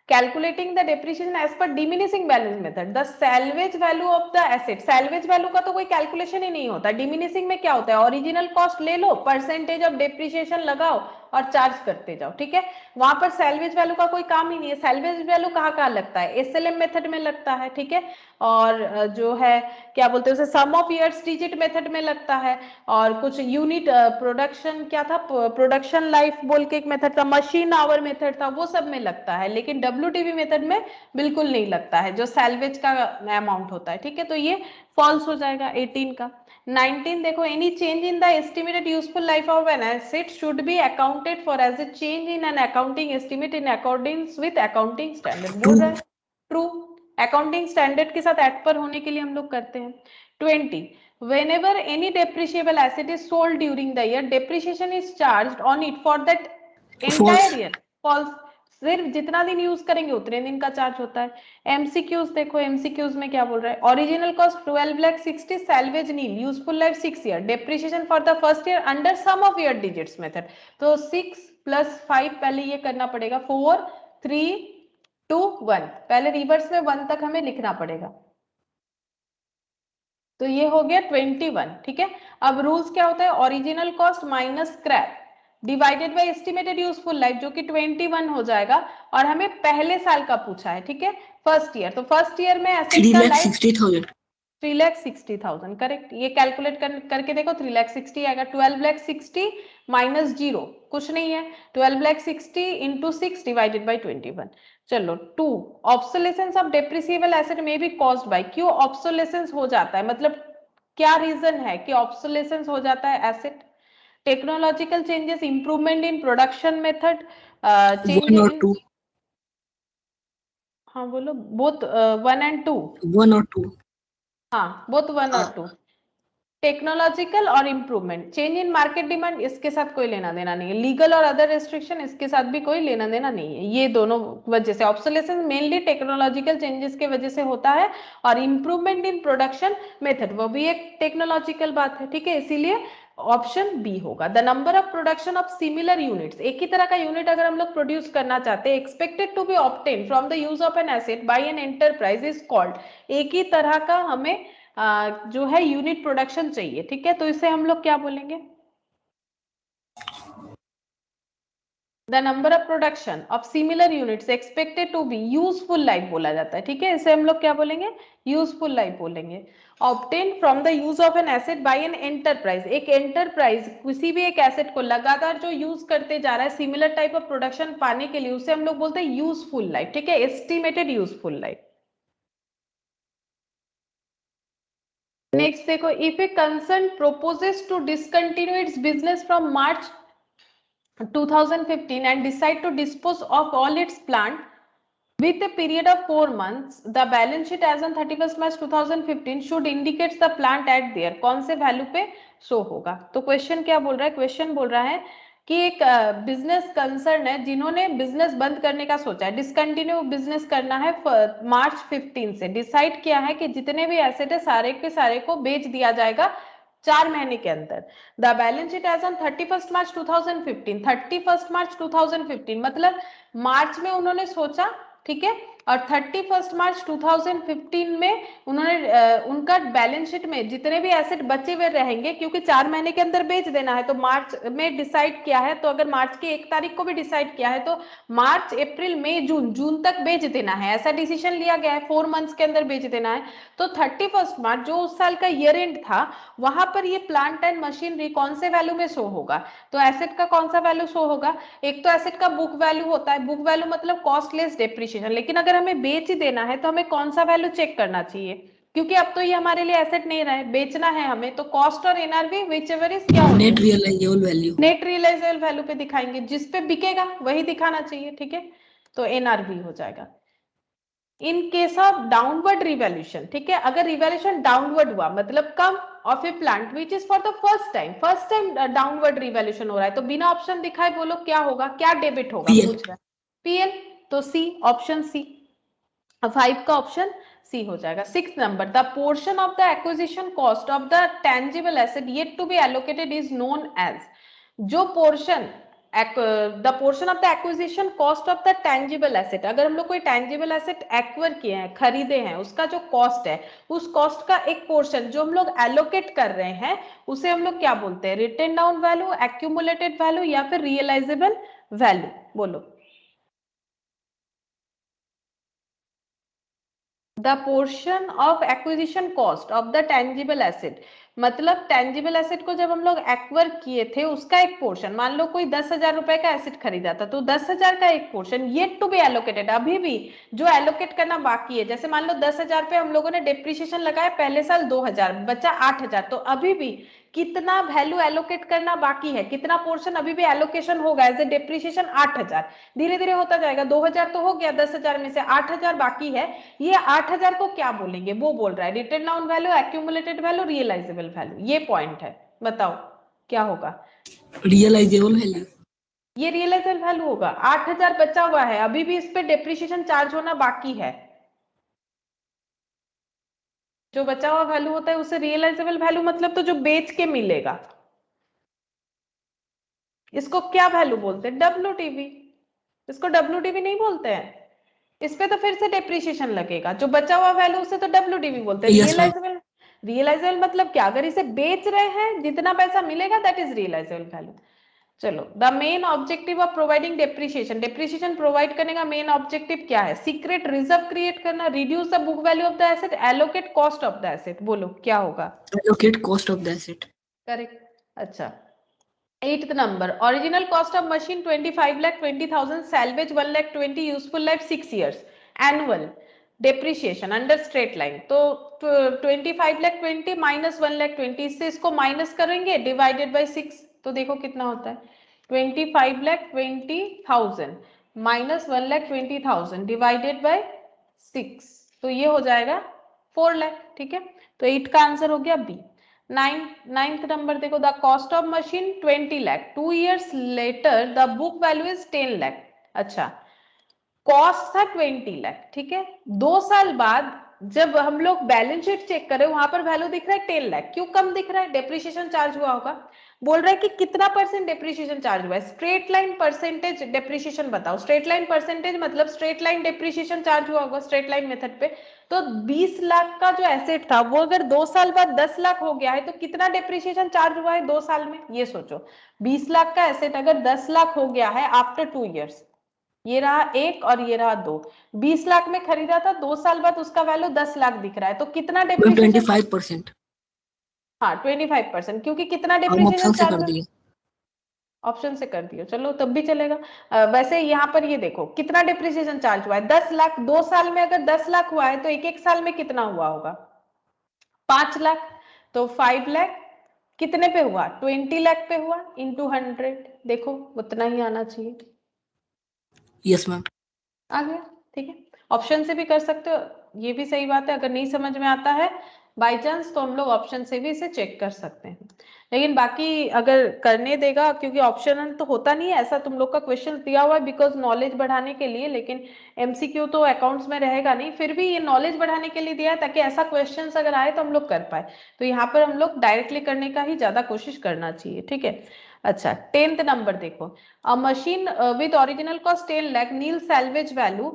calculating the depreciation as per diminishing balance method, the salvage value of the asset. Salvage value का तो कोई कैलकुलेशन ही नहीं होता। डिमिनिशिंग में क्या होता है, ओरिजिनल कॉस्ट ले लो, परसेंटेज ऑफ डेप्रिसिएशन लगाओ और चार्ज करते जाओ। ठीक है, वहां पर सैल्वेज वैल्यू का कोई काम ही नहीं है। सैल्वेज वैल्यू कहाँ लगता है, SLM मेथड में लगता है। ठीक है, और जो है क्या बोलते हैं उसे, सम ऑफ ईयर्स डिजिट मेथड में लगता है, और कुछ यूनिट प्रोडक्शन क्या था, प्रोडक्शन लाइफ बोल के एक मेथड था, मशीन आवर मेथड था, वो सब में लगता है, लेकिन WDV मेथड में बिल्कुल नहीं लगता है, जो सैल्वेज का अमाउंट होता है। ठीक है, तो ये फॉल्स हो जाएगा 18 का। 19 देखो, any change in the estimated useful life of an asset should be accounted for as a change in an accounting estimate in according with accounting standard. बोल रहा है ट्रू, अकाउंटिंग स्टैंडर्ड के साथ एट पर होने के लिए हम लोग करते हैं। 20 whenever any depreciable asset is sold during the year, depreciation is charged on it for that entire False. year। false, सिर्फ जितना दिन यूज करेंगे उतने दिन का चार्ज होता है। एमसीक्यूज देखो, एमसीक्यूज में क्या बोल रहा है, original cost 12,60,000, salvage nil, useful life 6 year, depreciation for the first year under sum of year digits method. तो 6 + 5 पहले ये करना पड़ेगा, 4 3 2 1, पहले रिवर्स में 1 तक हमें लिखना पड़ेगा। तो ये हो गया 21, ठीक है। अब रूल्स क्या होता है, original cost minus scrap divided by estimated useful life, जो कि 21 हो जाएगा, और हमें पहले साल का पूछा है, ठीक है, फर्स्ट ईयर। तो फर्स्ट ईयर में एसेट का लाइफ 3,60,000। 3,60,000, करेक्ट। ये कैलकुलेट करके देखो, 3,60,000 आएगा। 12,60,000 माइनस 0 कुछ नहीं है, 12,60,000 इंटू 6 डिवाइडेड बाई 21। चलो 2, ऑब्सोलेसेंस ऑफ डेप्रिसिएबल एसेट में बी कॉज्ड बाय, क्यों ऑब्सोलेसेंस हो जाता है, मतलब क्या रीजन है कि ऑब्सोलेसेंस हो जाता है asset? Technological changes, improvement in production method, change 1 और इन, 2। हाँ बोलो, बोथ 1 and 2, 1 और 2। हाँ बोथ 1 और 2। टेक्नोलॉजिकल और improvement, change in market demand, इसके साथ कोई लेना देना नहीं है। लीगल और अदर रेस्ट्रिक्शन, इसके साथ भी कोई लेना देना नहीं है। ये दोनों वजह से ऑब्सोलेसेंस मेनली टेक्नोलॉजिकल चेंजेस के वजह से होता है, और इंप्रूवमेंट इन प्रोडक्शन मेथड वो भी एक टेक्नोलॉजिकल बात है, ठीक है। इसीलिए ऑप्शन बी होगा। The number of production of similar units, एक ही तरह का यूनिट अगर हम लोग प्रोड्यूस करना चाहते हैं, expected to be obtain from the use of an asset by an enterprise is called, एक ही तरह का हमें जो है यूनिट प्रोडक्शन चाहिए, ठीक है, तो इसे हम लोग क्या बोलेंगे, the number of production of similar units expected to be useful life बोला जाता है, ठीक है, इसे हम लोग क्या बोलेंगे, यूजफुल लाइफ बोलेंगे। Obtain from the use of an asset by an enterprise, एक एंटरप्राइज किसी भी एक एसेट को लगातार जो यूज करते जा रहा है सिमिलर टाइप ऑफ प्रोडक्शन पाने के लिए, उसे हम लोग बोलते हैं यूजफुल लाइफ, ठीक है, एस्टिमेटेड यूजफुल लाइफ। नेक्स्ट देखो, if a concern proposes to discontinue its business from March 2015 and decide to dispose of all its plant with a period of 4 months, the balance sheet as on 31st March 2015 should indicate the plant at there, कौन से value पे show होगा। तो question क्या बोल रहा है, question बोल रहा है कि एक बिजनेस कंसर्न है जिन्होंने बिजनेस बंद करने का सोचा है, डिसकंटिन्यू बिजनेस करना है मार्च 15 से, डिसाइड किया है कि जितने भी एसेट है सारे के सारे को बेच दिया जाएगा 4 महीने के अंदर। The balance sheet as on 31st March 2015, 31st March 2015 मतलब मार्च में उन्होंने सोचा, ठीक है, और 31st मार्च 2015 में उन्होंने उनका बैलेंस शीट में जितने भी एसेट बचे हुए रहेंगे, क्योंकि 4 महीने के अंदर बेच देना है, तो मार्च में डिसाइड किया है, तो अगर मार्च की 1 तारीख को भी डिसाइड किया है तो मार्च अप्रैल मई जून तक बेच देना है, ऐसा डिसीजन लिया गया है, 4 मंथ्स के अंदर बेच देना है। तो 31st मार्च जो उस साल का ईयर एंड था, वहां पर ये प्लांट एंड मशीनरी कौन से वैल्यू में शो होगा, तो एसेट का कौन सा वैल्यू शो होगा, एक तो एसेट का बुक वैल्यू होता है, बुक वैल्यू मतलब कॉस्ट लेस डेप्रिसिएशन, लेकिन अगर हमें बेच ही देना है तो हमें कौन सा वैल्यू चेक करना चाहिए, क्योंकि अब तो ये हमारे लिए एसेट नहीं रहा है, बेचना है हमें, तो कॉस्ट और एनआरवी विच एवर इज क्या होगी, net realisable value. Net realisable value पे दिखाएंगे, जिस पे बिकेगा वही दिखाना चाहिए, ठीक है, तो एनआरवी हो जाएगा। In case of downward revaluation, ठीक है, अगर रिवैल्यूएशन डाउनवर्ड हुआ मतलब कम of a plant which is for the first time downward revaluation हो रहा है, तो बिना ऑप्शन दिखाए बोलो क्या होगा, क्या डेबिट होगा, पीएल। पूछ रहा है पीएल, तो सी, ऑप्शन सी, 5 का ऑप्शन सी हो जाएगा। 6 number, the portion of the acquisition cost of the tangible asset yet to be allocated is known as, जो portion the portion of the acquisition cost of the tangible asset, अगर हम लोग कोई tangible asset acquire किए हैं, खरीदे हैं, उसका जो कॉस्ट है, उस कॉस्ट का एक पोर्शन जो हम लोग एलोकेट कर रहे हैं, उसे हम लोग क्या बोलते हैं, written down value, accumulated value या फिर रियलाइजेबल वैल्यू, बोलो। The portion of acquisition cost of the tangible asset, मतलब टेंजिबल एसेट को जब हम लोग एक्वायर किए थे उसका एक पोर्शन, मान लो कोई 10,000 रुपए का एसेट खरीदा था, तो 10,000 का एक portion yet to be allocated, अभी भी जो एलोकेट करना बाकी है, जैसे मान लो 10,000 पे हम लोगों ने डेप्रिसिएशन लगाया पहले साल 2,000, बचा 8,000, तो अभी भी कितना वैल्यू एलोकेट करना बाकी है, कितना पोर्शन अभी भी एलोकेशन होगा एज ए डेप्रिसिएशन, 8,000, धीरे धीरे होता जाएगा, 2,000 तो हो गया, 10,000 में से 8,000 बाकी है, ये 8,000 को क्या बोलेंगे, वो बोल रहा है written down value, accumulated value, realisable value, ये पॉइंट है, बताओ क्या होगा, रियलाइजेबल वैल्यू। ये रियलाइजेबल वैल्यू होगा। 8,000 बचा हुआ है, अभी भी इस पे डेप्रिसिएशन चार्ज होना बाकी है। जो बचा हुआ वैल्यू होता है उसे रियलाइजेबल वैल्यू मतलब तो जो बेच के मिलेगा, इसको क्या वैल्यू बोलते हैं? WTV। इसको WTV नहीं बोलते हैं, इस पे तो फिर से डेप्रिसिएशन लगेगा। जो बचा हुआ वैल्यू उसे तो WTV बोलते हैं। Yes, ma'am. रियलाइजेबल, रियलाइजेबल मतलब क्या? अगर इसे बेच रहे हैं जितना पैसा मिलेगा दैट इज रियलाइजेबल वैल्यू। चलो, the main objective of providing depreciation, depreciation provide करने का मेन ऑब्जेक्टिव क्या है? सीक्रेट रिजर्व क्रिएट करना, reduce the book value of the asset, allocate cost of the asset. बोलो क्या होगा? Allocate cost of the asset. Correct. अच्छा, 8th number, original cost of machine 25,20,000, salvage 1,20,000, useful life 6 years, annual depreciation under straight line। तो 25,20,000 minus 1,20,000, इससे इसको minus करेंगे divided by 6, तो देखो कितना होता है। 25,20,000 माइनस 1,20,000 डिवाइडेड बाय 6, तो ये हो जाएगा 4 लाख। ठीक है, तो 8 का आंसर हो गया बी। नाइन्थ नंबर देखो, the cost of machine 20 lakh, 2 years later the book value is 10 lakh. अच्छा, कॉस्ट था 20 लाख, ठीक है। 2 साल बाद जब हम लोग बैलेंस शीट चेक करें वहां पर वैल्यू दिख रहा है 10 लाख। क्यों कम दिख रहा है? डेप्रिसिएशन चार्ज हुआ होगा। बोल रहा है कि कितना परसेंट डेप्रिसिएशन चार्ज हुआ है। स्ट्रेट लाइन परसेंटेज डेप्रिसिएशन बताओ। स्ट्रेट लाइन परसेंटेज मतलब स्ट्रेट लाइन डेप्रिसिएशन चार्ज हुआ होगा स्ट्रेट लाइन मेथड पे। तो 20 लाख का जो एसेट था वो अगर 2 साल बाद 10 लाख हो गया है तो कितना डेप्रिसिएशन चार्ज हुआ है 2 साल में? ये सोचो, 20 लाख का एसेट अगर 10 लाख हो गया है आफ्टर 2 years, ये रहा एक और ये रहा दो, 20 लाख में खरीदा था, 2 साल बाद उसका वैल्यू 10 लाख दिख रहा है, तो कितना डेप्रिसिएशन? 25%. हाँ 25%, क्योंकि कितना हम ऑप्शन डेप्रिसिएशन से चार्ज कर हुआ? दिए. ऑप्शन से कर दियो, चलो तब भी चलेगा। वैसे यहाँ पर ये देखो कितना डेप्रिसिएशन चार्ज हुआ है 10 लाख। 2 साल में अगर 10 लाख हुआ है तो एक एक साल में कितना हुआ होगा? 5 लाख। तो 5 लाख कितने पे हुआ? 20 लाख पे हुआ, इंटू 100। देखो उतना ही आना चाहिए। Yes, ma'am. आ गया, ठीक है। ऑप्शन से भी कर सकते हो, ये भी सही बात है। अगर नहीं समझ में आता है बाई चांस तो हम लोग ऑप्शन से भी इसे चेक कर सकते हैं। लेकिन बाकी अगर करने देगा, क्योंकि ऑप्शनल तो होता नहीं है ऐसा, तुम लोग का क्वेश्चन दिया हुआ है बिकॉज नॉलेज बढ़ाने के लिए, लेकिन एमसीक्यू तो अकाउंट्स में रहेगा नहीं, फिर भी ये नॉलेज बढ़ाने के लिए दिया है ताकि ऐसा क्वेश्चन अगर आए तो हम लोग कर पाए। तो यहाँ पर हम लोग डायरेक्टली करने का ही ज्यादा कोशिश करना चाहिए, ठीक है। अच्छा, 10th नंबर देखो, a machine with original cost 10 lakh, nil salvage value,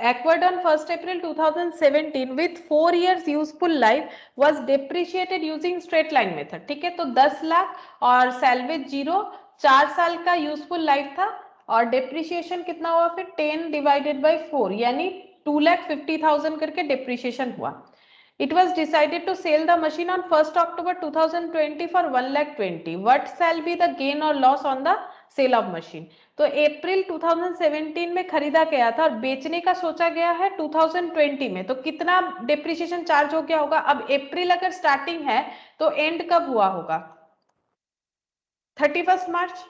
acquired on 1st April 2017 with 4 years useful life was depreciated using straight line method। ठीक है, तो 10 लाख और सैल्वेज 0, 4 साल का यूजफुल लाइफ था, और डेप्रिसिएशन कितना हुआ फिर 10 डिवाइडेड बाय 4, यानी 2,50,000 करके डेप्रिसिएशन हुआ। It was decided to sell the machine on 1st October 2020 for 1,20,000. What shall be the gain or loss on the sale of machine? तो अप्रैल 2017 में खरीदा गया था और बेचने का सोचा गया है 2020 में, तो कितना डेप्रिसिएशन चार्ज हो गया होगा? अब अप्रैल अगर स्टार्टिंग है तो एंड कब हुआ होगा? 31 मार्च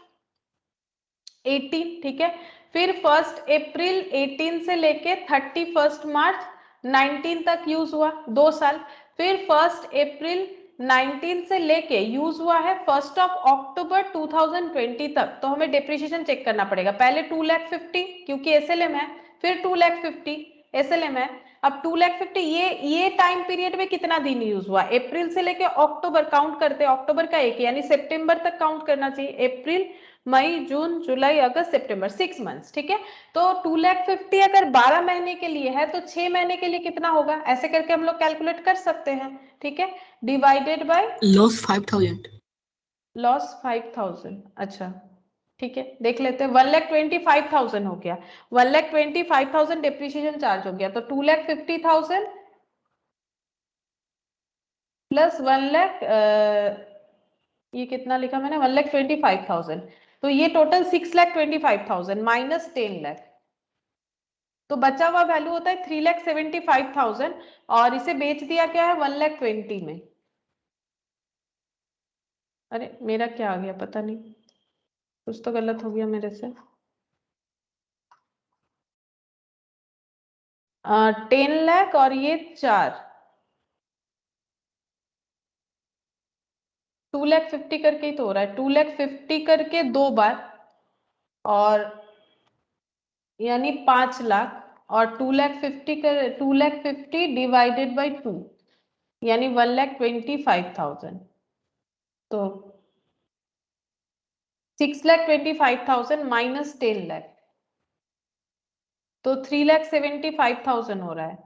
18, ठीक है। फिर 1 अप्रैल 18 से लेके 31 मार्च 19 तक यूज हुआ, 2 साल। फिर 1 अप्रैल 19 से लेके यूज हुआ है 1 अक्टूबर 2020 तक, तो हमें डेप्रिसिएशन चेक करना पड़ेगा। पहले 2,50,000 क्योंकि एसएलएम है, फिर 2,50,000 एसएलएम है, अब 2,50,000। ये टाइम पीरियड में कितना दिन यूज हुआ? अप्रैल से लेके अक्टूबर काउंट करते हैं, अक्टूबर का एक यानी सितंबर तक काउंट करना चाहिए। अप्रैल, मई, जून, जुलाई, अगस्त, सितंबर, 6 मंथ्स, ठीक है। तो 2,50,000 अगर 12 महीने के लिए है तो 6 महीने के लिए कितना होगा? ऐसे करके हम लोग कैलकुलेट कर सकते हैं, ठीक है। Divided by Loss 5,000. लॉस 5,000। अच्छा, ठीक है, देख लेते हैं। 1,25,000 हो गया, 1,25,000 डेप्रिसिएशन चार्ज हो गया, तो 2,50,000 प्लस 1,00,000, ये कितना लिखा मैंने? 1,25,000, तो ये टोटल 6,25,000 माइनस 10 लाख, तो बचा हुआ वैल्यू होता है 3,75,000, और इसे बेच दिया क्या है 1,20,000 में। अरे मेरा क्या आ गया पता नहीं, कुछ तो गलत हो गया मेरे से। 10 लाख और ये 4, 2,50,000 करके ही तो हो रहा है, 2,50,000 करके 2 बार, और यानी 5 लाख, और 2,50,000 डिवाइडेड बाई 2 यानी 1,25,000। तो 6,25,000 माइनस 10 लाख तो 3,75,000 हो रहा है।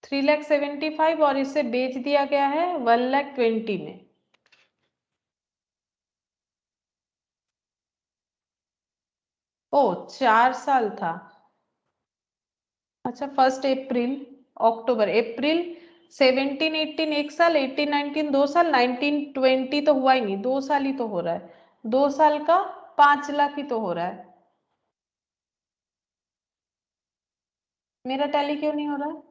3,75,000 और इसे बेच दिया गया है 1,20,000 में। ओ 4 साल था। अच्छा 1 अप्रैल, अक्टूबर, अप्रैल 17, 18 1 साल, 18, 19 2 साल, 19, 20 तो हुआ ही नहीं, 2 साल ही तो हो रहा है। 2 साल का 5 लाख ही तो हो रहा है। मेरा टैली क्यों नहीं हो रहा है?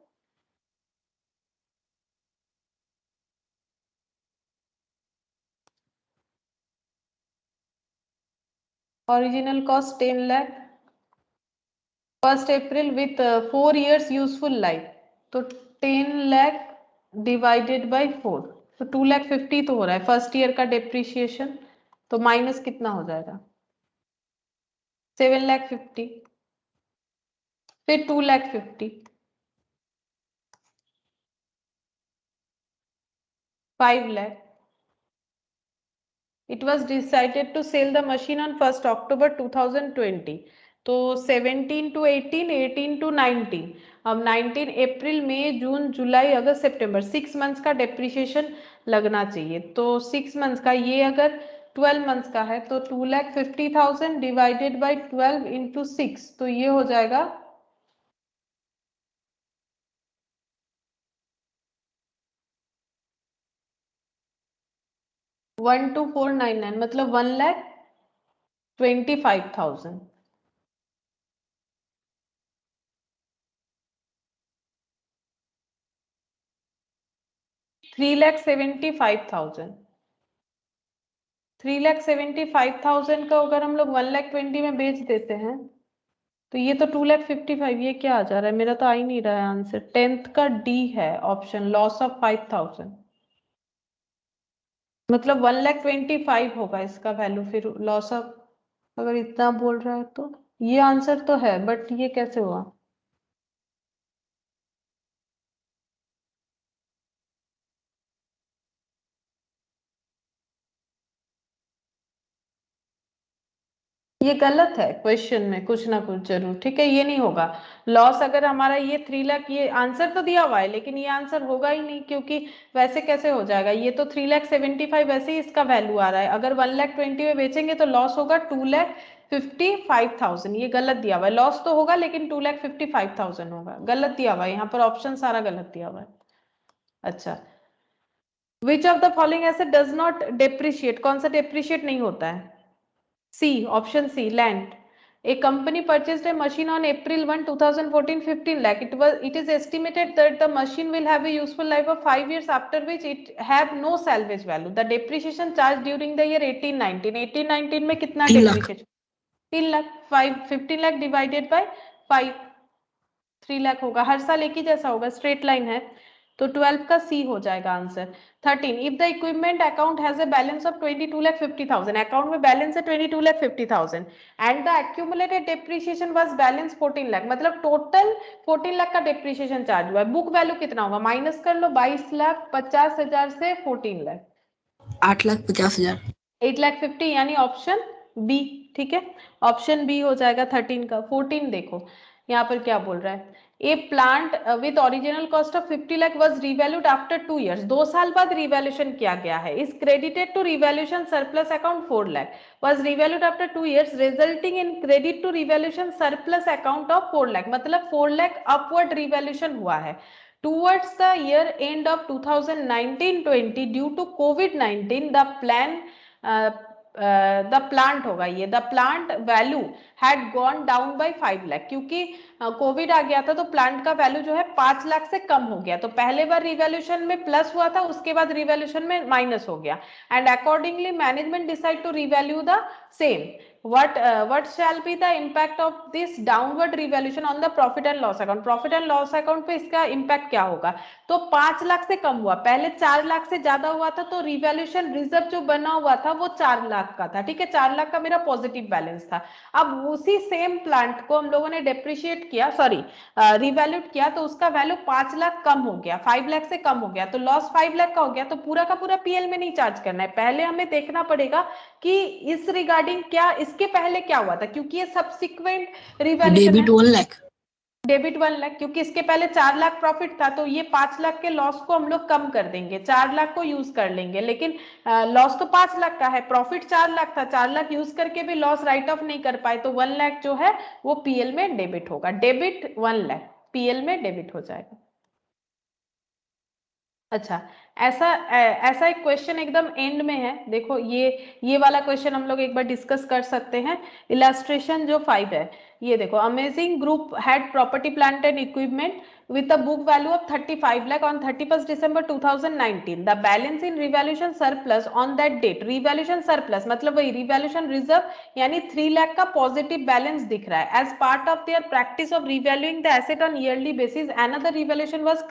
Original cost 10 lakh, 1 April with 4 years useful life, तो 10 लाख डिवाइडेड बाई 4 तो 2,50,000 तो हो रहा है। फर्स्ट ईयर का डेप्रिसिएशन, तो माइनस कितना हो जाएगा? 7,50,000, फिर 2,50,000, 5 lakh. It was decided to sell the machine on 1st October 2020. तो 17 to 18, 18 to 19, अब 19 अप्रैल, मई, जून, जुलाई, अगस्त, सितंबर, 6 मंथ्स का डेप्रिसिएशन लगना चाहिए। तो 6 मंथ्स का, ये अगर 12 मंथ्स का है तो 2,50,000 डिवाइडेड बाई 12 इंटू 6, तो ये हो जाएगा 12,499, मतलब 1,25,000। 3,75,000, 3,75,000 का अगर हम लोग 1,20,000 में बेच देते हैं तो ये तो 2,55,000, ये क्या आ जा रहा है? मेरा तो आ ही नहीं रहा है आंसर। 10th का डी है ऑप्शन, लॉस ऑफ 5,000, मतलब 1,25,000 होगा इसका वैल्यू, फिर लॉस ऑफ, अगर इतना बोल रहा है तो ये आंसर तो है, बट ये कैसे हुआ? ये गलत है, क्वेश्चन में कुछ ना कुछ जरूर, ठीक है, ये नहीं होगा। लॉस अगर हमारा ये 3 लाख, ये आंसर तो दिया हुआ है लेकिन ये आंसर होगा ही नहीं, क्योंकि वैसे कैसे हो जाएगा? ये तो 3,75,000 वैसे ही इसका वैल्यू आ रहा है, अगर 1,20,000 में बेचेंगे तो लॉस होगा 2,55,000। ये गलत दिया हुआ है, लॉस तो होगा लेकिन 2,55,000 होगा, गलत दिया हुआ है यहाँ पर, ऑप्शन सारा गलत दिया हुआ है। अच्छा, which of the following asset does not depreciate, कौन सा डेप्रिशिएट नहीं होता है? C, option C, land. A company purchased a machine on April 1, 2014, 15 lakh. It is estimated that the machine will have a useful life of 5 years, after which it have no salvage value. The depreciation charged during the year 18, 19. 18, 19 में कितना 3 lakh. depreciation? 3 lakh, 15 lakh divided by 5, 3 lakh होगा। हर साल एक ही जैसा होगा, straight line है, तो 12 का सी हो जाएगा answer. 13, if the equipment account has a balance of 22,50,000, account में बैलेंस है 22,50,000 and the accumulated depreciation was balance 14 lakh, मतलब टोटल 14 लाख का डेप्रिसिएशन चार्ज हुआ है। बुक वैल्यू कितना होगा? माइनस कर लो, 22,50,000 से 14 लाख, 8,50,000। 8,50,000, यानी ऑप्शन बी, ठीक है, ऑप्शन बी हो जाएगा 13 का। 14 देखो यहाँ पर क्या बोल रहा है, a plant with original cost of 50 lakh was revalued after 2 years, 2 साल बाद रिवैल्यूएशन किया गया है, is credited to revaluation surplus account 4 lakh, was revalued after 2 years resulting in credit to revaluation surplus account of 4 lakh, मतलब 4 लाख अपवर्ड रिवैल्यूएशन हुआ है। Towards the year end of 2019-20 due to COVID-19 the plan the plant होगा ये, the plant value had gone down by 5 lakh, क्योंकि Covid आ गया था तो plant का वैल्यू जो है 5 लाख से कम हो गया, तो पहले बार रिवैल्यूएशन में प्लस हुआ था, उसके बाद रिवैल्यूएशन में माइनस हो गया, and accordingly management decide to revalue the same what shall be the impact of this downward revaluation on the profit and loss account? Profit and loss account पे इसका इम्पैक्ट क्या होगा? तो 5 लाख से कम हुआ, पहले 4 लाख से ज्यादा हुआ था, तो रिवैल्यूएशन रिजर्व जो बना हुआ था वो 4 लाख का था, ठीक है, 4 लाख का मेरा पॉजिटिव बैलेंस था। अब उसी सेम प्लांट को हम लोगों ने डेप्रिशिएट किया, सॉरी रिवैल्यूट किया, तो उसका वैल्यू 5 लाख कम हो गया, 5 लाख से कम हो गया, तो लॉस 5 लाख का हो गया। तो पूरा का पूरा पीएल में नहीं चार्ज करना है, पहले हमें देखना पड़ेगा कि इस रिगार्डिंग क्या इसके पहले क्या हुआ था, क्योंकि ये subsequent revaluation debit 1 lakh, debit 1 lakh, क्योंकि इसके पहले 4 लाख प्रॉफिट था, तो ये 5 लाख के लॉस को हम लोग कम कर देंगे, 4 लाख को यूज कर लेंगे, लेकिन लॉस तो 5 लाख का है, प्रॉफिट 4 लाख था, 4 लाख यूज करके भी लॉस राइट ऑफ नहीं कर पाए, तो 1 लाख जो है वो पीएल में डेबिट होगा, डेबिट 1 लाख पीएल में डेबिट हो जाएगा। अच्छा, ऐसा एक क्वेश्चन एकदम एंड में है, देखो ये वाला क्वेश्चन हम लोग एक बार डिस्कस कर सकते हैं। इलस्ट्रेशन जो 5 है, ये देखो, amazing group had property plant and equipment with a book value of 35 lakh on 31st December 2019. The balance in revaluation surplus on that date, revaluation surplus मतलब वही revaluation reserve यानी 3 लाख का पॉजिटिव बैलेंस दिख रहा है। As part of their practice of revaluing the asset on yearly basis, another revaluation was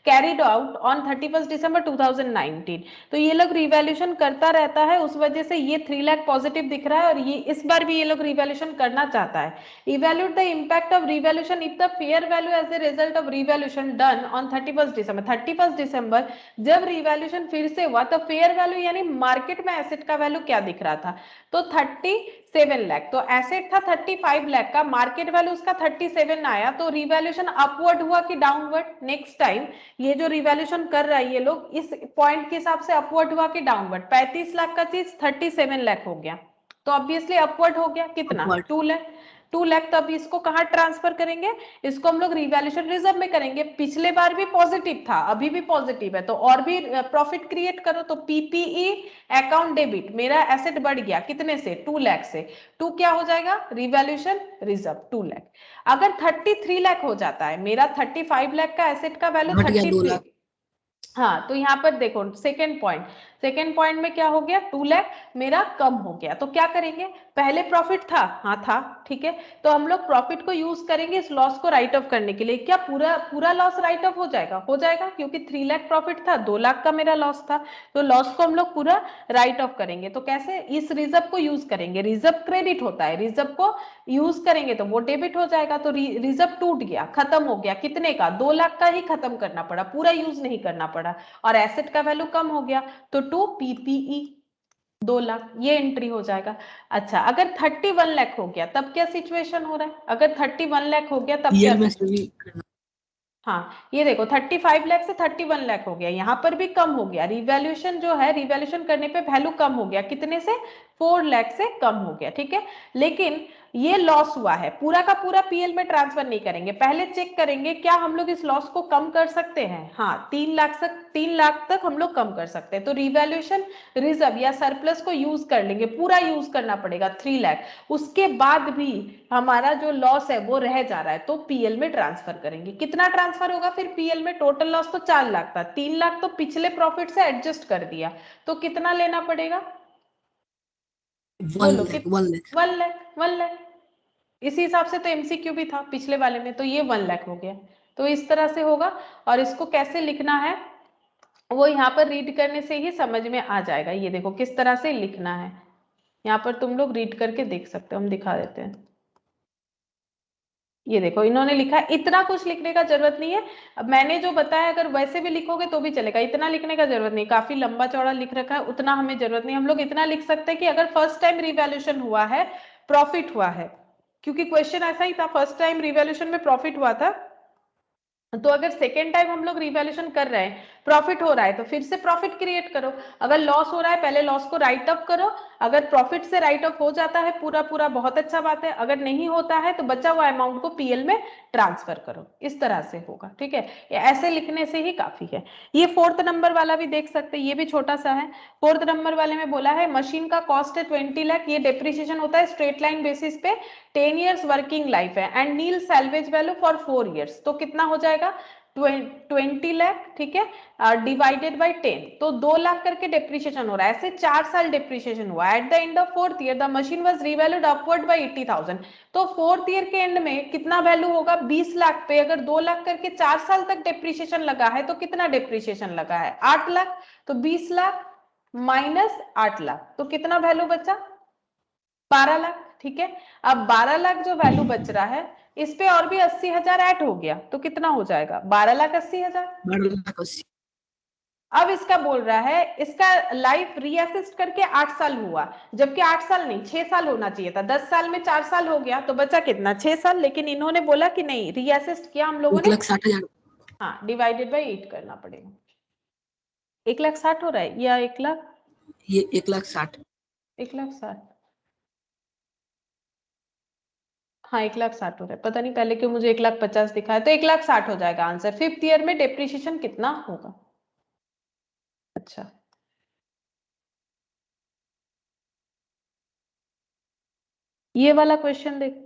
carried out on 31st December 2019. तो ये लोग रिवैल्यूएशन करता रहता है, उस वजह से ये 3 लाख पॉजिटिव दिख रहा है, और ये इस बार भी ये लोग रिवैल्यूएशन करना चाहता है। Evaluate the impact of revaluation if the fair value as a result of revaluation done on 31st December, 31st December जब रिवैल्यूएशन फिर से हुआ तो फेयर वैल्यू यानी मार्केट में एसेट का वैल्यू क्या दिख रहा था, तो 37 लाख, तो एसेट था 35 लाख का, मार्केट वैल्यू उसका 37 आया, तो रिवैल्यूएशन अपवर्ड हुआ कि डाउनवर्ड? नेक्स्ट टाइम ये जो रिवैल्यूएशन कर रहा है ये लोग इस पॉइंट के हिसाब से अपवर्ड हुआ कि डाउनवर्ड? 35 लाख का चीज 37 लाख हो गया, तो ऑब्वियसली अपवर्ड हो गया, कितना? 2 लाख, 2 लाख। तो अभी इसको कहाँ ट्रांसफर करेंगे? इसको हम लोग रिवैल्यूएशन रिजर्व में करेंगे। पिछले बार भी पॉजिटिव था, अभी भी पॉजिटिव है, तो और भी प्रॉफिट क्रिएट करो, तो पीपीई अकाउंट डेबिट, मेरा एसेट बढ़ गया कितने से? 2 लाख से, 2 क्या हो जाएगा? Revaluation reserve 2 lakh. अगर 33 लाख हो जाता है, मेरा 35 लाख का एसेट का वैल्यू 33, हाँ, तो यहाँ पर देखो सेकेंड पॉइंट में क्या हो गया? 2 लाख मेरा कम हो गया, तो क्या करेंगे? पहले प्रॉफिट था, हाँ था, ठीक है, तो हम लोग प्रॉफिट को यूज करेंगे इस लॉस को राइट ऑफ करने के लिए। क्या पूरा लॉस राइट ऑफ हो जाएगा? हो जाएगा, क्योंकि 3 लाख प्रॉफिट था, 2 लाख का मेरा लॉस था, तो लॉस को हम लोग पूरा राइट ऑफ करेंगे। तो कैसे? इस रिजर्व को यूज करेंगे, रिजर्व क्रेडिट होता है, रिजर्व को यूज करेंगे तो वो डेबिट हो जाएगा, तो रिजर्व टूट गया, खत्म हो गया, कितने का? 2 लाख का ही खत्म करना पड़ा, पूरा यूज नहीं करना पड़ा, और एसेट का वैल्यू कम हो गया, तो 2 पीपीई 2 लाख, ये एंट्री हो जाएगा। अच्छा, अगर 31 लाख हो गया तब क्या सिचुएशन हो रहा है? अगर 31 लाख हो गया तब क्या? हाँ, ये देखो 35 लाख से 31 लाख हो गया, यहाँ पर भी कम हो गया, रिवैल्यूएशन जो है, रिवैल्यूएशन करने पे वैल्यू कम हो गया, कितने से? 4 लाख से कम हो गया, ठीक है। लेकिन ये लॉस हुआ है, पूरा का पूरा पीएल में ट्रांसफर नहीं करेंगे, पहले चेक करेंगे क्या हम लोग इस लॉस को कम कर सकते हैं। हाँ, 3 लाख तक हम लोग कम कर सकते हैं, तो रिवैल्यूएशन रिजर्व या सरप्लस को यूज कर लेंगे, पूरा यूज करना पड़ेगा 3 लाख। उसके बाद भी हमारा जो लॉस है वो रह जा रहा है, तो पीएल में ट्रांसफर करेंगे। कितना ट्रांसफर होगा फिर पीएल में? टोटल लॉस तो 4 लाख था, 3 लाख तो पिछले प्रॉफिट से एडजस्ट कर दिया, तो कितना लेना पड़ेगा? 1 लाख। इसी हिसाब से तो एमसीक्यू भी था पिछले वाले में, तो ये 1 लाख हो गया, तो इस तरह से होगा। और इसको कैसे लिखना है वो यहाँ पर रीड करने से ही समझ में आ जाएगा। ये देखो किस तरह से लिखना है, यहाँ पर तुम लोग रीड करके देख सकते हो, हम दिखा देते हैं। ये देखो इन्होंने लिखा है, इतना कुछ लिखने का जरूरत नहीं है, अब मैंने जो बताया अगर वैसे भी लिखोगे तो भी चलेगा, इतना लिखने का जरूरत नहीं, काफी लंबा चौड़ा लिख रखा है, उतना हमें जरूरत नहीं। हम लोग इतना लिख सकते हैं कि अगर फर्स्ट टाइम रिवैल्यूएशन हुआ है, प्रॉफिट हुआ है, क्योंकि क्वेश्चन ऐसा ही था, फर्स्ट टाइम रिवैल्यूएशन में प्रॉफिट हुआ था, तो अगर सेकेंड टाइम हम लोग रिवैल्यूएशन कर रहे हैं, प्रॉफिट हो रहा है, तो फिर से प्रॉफिट क्रिएट करो। अगर लॉस हो रहा है, पहले लॉस को राइट ऑफ करो, अगर प्रॉफिट से राइट ऑफ हो जाता है पूरा बहुत अच्छा बात है, अगर नहीं होता है तो बचा हुआ अमाउंट को पीएल में ट्रांसफर करो, इस तरह से होगा, ठीक है। ऐसे लिखने से ही काफी है। ये 4th नंबर वाला भी देख सकते हैं, ये भी छोटा सा है। 4th नंबर वाले में बोला है मशीन का कॉस्ट है 20 लाख, ये डेप्रिसिएशन होता है स्ट्रेट लाइन बेसिस पे, 10 years वर्किंग लाइफ है, and nil salvage value for 4 years, तो कितना हो जाएगा? 20 लाख, ठीक है, डिवाइडेड बाय 10, तो 2 लाख करके डेप्रिसिएशन हो रहा है। ऐसे 4 साल डेप्रिसिएशन हुआ। At the end of 4th year the machine was revalued upward bye 80,000, तो 4th ईयर के एंड में कितना वैल्यू होगा? 20 लाख पे अगर 2 लाख करके 4 साल तक डेप्रिसिएशन लगा है तो कितना डेप्रिसिएशन लगा है? 8 लाख। तो 20 लाख माइनस 8 लाख, तो कितना वैल्यू बचा? 12 लाख, ठीक है। अब 12 लाख जो वैल्यू बच रहा है, इस पे और भी 80,000 ऐड हो गया, तो कितना हो जाएगा? 12,80,000। 12,80,000। अब इसका बोल रहा है इसका लाइफ रीअसेस्ट करके 8 साल हुआ, जबकि 8 साल नहीं 6 साल होना चाहिए था। 10 साल में 4 साल हो गया, तो बचा कितना? 6 साल। लेकिन इन्होंने बोला कि नहीं, रीअसेस्ट किया हम लोगों ने। 1,60,000। हाँ, डिवाइडेड बाई 8 करना पड़ेगा। 1,60,000 हो रहा है या 1 लाख? ये 1,60,000। 1,60,000, हाँ 1,60,000 हो रहा है। पता नहीं पहले क्यों मुझे 1,50,000 दिखा है, तो 1,60,000 हो जाएगा आंसर। 5th ईयर में डेप्रिसिएशन कितना होगा? अच्छा, ये वाला क्वेश्चन देख।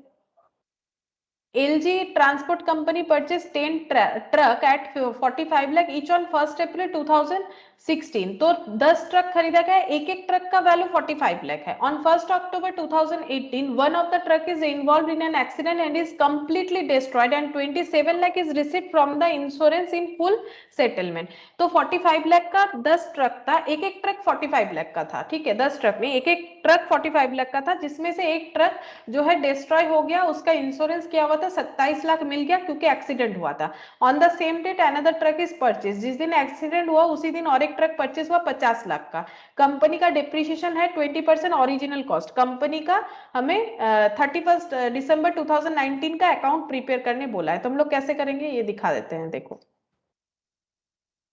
LG Transport Company purchased 10 truck at 45 lakh each on 1st April 2016. तो 10 ट्रक खरीदा गया, एक एक ट्रक का वैल्यू 45 लाख है। On 1st October 2018, one of the truck is involved in an accident and is completely destroyed and 27 lakh is received from the insurance in full settlement. तो 45 लाख का 10 truck था, एक एक ट्रक 45 लाख का था, ठीक है। 10 ट्रक में एक एक ट्रक 45 लाख का था, जिसमें से एक ट्रक जो है डिस्ट्रॉय हो गया, उसका इंश्योरेंस किया हुआ था 27 लाख मिल गया क्योंकि एक्सीडेंट हुआ था। On the same date another truck is purchase, जिस दिन एक्सीडेंट हुआ उसी दिन और एक ट्रक परचेज हुआ 50 लाख का। कंपनी का डिप्रिसिएशन है 20% ओरिजिनल कॉस्ट। कंपनी का हमें 31 दिसंबर 2019 का अकाउंट प्रिपेयर करने बोला है, तो हम लोग कैसे करेंगे ये दिखा देते हैं। देखो,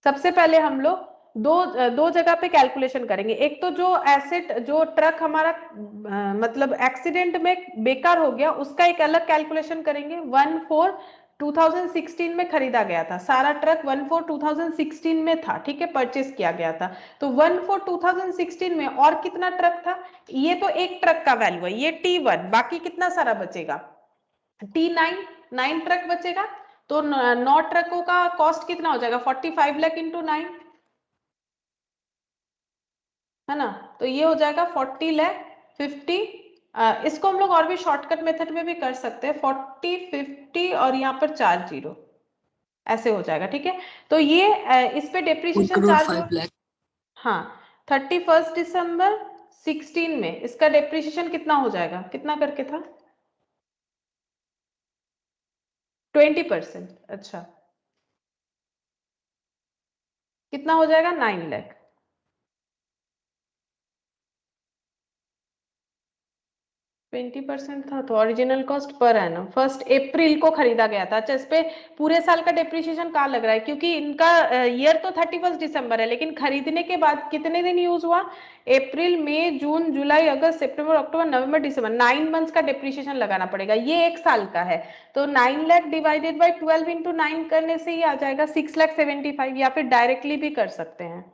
सबसे पहले हम लोग दो जगह पे कैलकुलेशन करेंगे। एक तो जो एसेट, जो ट्रक हमारा मतलब एक्सीडेंट में बेकार हो गया, उसका एक अलग कैलकुलेशन करेंगे। 1/4/2016 में खरीदा गया था, सारा ट्रक 1/4/2016 में था, ठीक है, परचेस किया गया था। तो 1/4/2016 में और कितना ट्रक था? ये तो एक ट्रक का वैल्यू है, ये T1, बाकी कितना सारा बचेगा? T9, 9 ट्रक बचेगा। तो 9 ट्रकों का कॉस्ट कितना हो जाएगा? 45 लाख इंटू 9, है ना। तो ये हो जाएगा 40 लाख 50। इसको हम लोग और भी शॉर्टकट मेथड में भी कर सकते हैं, 40 50 और यहाँ पर 4 जीरो, ऐसे हो जाएगा, ठीक है। तो ये इस पे डेप्रिसिएशन चार्ज हो, 1,05 लाख। हाँ 31 दिसंबर 16 में इसका डेप्रिसिएशन कितना हो जाएगा? कितना करके था? 20%। अच्छा, कितना हो जाएगा? 9 लाख। 20% था तो ओरिजिनल कॉस्ट पर एनम 1 अप्रैल को खरीदा गया था। अच्छा, इस पे पूरे साल का डेप्रिसिएशन कहाँ लग रहा है? क्योंकि इनका ईयर तो 31 दिसंबर है, लेकिन खरीदने के बाद कितने दिन यूज हुआ? अप्रैल, मई, जून, जुलाई, अगस्त, सितंबर, अक्टूबर, नवंबर, दिसंबर, 9 मंथ्स का डेप्रिसिएशन लगाना पड़ेगा। ये एक साल का है, तो 9 लाख डिवाइडेड बाई 12 इंटू 9 करने से ही आ जाएगा 6,75,000, या फिर डायरेक्टली भी कर सकते हैं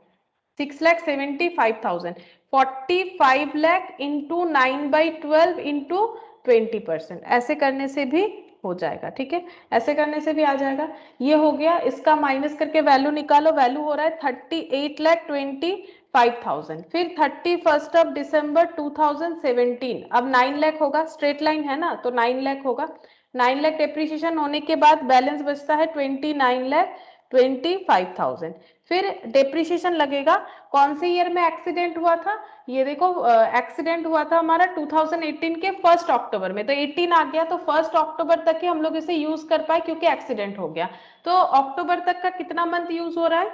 6,75,000। 45 लाख इंटू 9/12 इंटू 20%, ऐसे करने से भी हो जाएगा, ठीक है, ऐसे करने से भी आ जाएगा। ये हो गया, इसका माइनस करके वैल्यू निकालो। वैल्यू हो रहा है 38,25,000। फिर 31 दिसंबर 2017, अब 9 लाख होगा, स्ट्रेट लाइन है ना, तो 9 लाख होगा। 9 लाख डेप्रिसिएशन होने के बाद बैलेंस बचता है 29,25,000। फिर डेप्रिसिएशन लगेगा। कौन से ईयर में एक्सीडेंट हुआ था? ये देखो, एक्सीडेंट हुआ था हमारा 2018 के 1 अक्टूबर में, तो 18 आ गया, तो 1 अक्टूबर तक ही हम लोग इसे यूज कर पाए क्योंकि एक्सीडेंट हो गया। तो अक्टूबर तक का कितना मंथ यूज हो रहा है?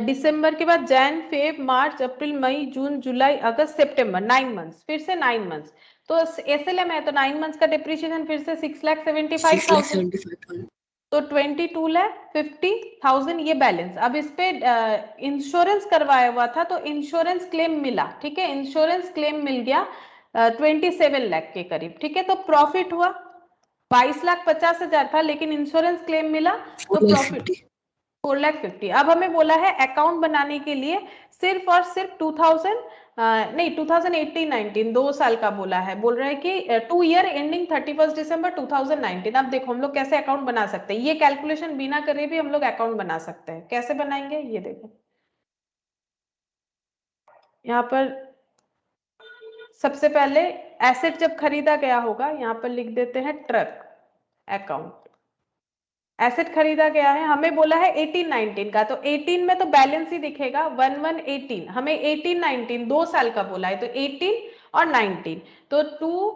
दिसंबर के बाद जैन, फेब, मार्च, अप्रैल, मई, जून, जुलाई, अगस्त, सितंबर, 9 मंथ्स, फिर से 9 मंथ्स। तो एसएलएम है तो 9 मंथ्स का डेप्रिसिएशन फिर से 6,75,000, 6,75,000। तो 22,50,000 ये बैलेंस। अब इस पे इंश्योरेंस करवाया हुआ था तो इंश्योरेंस क्लेम मिला, ठीक है, इंश्योरेंस क्लेम मिल गया 27 लाख के करीब, ठीक है। तो प्रॉफिट हुआ 22,50,000 था, लेकिन इंश्योरेंस क्लेम मिला तो प्रॉफिट 4,50,000। अब हमें बोला है अकाउंट बनाने के लिए सिर्फ और सिर्फ 2,000 नहीं 2018-19 2 साल का बोला है, बोल रहा है कि 2 ईयर एंडिंग 31 दिसंबर 2019। अब देखो हम लोग कैसे अकाउंट बना सकते हैं, ये कैलकुलेशन बिना करे भी हम लोग अकाउंट बना सकते हैं। कैसे बनाएंगे ये देखो, यहाँ पर सबसे पहले एसेट जब खरीदा गया होगा, यहाँ पर लिख देते हैं ट्रक अकाउंट। एसेट खरीदा गया है, हमें बोला है 18-19 का, तो 18 में तो बैलेंस ही दिखेगा 11-18, हमें 18-19 2 साल का बोला है, तो 18 और 19, तो 2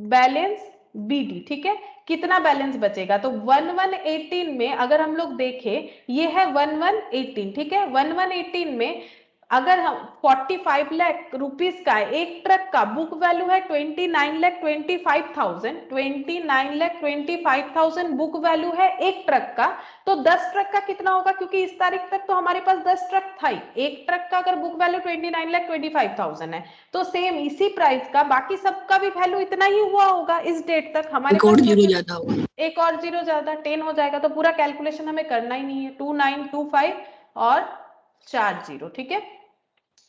बैलेंस BD, ठीक है। कितना बैलेंस बचेगा, तो 1118 में अगर हम लोग देखें, ये है 1118, ठीक है। 1118 में अगर हम 45 लाख रुपीस का एक ट्रक का बुक वैल्यू है 29,25,000, 29,25,000 बुक वैल्यू है एक ट्रक का, तो 10 ट्रक का कितना होगा, क्योंकि इस तारीख तक तो हमारे पास 10 ट्रक था ही। एक ट्रक का अगर बुक वैल्यू 29,25,000 है, तो सेम इसी प्राइस का बाकी सबका भी वैल्यू इतना ही हुआ होगा इस डेट तक। हमारे एक और पास जीरो ज्यादा होगा, एक और जीरो ज्यादा 10 हो जाएगा, तो पूरा कैलकुलेशन हमें करना ही नहीं है, 2925 और 4 जीरो, ठीक है।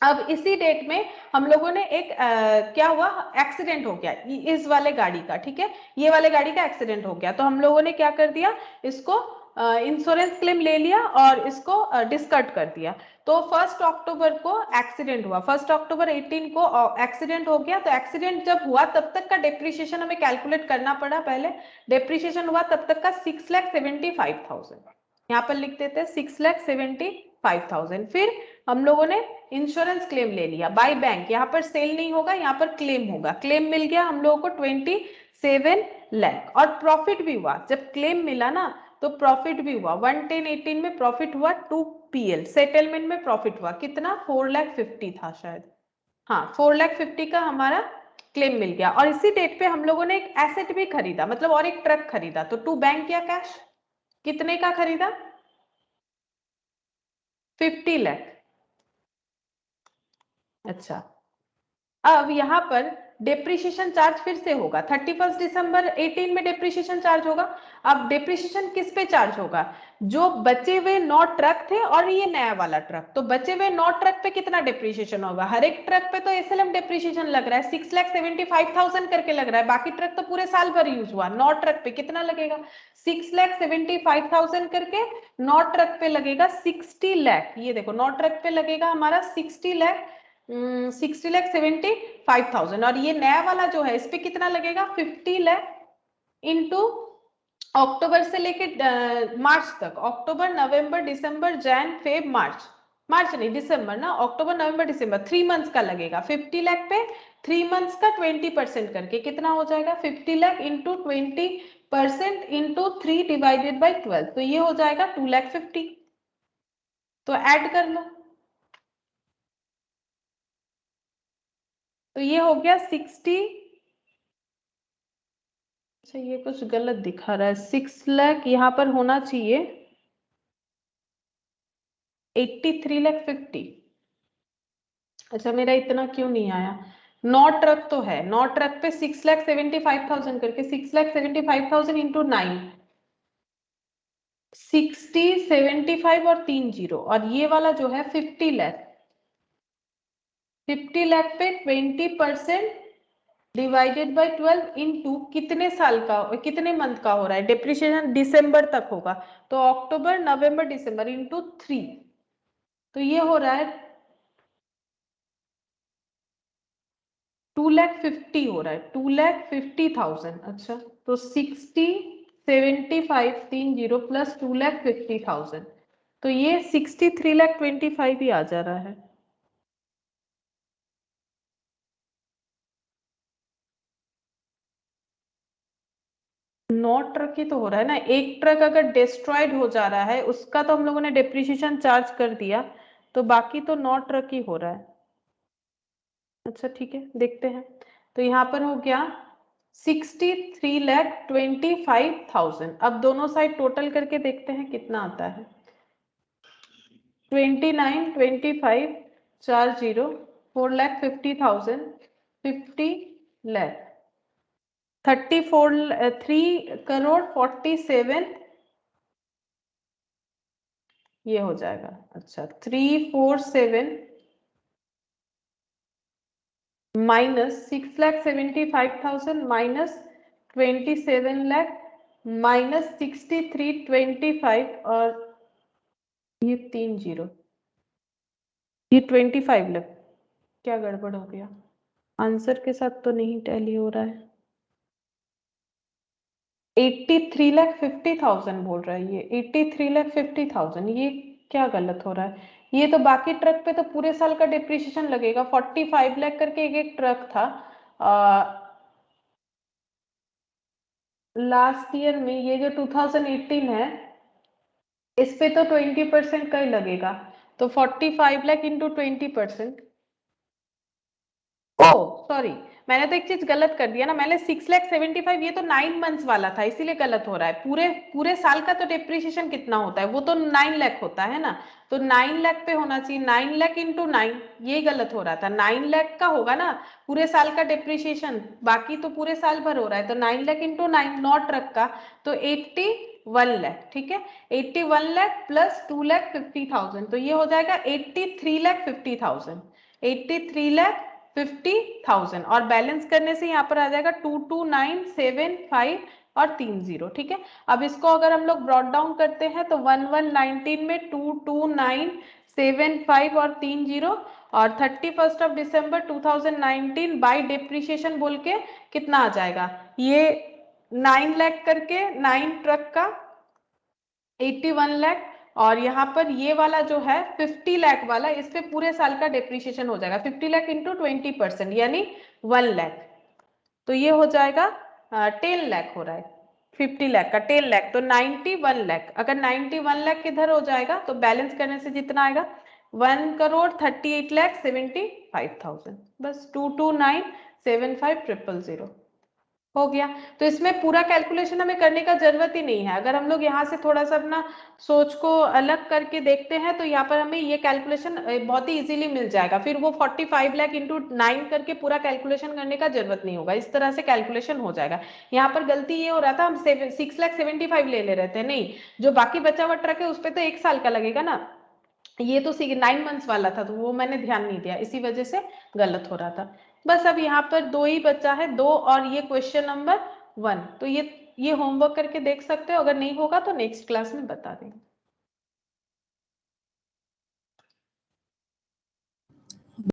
अब इसी डेट में हम लोगों ने एक क्या हुआ, एक्सीडेंट हो गया इस वाले गाड़ी का, ठीक है। ये वाले गाड़ी का एक्सीडेंट हो गया, तो हम लोगों ने क्या कर दिया, इसको इंश्योरेंस क्लेम ले लिया और इसको डिस्कट कर दिया। तो 1 अक्टूबर को एक्सीडेंट हुआ, 1 अक्टूबर 18 को एक्सीडेंट हो गया। तो एक्सीडेंट जब हुआ तब तक का डेप्रिसिएशन हमें कैलकुलेट करना पड़ा। पहले डेप्रिसिएशन हुआ तब तक का 6,75,000, यहाँ पर लिख देते हैं 6,75,000। फिर हम लोगों ने इंश्योरेंस क्लेम ले लिया बाय बैंक, यहाँ पर सेल नहीं होगा, यहाँ पर क्लेम होगा। क्लेम मिल गया हम लोगों को 27 लाख, और प्रॉफिट भी हुआ। जब क्लेम मिला ना तो प्रॉफिट भी हुआ, 110-18 में प्रॉफिट हुआ 2PL। सेटलमेंट में प्रॉफिट हुआ कितना, 4,50,000 था शायद, हाँ 4,50,000 का हमारा क्लेम मिल गया। और इसी डेट पे हम लोगों ने एक एसेट भी खरीदा, मतलब और एक ट्रक खरीदा। तो टू बैंक या कैश, कितने का खरीदा, 50 लाख। अच्छा, अब यहाँ पर डेप्रिसिएशन चार्ज फिर से होगा, 31 दिसंबर 18 में डेप्रिसिएशन चार्ज होगा। अब डेप्रिसिएशन किस पे चार्ज होगा, जो बचे हुए 9 ट्रक थे और ये नया वाला ट्रक। तो बचे हुए 9 ट्रक पे कितना डेप्रिसिएशन होगा, हर एक ट्रक पे तो SLM डेप्रिसिएशन लग रहा है 6,75,000 करके लग रहा है। बाकी ट्रक तो पूरे साल भर यूज हुआ, 9 ट्रक पे कितना लगेगा, 6,75,000 करके 9 ट्रक पे लगेगा 60 लाख। ये देखो 9 ट्रक पे लगेगा हमारा 60 लाख, 60,75,000। और ये नया वाला जो है इस पे कितना लगेगा, 50 लाख इंटू अक्टूबर से लेके मार्च तक, अक्टूबर नवंबर दिसंबर जैन फेब मार्च, मार्च नहीं दिसंबर ना, अक्टूबर नवंबर दिसंबर 3 मंथ्स का लगेगा। 50 लाख पे 3 मंथ्स का 20% करके कितना हो जाएगा, 50 lakh into 20% into 3 divided by 12, तो ये हो जाएगा 2,50,000। तो ऐड कर लो, तो ये हो गया 60, अच्छा ये कुछ गलत दिखा रहा है, 6 लाख यहाँ पर होना चाहिए 83,50,000। अच्छा मेरा इतना क्यों नहीं आया, 9 ट्रक तो है, 9 ट्रक पे 6,75,000 करके 6,75,000 इंटू 9, 60, 75 और 3 जीरो, और ये वाला जो है 50 लाख, 50 लाख पे 20% डिवाइडेड बाय 12 इंटू कितने साल का, कितने मंथ का हो रहा है, डेप्रिसिएशन दिसंबर तक होगा, तो अक्टूबर नवंबर दिसंबर इंटू 3, तो ये हो रहा है 2,50,000 हो रहा है, 2,50,000। अच्छा तो 60, 75, 3 जीरो प्लस 2,50,000, तो ये 63,25,000 ही आ जा रहा है। नौ ट्रक ही तो हो रहा है ना, एक ट्रक अगर डिस्ट्रॉयड हो जा रहा है उसका तो हम लोगों ने डेप्रिसिएशन चार्ज कर दिया, तो बाकी तो 9 ट्रक ही हो रहा है। अच्छा ठीक है देखते हैं, तो यहाँ पर हो गया 63,25,000। अब दोनों साइड टोटल करके देखते हैं कितना आता है, 29, 25, 4 जीरो, 4,50,000, 50 लाख, 3,47 ये हो जाएगा। अच्छा 347 माइनस 6,75,000 माइनस 27 लाख माइनस 6325 और ये 3 जीरो, ये 25 लाख। क्या गड़बड़ हो गया? आंसर के साथ तो नहीं टैली हो रहा है। 83,50,000 बोल रहा है ये, 83,50,000। ये क्या गलत हो रहा है? ये तो बाकी ट्रक पे तो पूरे साल का डिप्रिसिएशन लगेगा। 45 लाख करके एक ट्रक था लास्ट ईयर में। ये जो 2018 है इस पे तो 20% का ही लगेगा, तो 45 लाख इंटू 20%। ओ सॉरी, मैंने तो एक चीज गलत कर दिया ना, मैंने 6,75,000, ये तो 9 मंथ्स वाला था इसीलिए गलत हो रहा है। पूरे पूरे साल का तो डिप्रिसिएशन कितना होता है, वो तो 9 लाख होता है ना, तो 9 लाख पे होना चाहिए। 9 लाख इंटू 9, ये गलत हो रहा था। 9 लाख का होगा ना पूरे साल का डिप्रिसिएशन, बाकी तो पूरे साल भर हो रहा है, तो 9 लाख इंटू 9 नॉट ट्रक का, तो 81 लाख। ठीक है, 81 लाख प्लस 2,50,000, तो ये हो जाएगा 83,50,000, 83,50,000। और बैलेंस करने से यहाँ पर आ जाएगा 22975 और 30। ठीक है, अब इसको अगर हम लोग ब्रॉड डाउन करते हैं तो 1119 में 22975 और 30 और 31 ऑफ दिसंबर 2019 बाय डिप्रिसिएशन बोल के कितना आ जाएगा? ये 9 लाख करके 9 ट्रक का 81 लाख, और यहाँ पर ये वाला जो है 50 लाख वाला, इस पे पूरे साल का डेप्रिसिएशन हो जाएगा। 50 लाख इंटू 20% यानी 1 लाख, तो ये हो जाएगा 10 लाख हो रहा है। 50 लाख का 10 लाख तो 91 लाख। अगर 91 लाख किधर हो जाएगा तो बैलेंस करने से जितना आएगा 1,38,75,000, बस 22975,000 हो गया। तो इसमें पूरा कैलकुलेशन हमें करने का जरूरत ही नहीं है। अगर हम लोग यहाँ से थोड़ा सा अपना सोच को अलग करके देखते हैं तो यहाँ पर हमें ये कैलकुलेशन बहुत ही इजीली मिल जाएगा। फिर वो 45 लाख इंटू 9 करके पूरा कैलकुलेशन करने का जरूरत नहीं होगा, इस तरह से कैलकुलेशन हो जाएगा। यहाँ पर गलती ये हो रहा था, हम 6,75,000 ले रहे थे, नहीं, जो बाकी बचा हुआ ट्रक है उस पर तो 1 साल का लगेगा ना, ये तो 9 मंथ्स वाला था, तो वो मैंने ध्यान नहीं दिया, इसी वजह से गलत हो रहा था। बस अब यहाँ पर 2 ही बचा है, 2 और ये क्वेश्चन नंबर 1। तो ये होमवर्क करके देख सकते हो, अगर नहीं होगा तो नेक्स्ट क्लास में बता देंगे।